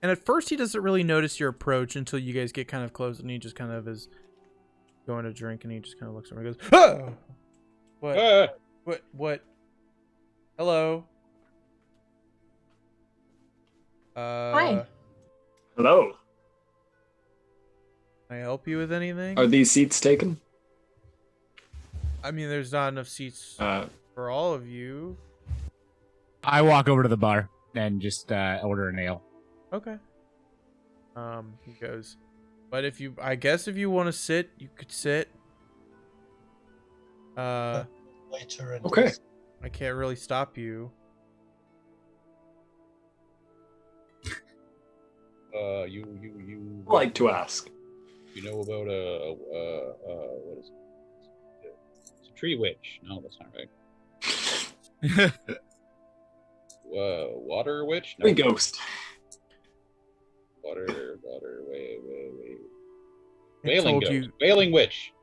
at first he doesn't really notice your approach until you guys get kind of close, and he just kind of is going to drink, and he just kind of looks over and goes, "Oh, what? Hello. Hi. Hello. Can I help you with anything? Are these seats taken? I mean, there's not enough seats for all of you. I walk over to the bar and just order a nail. Okay. He goes, but I guess if you want to sit, you could sit. Later and Okay. I can't really stop you. You Like to ask. You know about what is it? It's a tree witch. No, that's not right. Water witch? No. Tree ghost. Water, wait. I Wailing told ghost. you. Wailing witch.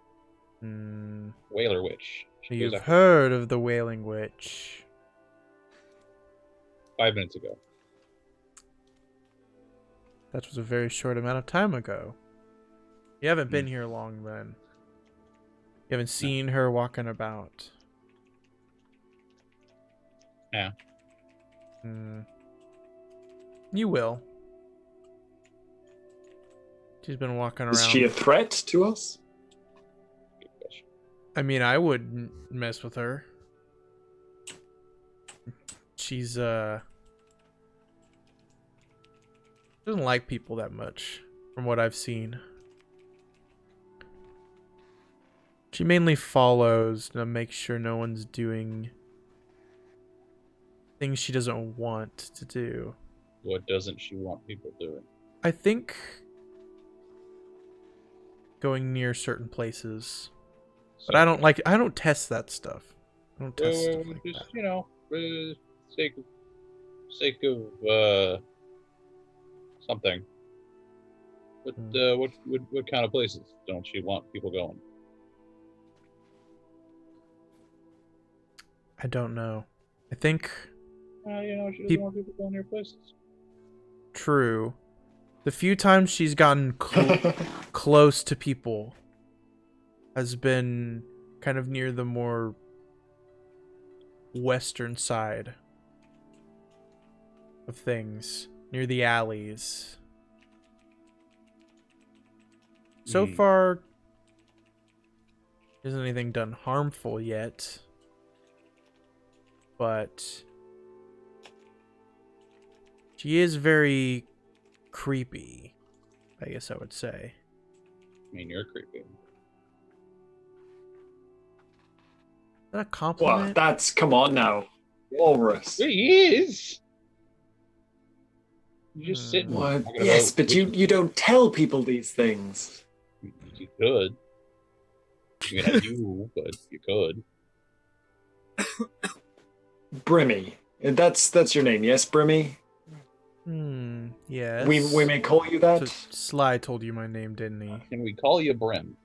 Hmm, Whaler witch. She goes you've after heard of the Wailing Witch. 5 minutes ago. That was a very short amount of time ago. You haven't been here long then. You haven't seen her walking about. Yeah. You will. She's been walking around. Is she a threat to us? Good question. I mean, I wouldn't mess with her. She's doesn't like people that much, from what I've seen. She mainly follows to make sure no one's doing things she doesn't want to do. What doesn't she want people doing? I think going near certain places. But I don't test that stuff. I don't test stuff like just, that. you know, sake of something. What kind of places don't she want people going? I don't know. I think You know, she doesn't want people going near places. true. The few times she's gotten close to people has been kind of near the more western side of things, near the alleys. So far, isn't anything done harmful yet, but she is very creepy, I guess I would say. I mean, you're creepy. Is that a Well, compliment? that's come on now. Walrus. He is. You just sitting. What? talking Yes, about but you don't tell people these things. You could. I mean, not you, but you could. Brimmy. That's your name, yes, Brimmy? Yes. We may call you that? So Sly told you my name, didn't he? Can we call you Brim?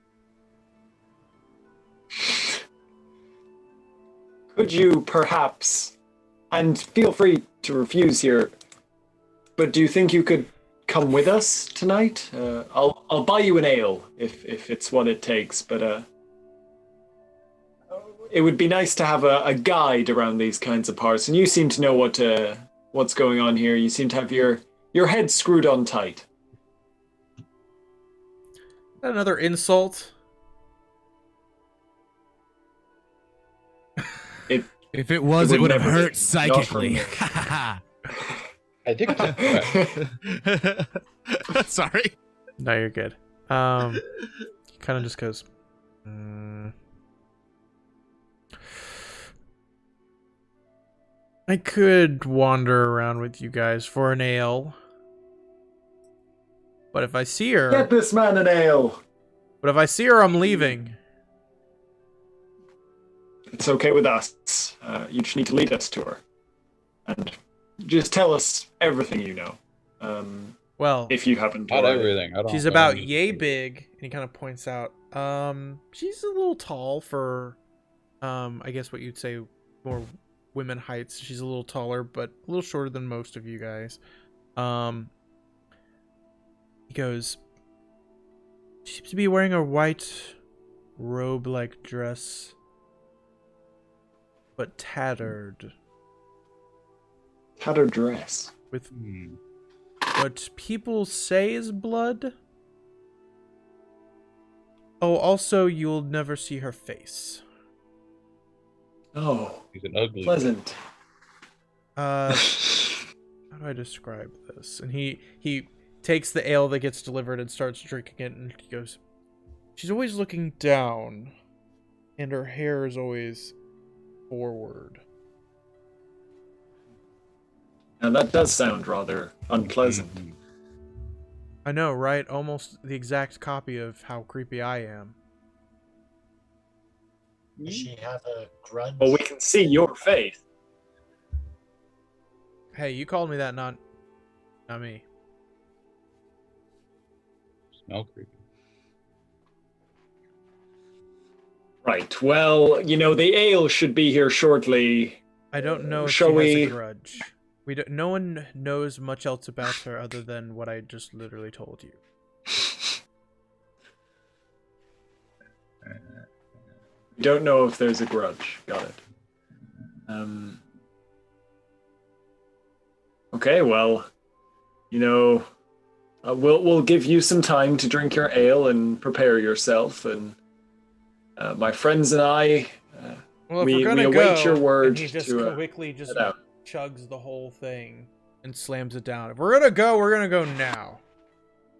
Could you perhaps, and feel free to refuse here, but do you think you could come with us tonight? I'll buy you an ale if it's what it takes, but it would be nice to have a guide around these kinds of parts, and you seem to know what's going on here. You seem to have your head screwed on tight. Is that another insult? If it was, it would have never be. hurt psychically. Not I think it's a threat. Sorry. No, you're good. He kind of just goes, I could wander around with you guys for an ale. But if I see her... Get this man an ale! But if I see her, I'm leaving. It's okay with us. You just need to lead us to her. And just tell us everything you know. Well, If you happen to. Not already. everything. I don't. she's I don't about need- yay big, and he kind of points out. She's a little tall for, I guess what you'd say more women heights. She's a little taller, but a little shorter than most of you guys. He goes, she seems to be wearing a white robe-like dress, but tattered, Tattered dress. with what people say is blood. Oh, also, you'll never see her face. Oh, He's an ugly. pleasant. How do I describe this? And he takes the ale that gets delivered and starts drinking it, and he goes, she's always looking down, and her hair is always forward. Now that does sound rather unpleasant. I know, right? Almost the exact copy of how creepy I am. Does she have a grudge? Well, we can see your face. Hey, you called me that, not me. Smell creepy. Right. Well, the ale should be here shortly. I don't know if Shall she has we- a grudge. No one knows much else about her other than what I just literally told you. We don't know if there's a grudge. Got it. Okay, well, we'll give you some time to drink your ale and prepare yourself, and my friends and I, Well, if we we're gonna await go, your word and he just to quickly just head out. chugs the whole thing and slams it down. If we're gonna go now,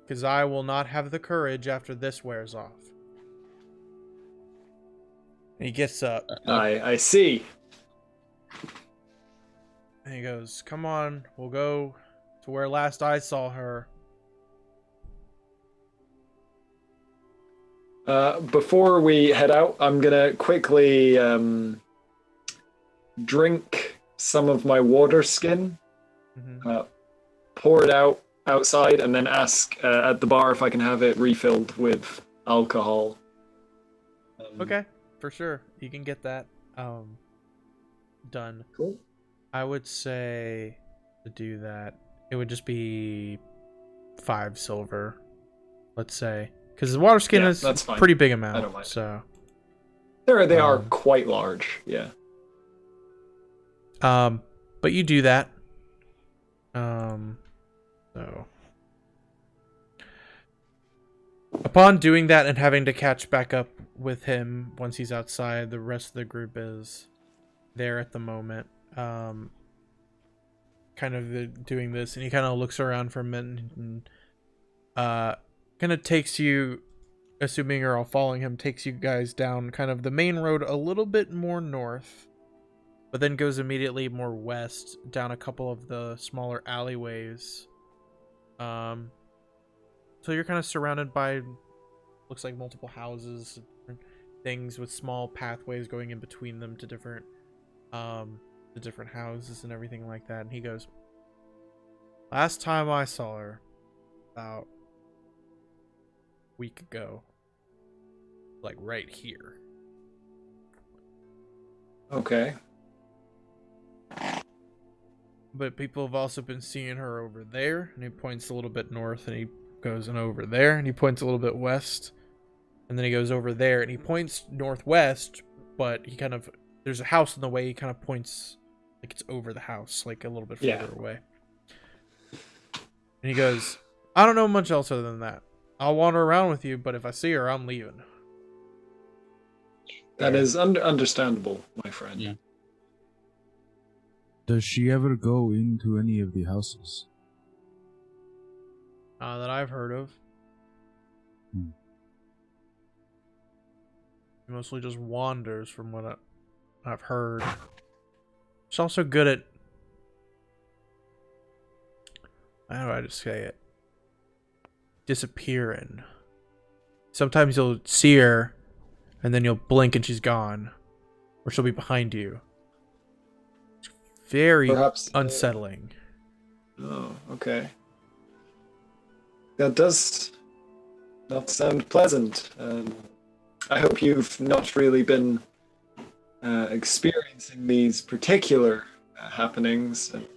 because I will not have the courage after this wears off. And he gets up I see. and he goes, "Come on, we'll go to where last I saw her." Before we head out, I'm gonna quickly drink some of my water skin, pour it out outside, and then ask at the bar if I can have it refilled with alcohol. Okay, for sure. You can get that done. Cool. I would say to do that, it would just be 5 silver, let's say. Because the water skin Yeah, is that's a fine. pretty big I amount, don't mind. so... They are quite large, yeah. But you do that. So... Upon doing that and having to catch back up with him once he's outside, the rest of the group is there at the moment. Kind of doing this, and he kind of looks around for a minute and kind of takes you, assuming you're all following him, takes you guys down kind of the main road a little bit more north, but then goes immediately more west down a couple of the smaller alleyways. So you're kind of surrounded by, looks like multiple houses, different things with small pathways going in between them to different houses and everything like that. And he goes, "Last time I saw her, about a week ago, like right here." Okay. "But people have also been seeing her over there," and he points a little bit north, and he goes, "and over there," and he points a little bit west, and then he goes over there, and he points northwest, but he kind of, there's a house in the way, he kind of points like it's over the house, like a little bit further away. And he goes, "I don't know much else other than that. I'll wander around with you, but if I see her, I'm leaving." That is understandable, my friend. Yeah. Does she ever go into any of the houses? That I've heard of. Hmm. He mostly just wanders from what I've heard. She's also good at, how do I just say it? Disappearing. Sometimes you'll see her, and then you'll blink and she's gone. Or she'll be behind you. It's very Perhaps unsettling. Oh, okay. That does not sound pleasant. I hope you've not really been experiencing these particular happenings, and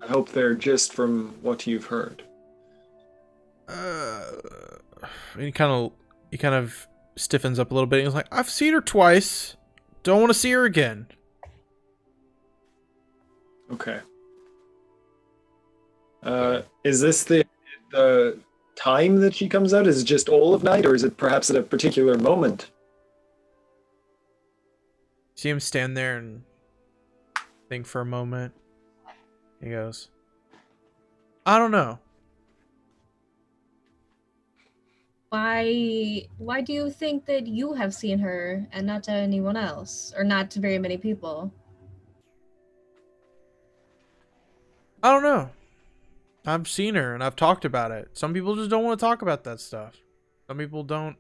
I hope they're just from what you've heard. He kind of stiffens up a little bit. He's like, "I've seen her twice. Don't want to see her again." Okay. Is this the time that she comes out? Is it just all of night, or is it perhaps at a particular moment? See him stand there and think for a moment. He goes, "I don't know." Why do you think that you have seen her and not to anyone else, or not to very many people? "I don't know. I've seen her and I've talked about it. Some people just don't want to talk about that stuff. Some people don't.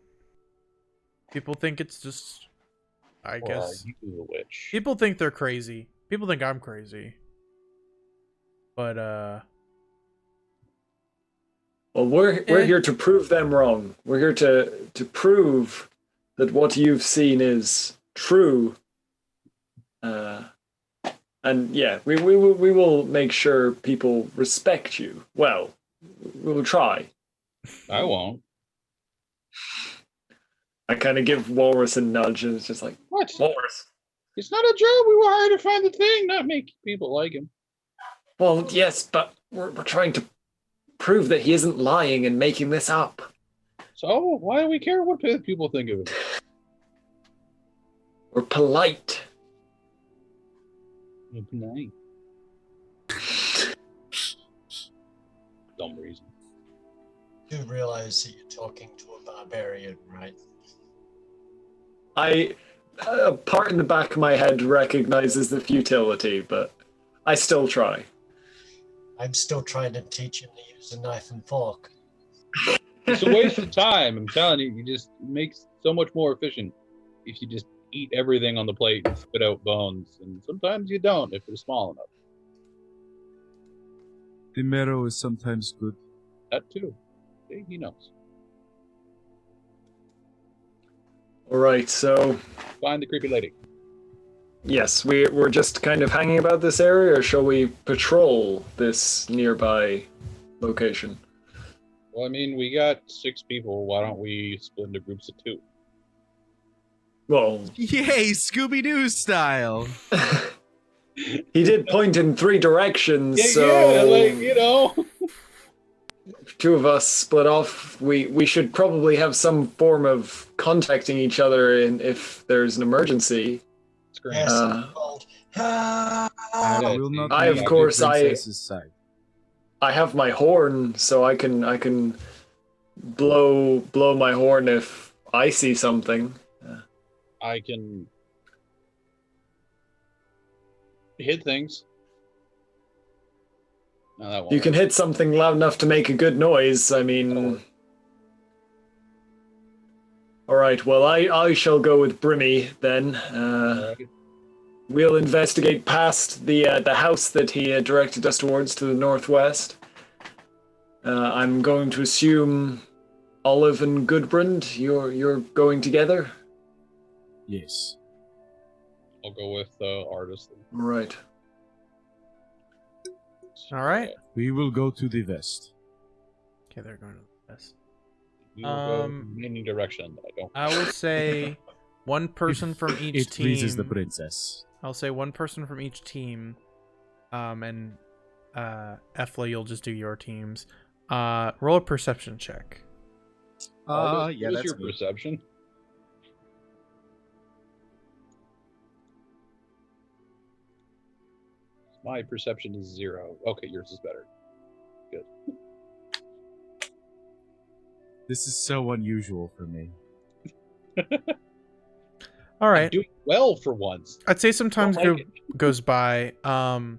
People think it's just, I Or guess. are you the witch? People think they're crazy. People think I'm crazy. But Well, we're here to prove them wrong. We're here to prove that what you've seen is true. And yeah, we will make sure people respect you. Well, we will try. I won't. I kind of give Walrus a nudge, and it's just like, What? Walrus. It's not a job. We were hired to find the thing, not make people like him. Well, yes, but we're trying to prove that he isn't lying and making this up. So why do we care what people think of it? We're polite. Nice. Dumb reason. You realize that you're talking to a barbarian, right? A part in the back of my head recognizes the futility, but I still try. I'm still trying to teach him to use a knife and fork. It's a waste of time. I'm telling you, you just make so much more efficient if you just eat everything on the plate and spit out bones. And sometimes you don't if they're small enough. The marrow is sometimes good. That too. See, he knows. All right, so Find the creepy lady. yes, we're just kind of hanging about this area, or shall we patrol this nearby location? Well, I mean, we got 6 people. Why don't we split into groups of 2? Well, Yay, Scooby-Doo style. he did point in 3 directions, Yeah, so yeah, like, you know. if 2 of us split off, we should probably have some form of contacting each other if there's an emergency. Scream. Yes, Uh, I'm called. I will not I, leave of the course, princess's side. I have my horn, so I can blow my horn if I see something. I can hit things. No, that won't You can work. hit something loud enough to make a good noise. I That'll mean, work. all right. Well, I shall go with Brimmy then. Alright. We'll investigate past the house that he directed us towards to the northwest. I'm going to assume Olive and Gudbrand, you're going together. Yes. I'll go with artist. Right. all right. We will go to the west. Okay, they're going to the west. We will go in any direction that I don't. I will say one person from each It team. pleases the princess. I'll say one person from each team. And Efla, you'll just do your teams. Roll a perception check. Artist, Yeah, what is that's your me. perception? My perception is 0. Okay, yours is better. This is so unusual for me. All I'm right. doing well for once. I'd say some time Don't like it. goes by. Ethela,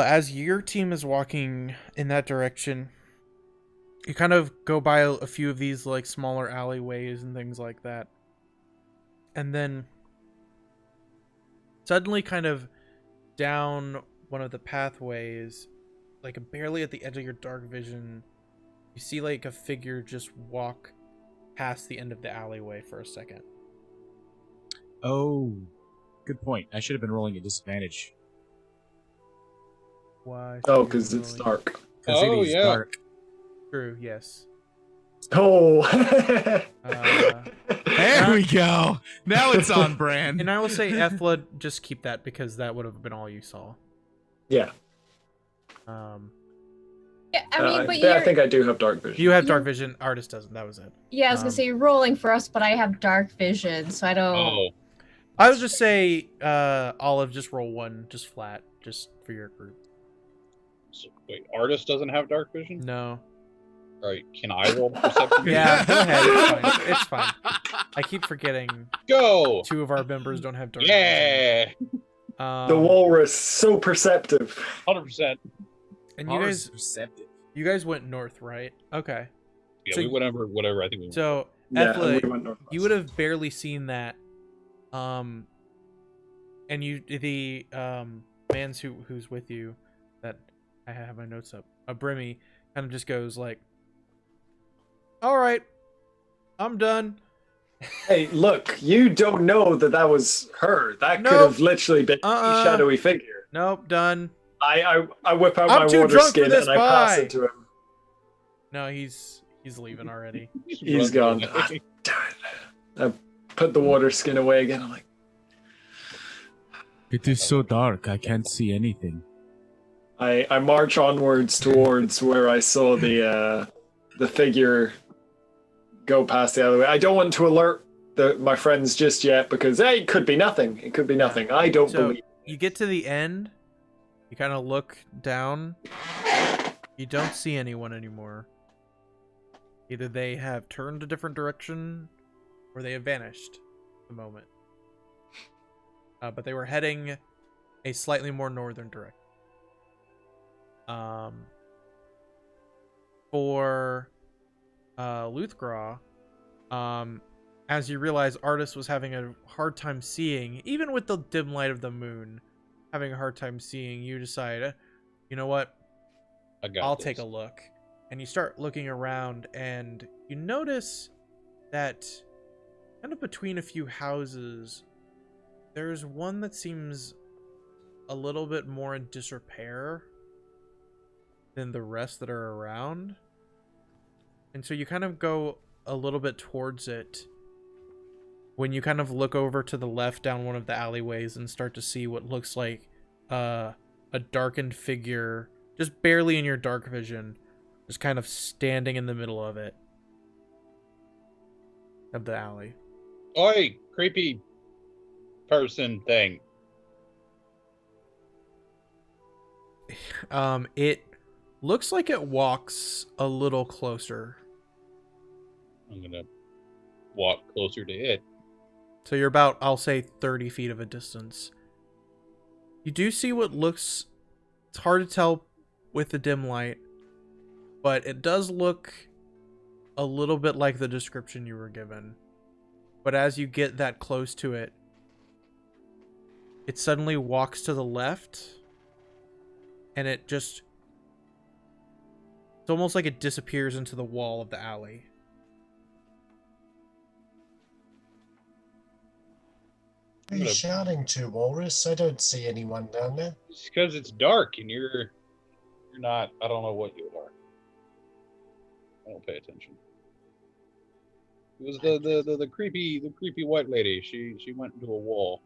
as your team is walking in that direction, you kind of go by a few of these like smaller alleyways and things like that. And then suddenly kind of down one of the pathways, like barely at the edge of your dark vision, you see like a figure just walk past the end of the alleyway for a second. Oh, good point. I should have been rolling at disadvantage. Why? Oh, because it's dark. Because Oh, it is yeah. dark. True, yes. Oh. There we go. Now it's on brand. And I will say, Ethla, just keep that because that would have been all you saw. Yeah. Yeah, I mean, but I you're. think I do have dark vision. You have dark vision. Artist doesn't. That was it. Yeah, I was gonna say you're rolling for us, but I have dark vision, so I don't. Oh, I would just say, Olive, just roll 1, just flat, just for your group. so, wait, artist doesn't have dark vision? No. All right, can I roll perception? Yeah, go ahead. It's fine. It's fine. I keep forgetting Go! 2 of our members don't have dark Yeah! vision. The walrus, so perceptive. 100%. And Mars is receptive. you guys went north, right? Okay. Yeah, So- we went over whatever. I think we went. So, Yeah, and Ethla, we went northwest. you would have barely seen that. And the man's who's with you, that I have my notes up. Brimmy kind of just goes like, "All right, I'm done." Hey, look, you don't know that was her. That could Nope. have literally been a shadowy figure. Nope, done. I whip out I'm my too water drunk for skin this and I pass pie. it to him. No, he's leaving already. He's gone. Ah, damn it. I put the water skin away again. I'm like, It is so dark, I can't see anything. I march onwards towards where I saw the figure go past the other way. I don't want to alert my friends just yet because hey, it could be nothing. It could be nothing. I don't So believe. you get to the end, you kind of look down. You don't see anyone anymore. Either they have turned a different direction, or they have vanished. At the moment, but they were heading a slightly more northern direction. For Luthgraw, as you realize Artis was having a hard time seeing, even with the dim light of the moon, having a hard time seeing, you decide, you know what? I'll take a look. And you start looking around, and you notice that kind of between a few houses, there's one that seems a little bit more in disrepair than the rest that are around. And so you kind of go a little bit towards it when you kind of look over to the left down one of the alleyways and start to see what looks like a darkened figure, just barely in your dark vision, just kind of standing in the middle of it. Of the alley. Oi, creepy person thing. It looks like it walks a little closer. I'm gonna walk closer to it. So you're about, I'll say, 30 feet of a distance. You do see what looks, it's hard to tell with the dim light, but it does look a little bit like the description you were given. But as you get that close to it, it suddenly walks to the left, and it just, it's almost like it disappears into the wall of the alley. Who are you shouting to, Walrus? I don't see anyone down there. It's because it's dark and you're not. I don't know what you are. I don't pay attention. It was the creepy white lady. She went into a wall.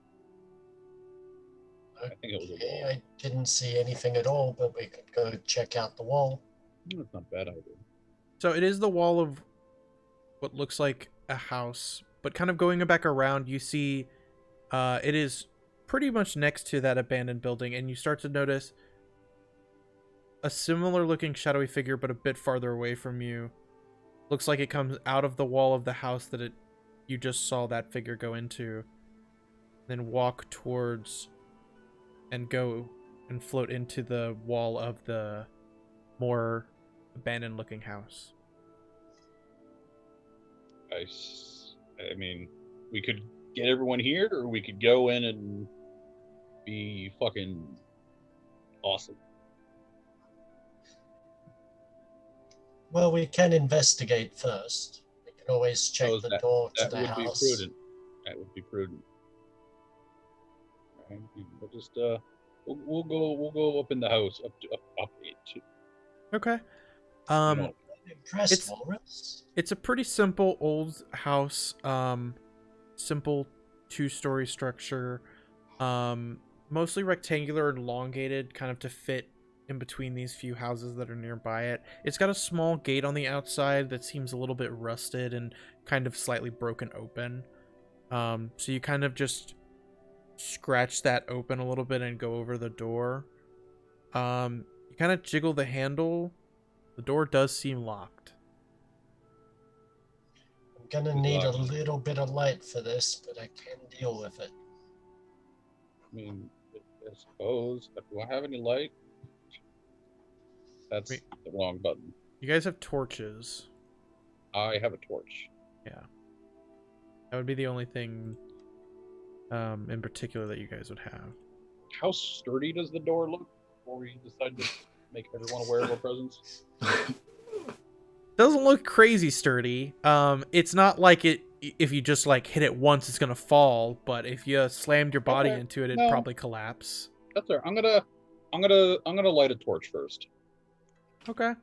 I think it was a wall. I didn't see anything at all, but we could go check out the wall. That's not a bad idea. So it is the wall of what looks like a house, but kind of going back around, you see it is pretty much next to that abandoned building, and you start to notice a similar looking shadowy figure, but a bit farther away from you. Looks like it comes out of the wall of the house that you just saw that figure go into, then walk towards and go and float into the wall of the more abandoned looking house. I mean, we could get everyone here, or we could go in and be fucking awesome. Well, we can investigate first. We can always check the door to That the would house. be prudent. That would be prudent. Right. We'll just we'll go up in the house up into. Okay. I'm impressed, it's- Walrus. It's a pretty simple old house. Simple 2-story structure. Mostly rectangular and elongated, kind of to fit in between these few houses that are nearby it. It's got a small gate on the outside that seems a little bit rusted and kind of slightly broken open. So you kind of just scratch that open a little bit and go over the door. You kind of jiggle the handle. The door does seem locked. I'm gonna need a little bit of light for this, but I can deal with it. I mean, I suppose. Do I have any light? That's Wait. the wrong button. You guys have torches. I have a torch. Yeah. That would be the only thing in particular that you guys would have. How sturdy does the door look before we decide to make everyone aware of our presence? Doesn't look crazy sturdy. It's not like it. If you just like hit it once, it's gonna fall. But if you slammed your body Okay, into it, it'd no. probably collapse. That's all right. I'm gonna light a torch first. Okay.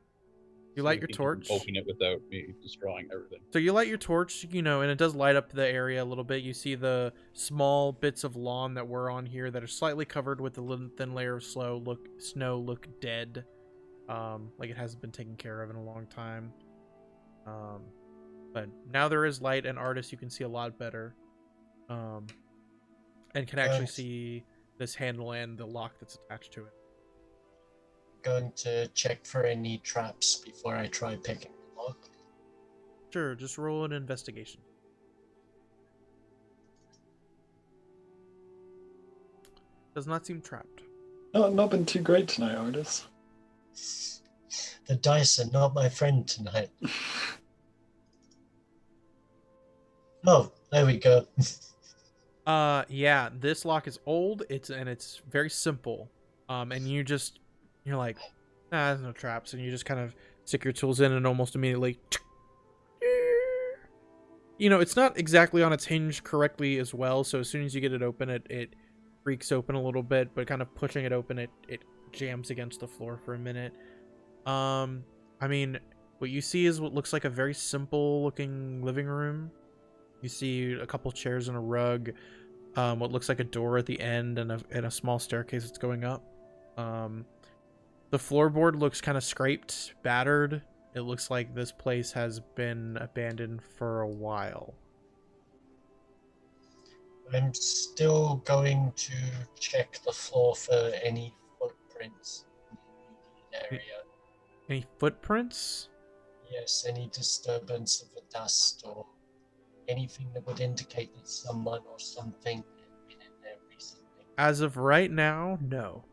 You So light we your can torch. Open it without me destroying everything. So you light your torch, and it does light up the area a little bit. You see the small bits of lawn that were on here that are slightly covered with a little thin layer of snow look dead, like it hasn't been taken care of in a long time. But now there is light, and Artist, you can see a lot better, and can actually see this handle and the lock that's attached to it. Going to check for any traps before I try picking the lock. Sure, just roll an investigation. Does not seem trapped. No, not been too great tonight, Artis. The dice are not my friend tonight. Oh, there we go. Yeah, this lock is old. It's very simple. And you're like, nah, there's no traps, and you just kind of stick your tools in, and almost immediately, it's not exactly on its hinge correctly as well. So as soon as you get it open, it creaks open a little bit, but kind of pushing it open, it jams against the floor for a minute. I mean, what you see is what looks like a very simple looking living room. You see a couple chairs and a rug, what looks like a door at the end, and a small staircase that's going up. The floorboard looks kind of scraped, battered. It looks like this place has been abandoned for a while. I'm still going to check the floor for any footprints in the area. Any footprints? Yes, any disturbance of the dust or anything that would indicate that someone or something had been in there recently. As of right now, no.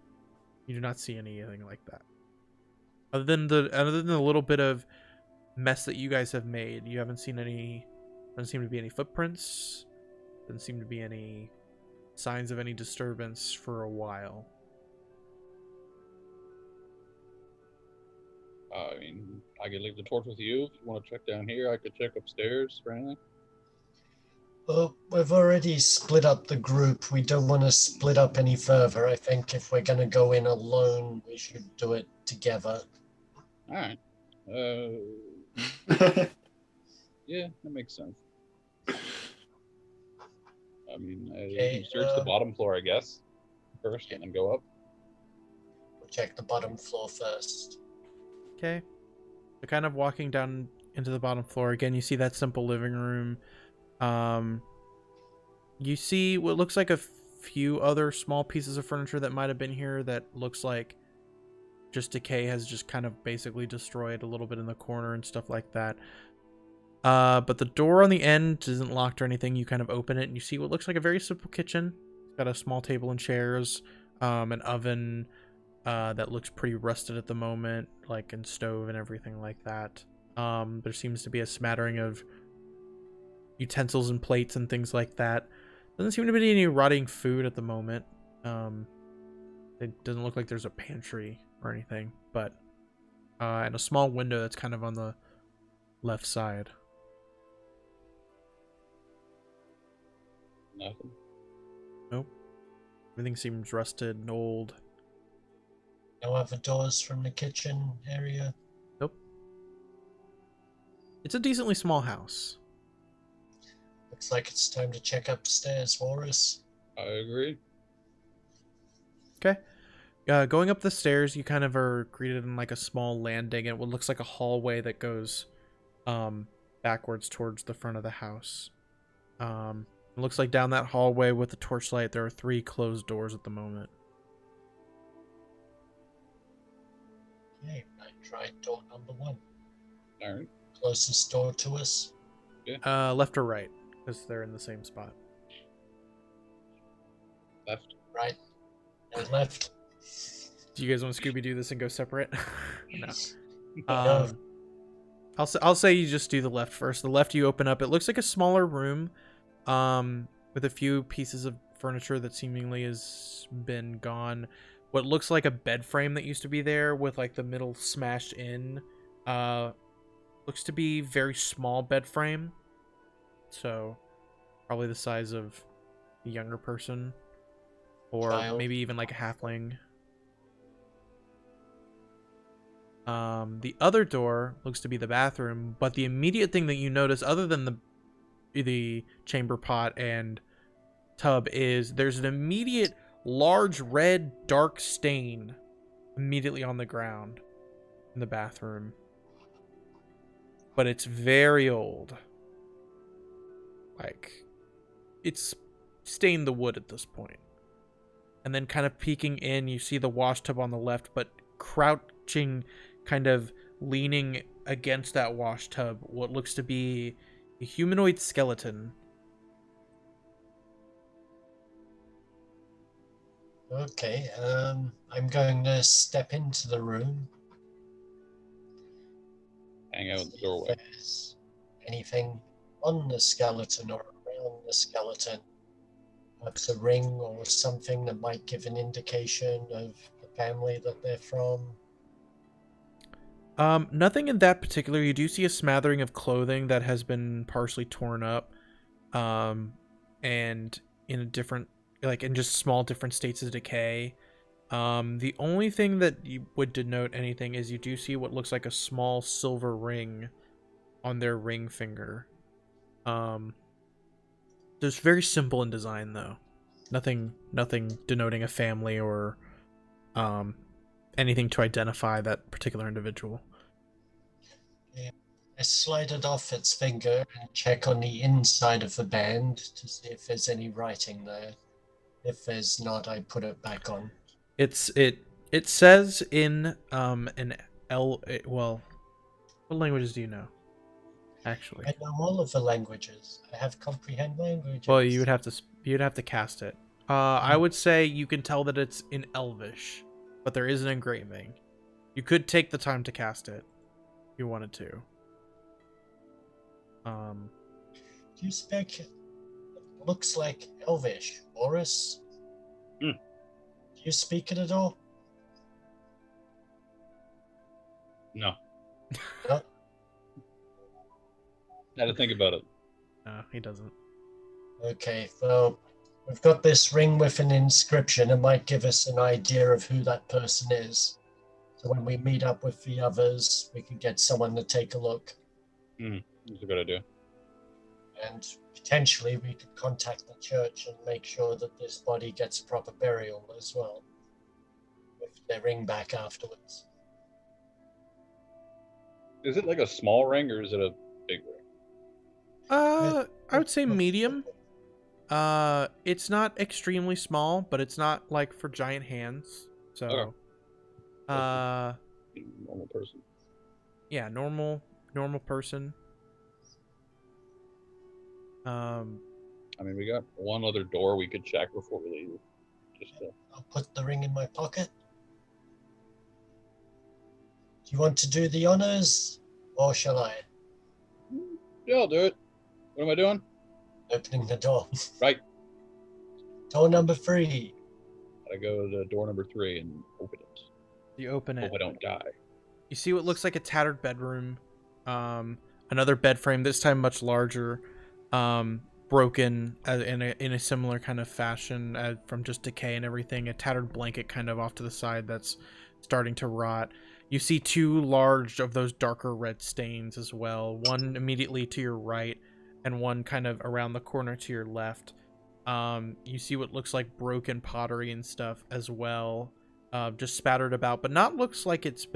You do not see anything like that. Other than the little bit of mess that you guys have made, you haven't seen any. Doesn't seem to be any footprints. Doesn't seem to be any signs of any disturbance for a while. I mean, I could leave the torch with you. If you want to check down here, I could check upstairs for anything. Well, we've already split up the group. We don't want to split up any further. I think if we're going to go in alone, we should do it together. All right. Yeah, that makes sense. I mean, you can search the bottom floor, I guess, first, and then go up. We'll check the bottom floor first. Okay. So kind of walking down into the bottom floor again, you see that simple living room. You see what looks like a few other small pieces of furniture that might have been here that looks like just decay has just kind of basically destroyed a little bit in the corner and stuff like that. But the door on the end isn't locked or anything. You kind of open it and you see what looks like a very simple kitchen. It's got a small table and chairs, an oven that looks pretty rusted at the moment, like and stove and everything like that. There seems to be a smattering of utensils and plates and things like that. Doesn't seem to be any rotting food at the moment. It doesn't look like there's a pantry or anything, but and a small window that's kind of on the left side. Nothing. Nope. Everything seems rusted and old. No other doors from the kitchen area? Nope. It's a decently small house. Looks like it's time to check upstairs for us. I agree. Okay. Going up the stairs, you kind of are greeted in like a small landing and what looks like a hallway that goes backwards towards the front of the house. It looks like down that hallway with the torchlight, there are 3 closed doors at the moment. Okay, I tried door number 1. All right. Closest door to us. Left or right, because they're in the same spot. Left. Right and left. Do you guys want to Scooby-Doo this and go separate? No. No. I'll say you just do the left first. The left you open up. It looks like a smaller room, with a few pieces of furniture that seemingly has been gone. What looks like a bed frame that used to be there with like the middle smashed in, looks to be very small bed frame. So probably the size of a younger person, or Child. maybe even like a halfling. The other door looks to be the bathroom, but the immediate thing that you notice, other than the chamber pot and tub, is there's an immediate large red dark stain immediately on the ground in the bathroom. But it's very old. Like, it's stained the wood at this point. And then kind of peeking in, you see the wash tub on the left, but crouching, kind of leaning against that wash tub, what looks to be a humanoid skeleton. Okay, I'm going to step into the room. Hang out in the See if doorway. there's anything on the skeleton or around the skeleton. Perhaps a ring or something that might give an indication of the family that they're from. Nothing in that particular. You do see a smattering of clothing that has been partially torn up, and in a different, like in just small different states of decay. The only thing that you would denote anything is you do see what looks like a small silver ring on their ring finger. It's very simple in design though. Nothing denoting a family or anything to identify that particular individual. I slide it off its finger and check on the inside of the band to see if there's any writing there. If there's not, I put it back on. It says in an well, what languages do you know? Actually, I know all of the languages. I have comprehend languages. well, you'd have to cast it. I would say you can tell that it's in Elvish, but there is an engraving. You could take the time to cast it if you wanted to. Do you speak? It looks like Elvish. Boris? Hmm. Do you speak it at all? No. No? Had to think about it. No, he doesn't. Okay, well, we've got this ring with an inscription. It might give us an idea of who that person is. So when we meet up with the others, we can get someone to take a look. That's a good idea. And potentially we could contact the church and make sure that this body gets proper burial as well. With their ring back afterwards. Is it like a small ring or is it a big ring? I would say medium. It's not extremely small, but it's not like for giant hands. So, Okay. Normal person. yeah, normal person. I mean, we got one other door we could check before we leave. Just I'll put the ring in my pocket. Do you want to do the honors, or shall I? yeah, I'll do it. What am I doing? Opening the door. Right. Door number 3. I go to door number 3 and open it. You open it. Hope I don't die. You see what looks like a tattered bedroom. Another bed frame, this time much larger, broken in a similar kind of fashion from just decay and everything. A tattered blanket kind of off to the side that's starting to rot. You see 2 large of those darker red stains as well. One immediately to your right and one kind of around the corner to your left. You see what looks like broken pottery and stuff as well. Just spattered about, but not like it's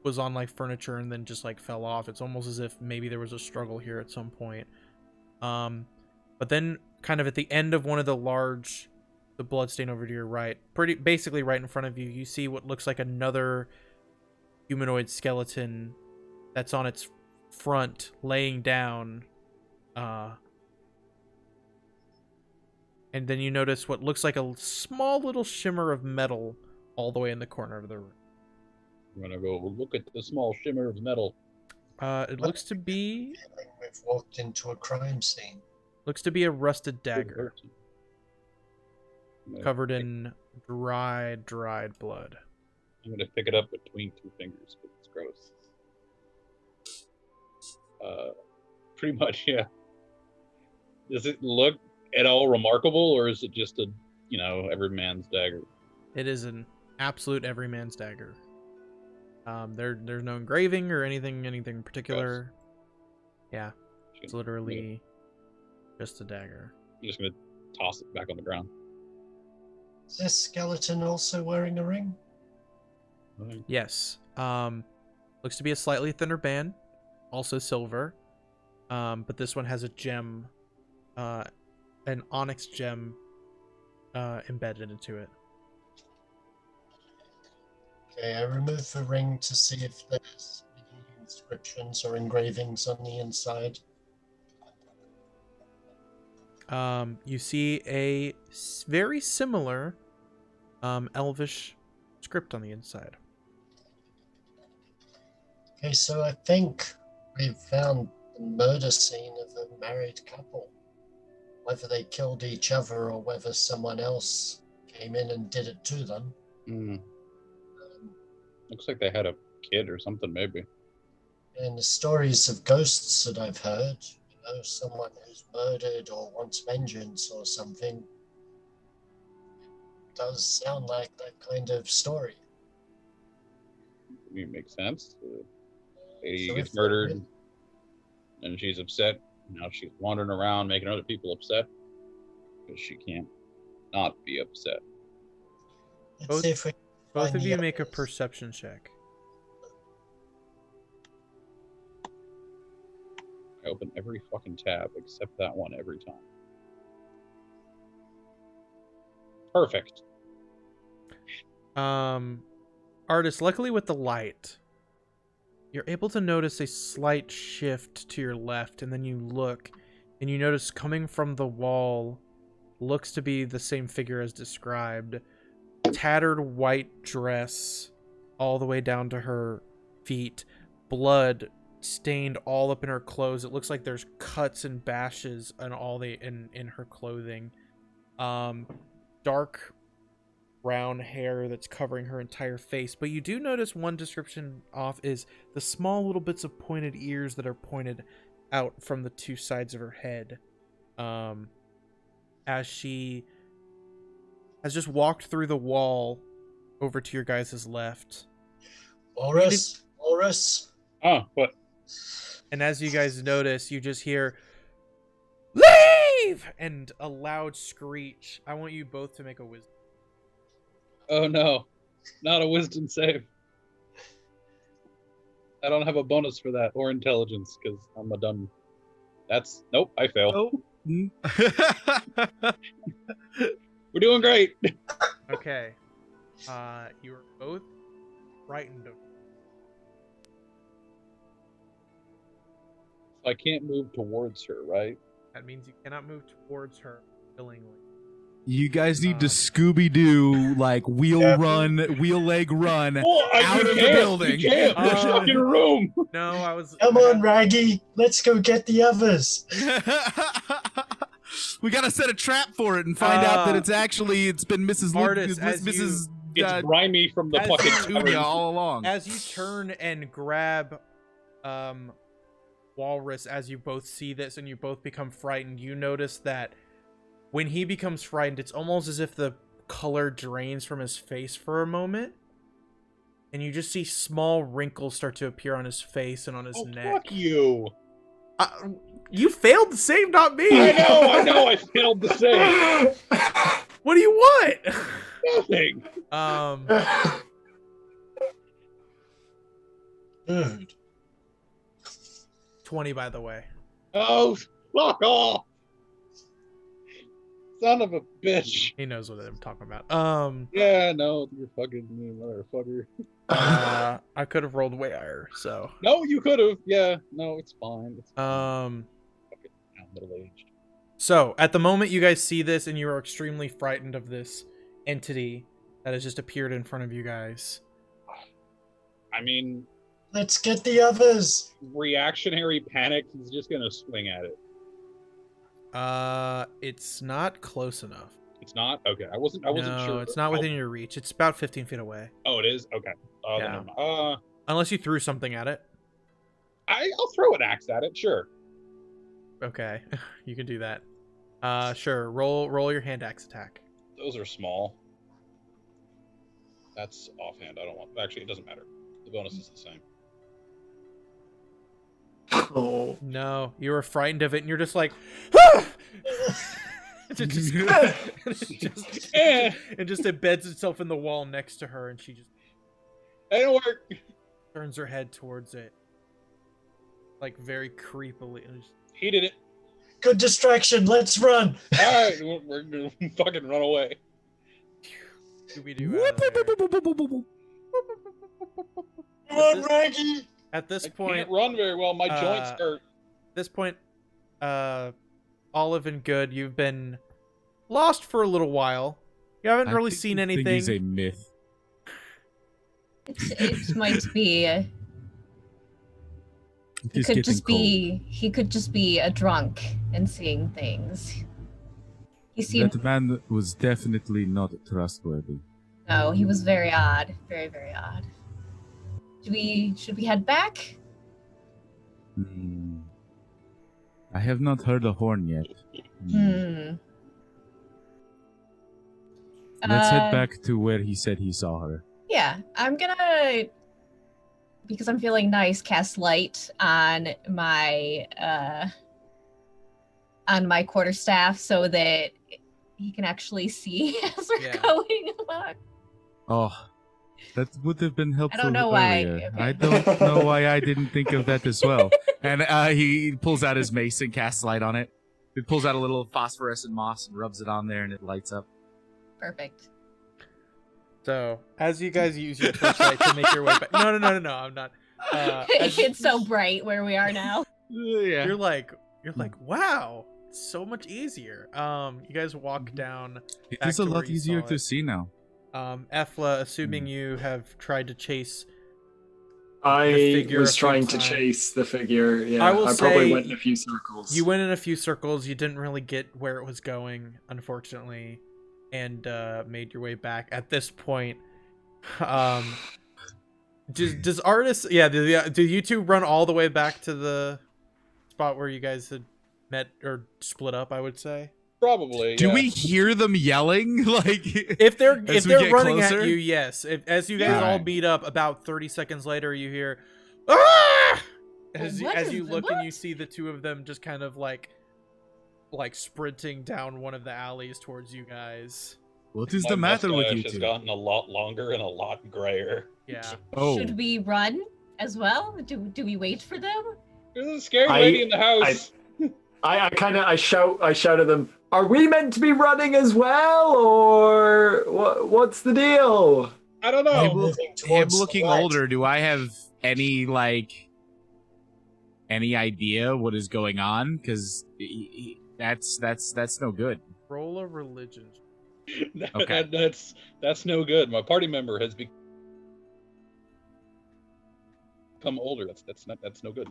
was on like furniture and then just like fell off. It's almost as if maybe there was a struggle here at some point. But then kind of at the end of one of the blood stain over to your right, basically right in front of you, you see what looks like another humanoid skeleton that's on its front laying down. And then you notice what looks like a small little shimmer of metal all the way in the corner of the room. I'm gonna go look at the small shimmer of metal. It looks to be We've walked into a crime scene. a rusted dagger 13. I'm gonna covered in dried blood. I'm gonna pick it up between two fingers because it's gross. Pretty much, yeah. Does it look at all remarkable, or is it just a, every man's dagger? It is an absolute everyman's dagger. There's no engraving or anything particular. Yeah, it's literally just a dagger. I'm just gonna toss it back on the ground. Is this skeleton also wearing a ring? Yes. Looks to be a slightly thinner band, also silver. But this one has a gem, an onyx gem, embedded into it. Okay, I remove the ring to see if there's any inscriptions or engravings on the inside. You see a very similar, elvish script on the inside. Okay, so I think we've found the murder scene of a married couple. Whether they killed each other or whether someone else came in and did it to them. Looks like they had a kid or something, maybe. And the stories of ghosts that I've heard, someone who's murdered or wants vengeance or something, does sound like that kind of story. I mean, it makes sense. The lady So gets if- murdered, and she's upset. Now she's wandering around making other people upset because she can't not be upset. Let's Both- see if we can Both find of the you make a others. perception check. I open every fucking tab except that one every time. Perfect. Artist, luckily with the light, you're able to notice a slight shift to your left, and then you look, and you notice coming from the wall, looks to be the same figure as described. Tattered white dress all the way down to her feet, blood stained all up in her clothes. It looks like there's cuts and bashes and all in her clothing. Dark brown hair that's covering her entire face, but you do notice one description off is the small little bits of pointed ears that are pointed out from the two sides of her head, as she has just walked through the wall over to your guys' left. Horus. Oh, what? And as you guys notice, you just hear, "Leave!" and a loud screech. I want you both to make a wisdom. Oh no, not a wisdom save. I don't have a bonus for that or intelligence because I'm a dumb. Nope, I fail. Oh. We're doing great. Okay. You are both frightened of. I can't move towards her, right? That means you cannot move towards her willingly. You guys need to Scooby-Doo, like wheel leg run out of the building. You can't. We're stuck in a room. No, I was. Come on, Raggy. Let's go get the others. We gotta set a trap for it and find out that it's been Mrs. Artist, Mrs. It's grimy from the as fucking you- Tunia all along. As you turn and grab Walrus, as you both see this and you both become frightened, you notice that when he becomes frightened, it's almost as if the color drains from his face for a moment. And you just see small wrinkles start to appear on his face and on his neck. Fuck you. You failed to save, not me. I know. I failed to save. What do you want? Nothing. Dude. 20, by the way. Oh, fuck off. Son of a bitch. He knows what I'm talking about. Yeah, no, you're fucking me, motherfucker. I could have rolled way higher, so. No, you could have. Yeah, no, it's fine. It's fine. Fucking middle-aged. So, at the moment you guys see this and you are extremely frightened of this entity that has just appeared in front of you guys. I mean, Let's get the others. reactionary panic. He's just gonna swing at it. It's not close enough. It's not okay. I wasn't sure. It's not within your reach. It's about 15 feet away. Oh, it is. Okay. Then Yeah. never mind. Unless you threw something at it. I'll throw an axe at it. Sure. Okay, you can do that. Sure. Roll your hand axe attack. Those are small. That's offhand. I don't want. Actually, it doesn't matter. The bonus is the same. Oh. No, you were frightened of it, and you're just like, ah! it just embeds itself in the wall next to her, and she just It didn't work. turns her head towards it, like very creepily. And just, He did it. Good distraction. Let's run. All right, we're gonna fucking run away. Scooby-Doo out of there. Come on, Raggy. At this I point, can't run very well. My joints hurt. this point, Olive and Good, you've been lost for a little while. You haven't really seen anything. He's a myth. It might be. He It's could getting just cold. be a drunk and seeing things. He seemed That man was definitely not trustworthy. no, he was very odd. Very, very odd. Should we head back? Hmm. I have not heard a horn yet. Let's head back to where he said he saw her. Yeah, I'm gonna, because I'm feeling nice, cast light on my quarterstaff so that he can actually see as we're Yeah. going along. Oh, that would have been helpful know why. earlier. Okay. I don't know why I didn't think of that as well. And he pulls out his mace and casts light on it. He pulls out a little phosphorescent moss and rubs it on there, and it lights up. Perfect. So, as you guys use your torchlight to make your way back, no, I'm not. It's so bright where we are now. Yeah. You're like, wow, it's so much easier. You guys walk down. It back is a to where lot you easier saw to it. see now. Efla, assuming you have tried to chase. I figure a was few trying to times. chase the figure. Yeah, I will I probably say went in a few circles. You went in a few circles. You didn't really get where it was going, unfortunately, and made your way back. At this point, does Artis? Yeah, do you two run all the way back to the spot where you guys had met or split up? I would say. Probably. Do yeah. we hear them yelling? Like, If they're As we get running closer? at you, yes. As you guys Yeah. all meet up, about 30 seconds later, you hear, "Ah!" As What as is you the- look and you what? see the two of them just kind of like sprinting down one of the alleys towards you guys. What is My the matter with mustache you has two? gotten a lot longer and a lot grayer. Yeah. Oh, Should we run as well? Do we wait for them? There's a scary I- lady in the house. I shout at them. Are we meant to be running as well, or what's the deal? I don't know. I'm moving him towards the looking light. older, do I have any idea what is going on? Because that's no good. Roll a religion. Okay. That's no good. My party member has become older. That's no good.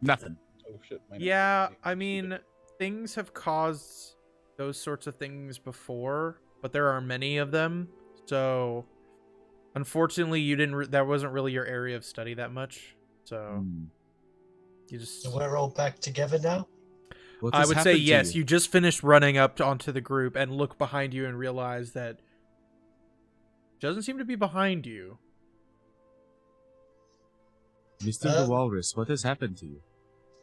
Nothing. Oh shit. my Yeah, name- I mean, things have caused those sorts of things before, but there are many of them. So, unfortunately, you didn't. That wasn't really your area of study that much. So hmm. you just. So we're all back together now? What I has would say happened to yes. you? You just finished running up onto the group and look behind you and realize that doesn't seem to be behind you. Mr. the Walrus, what has happened to you?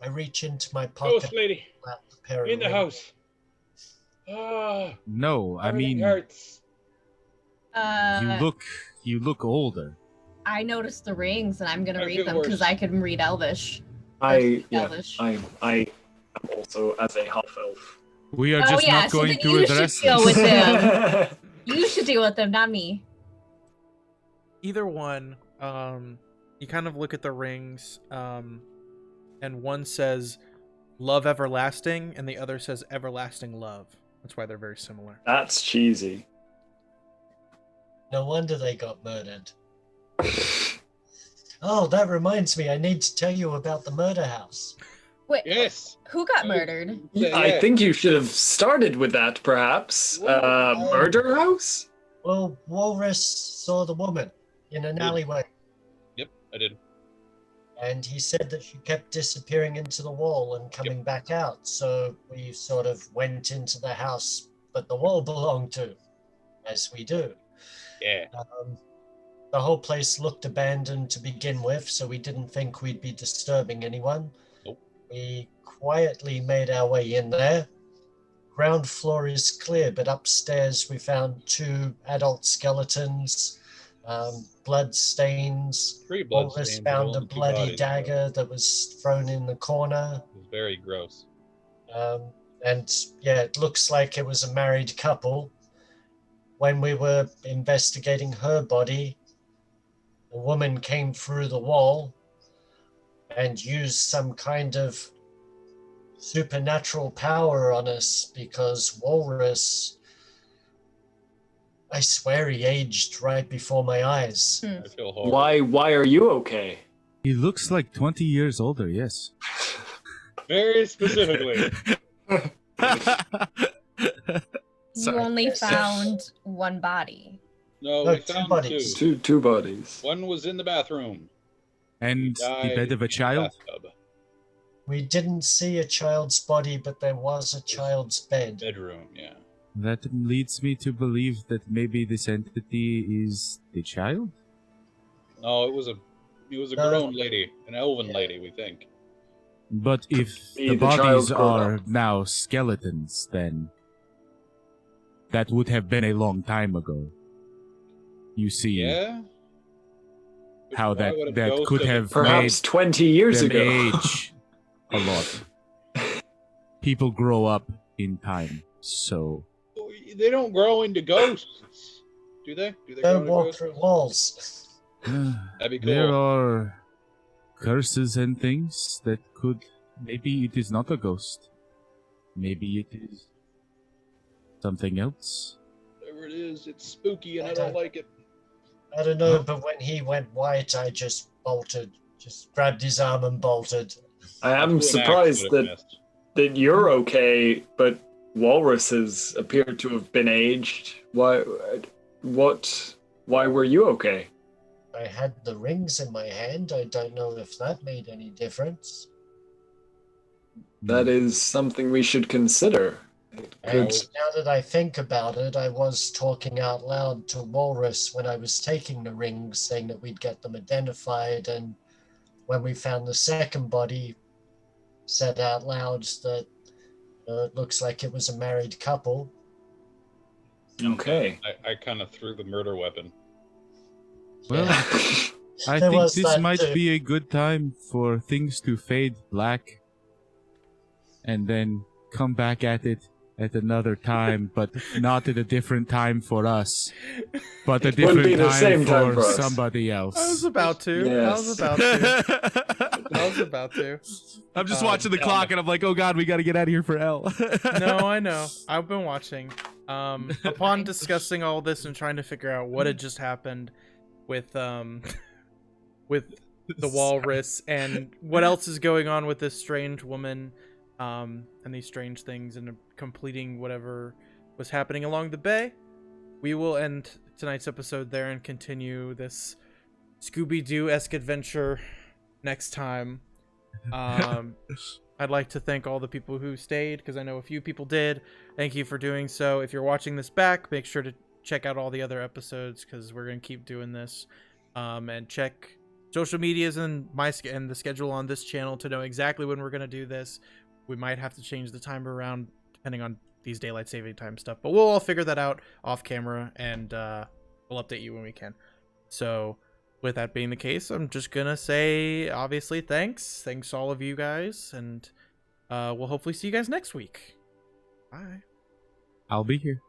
I reach into my pocket, Ghost lady pull out the pair of in the rings. house. Ah, No, I everything mean, hurts. you look older. I noticed the rings, and I'm gonna I read feel them because worse. I can read Elvish. I Elvish. am also as a half elf. We are Oh just yeah, not so going then to you address should deal this. with them. You should deal with them, not me. Either one, you kind of look at the rings, and one says love everlasting and the other says everlasting love. That's why they're very similar. That's cheesy. No wonder they got murdered. Oh, that reminds me. I need to tell you about the murder house. Wait, Yes. who got murdered? Yeah, I yeah. think you should have started with that, perhaps. Murder house? Well, Walrus saw the woman in an Did. alleyway, Yep, I did. and he said that she kept disappearing into the wall and coming back out. So we sort of went into the house that the wall belonged to, as we do. Yeah. The whole place looked abandoned to begin with, so we didn't think we'd be disturbing anyone. Nope. We quietly made our way in there. Ground floor is clear, but upstairs we found 2 adult skeletons, blood stains. 3 blood Walrus stains. found a only 2 bloody bodies, though. dagger that was thrown in the corner. It was very gross. And yeah, it looks like it was a married couple. When we were investigating her body, a woman came through the wall and used some kind of supernatural power on us because Walrus, I swear he aged right before my eyes. I feel horrible. Why are you okay? He looks like 20 years older, yes. Very specifically. You only found one body. No, No, we 2 found bodies. 2. Two bodies. One was in the bathroom. And the bed of a child? Bathtub. We didn't see a child's body, but there was a child's bed. Bedroom, yeah. That leads me to believe that maybe this entity is the child? No, it was a No. grown lady, an elven Yeah. lady, we think. But if Be the the child bodies grown are up. now skeletons, then that would have been a long time ago. You see Yeah. how Why would a that ghost could of a- have Perhaps made 20 years them ago. age a lot. People grow up in time, so They don't grow into ghosts, do they? Do they grow Don't into walk ghosts? through walls. That'd be cool. there are curses and things that could. Maybe it is not a ghost. Maybe it is something else. Whatever it is, it's spooky and I don't like it. I don't know, but when he went white, I just bolted. Just grabbed his arm and bolted. I am An axe surprised would have that, missed. that you're okay, but walruses appear to have been aged. Why were you okay? I had the rings in my hand. I don't know if that made any difference. That is something we should consider. It And could- now that I think about it, I was talking out loud to Walrus when I was taking the rings, saying that we'd get them identified. And when we found the second body, said out loud that it looks like it was a married couple. Okay. I kind of threw the murder weapon. Well, I There think was this that might too. be a good time for things to fade black and then come back at it at another time, but not at a different time for us, but a It wouldn't be different the time same for, time for us. somebody else. I was about to. I was Yes. about to. I was about to. I'm just watching the clock and I'm like, oh god, we gotta get out of here for L. No, I know. I've been watching. Upon discussing all this and trying to figure out what had just happened with with the walrus and what else is going on with this strange woman, and these strange things and completing whatever was happening along the bay, we will end tonight's episode there and continue this Scooby-Doo-esque adventure next time. I'd like to thank all the people who stayed, because I know a few people did. Thank you for doing so. If you're watching this back, make sure to check out all the other episodes, because we're going to keep doing this. And check social medias and the schedule on this channel to know exactly when we're going to do this. We might have to change the timer around depending on these daylight saving time stuff, but we'll all figure that out off camera, and we'll update you when we can. So with that being the case, I'm just gonna say, obviously, thanks to all of you guys, and we'll hopefully see you guys next week. Bye. I'll be here.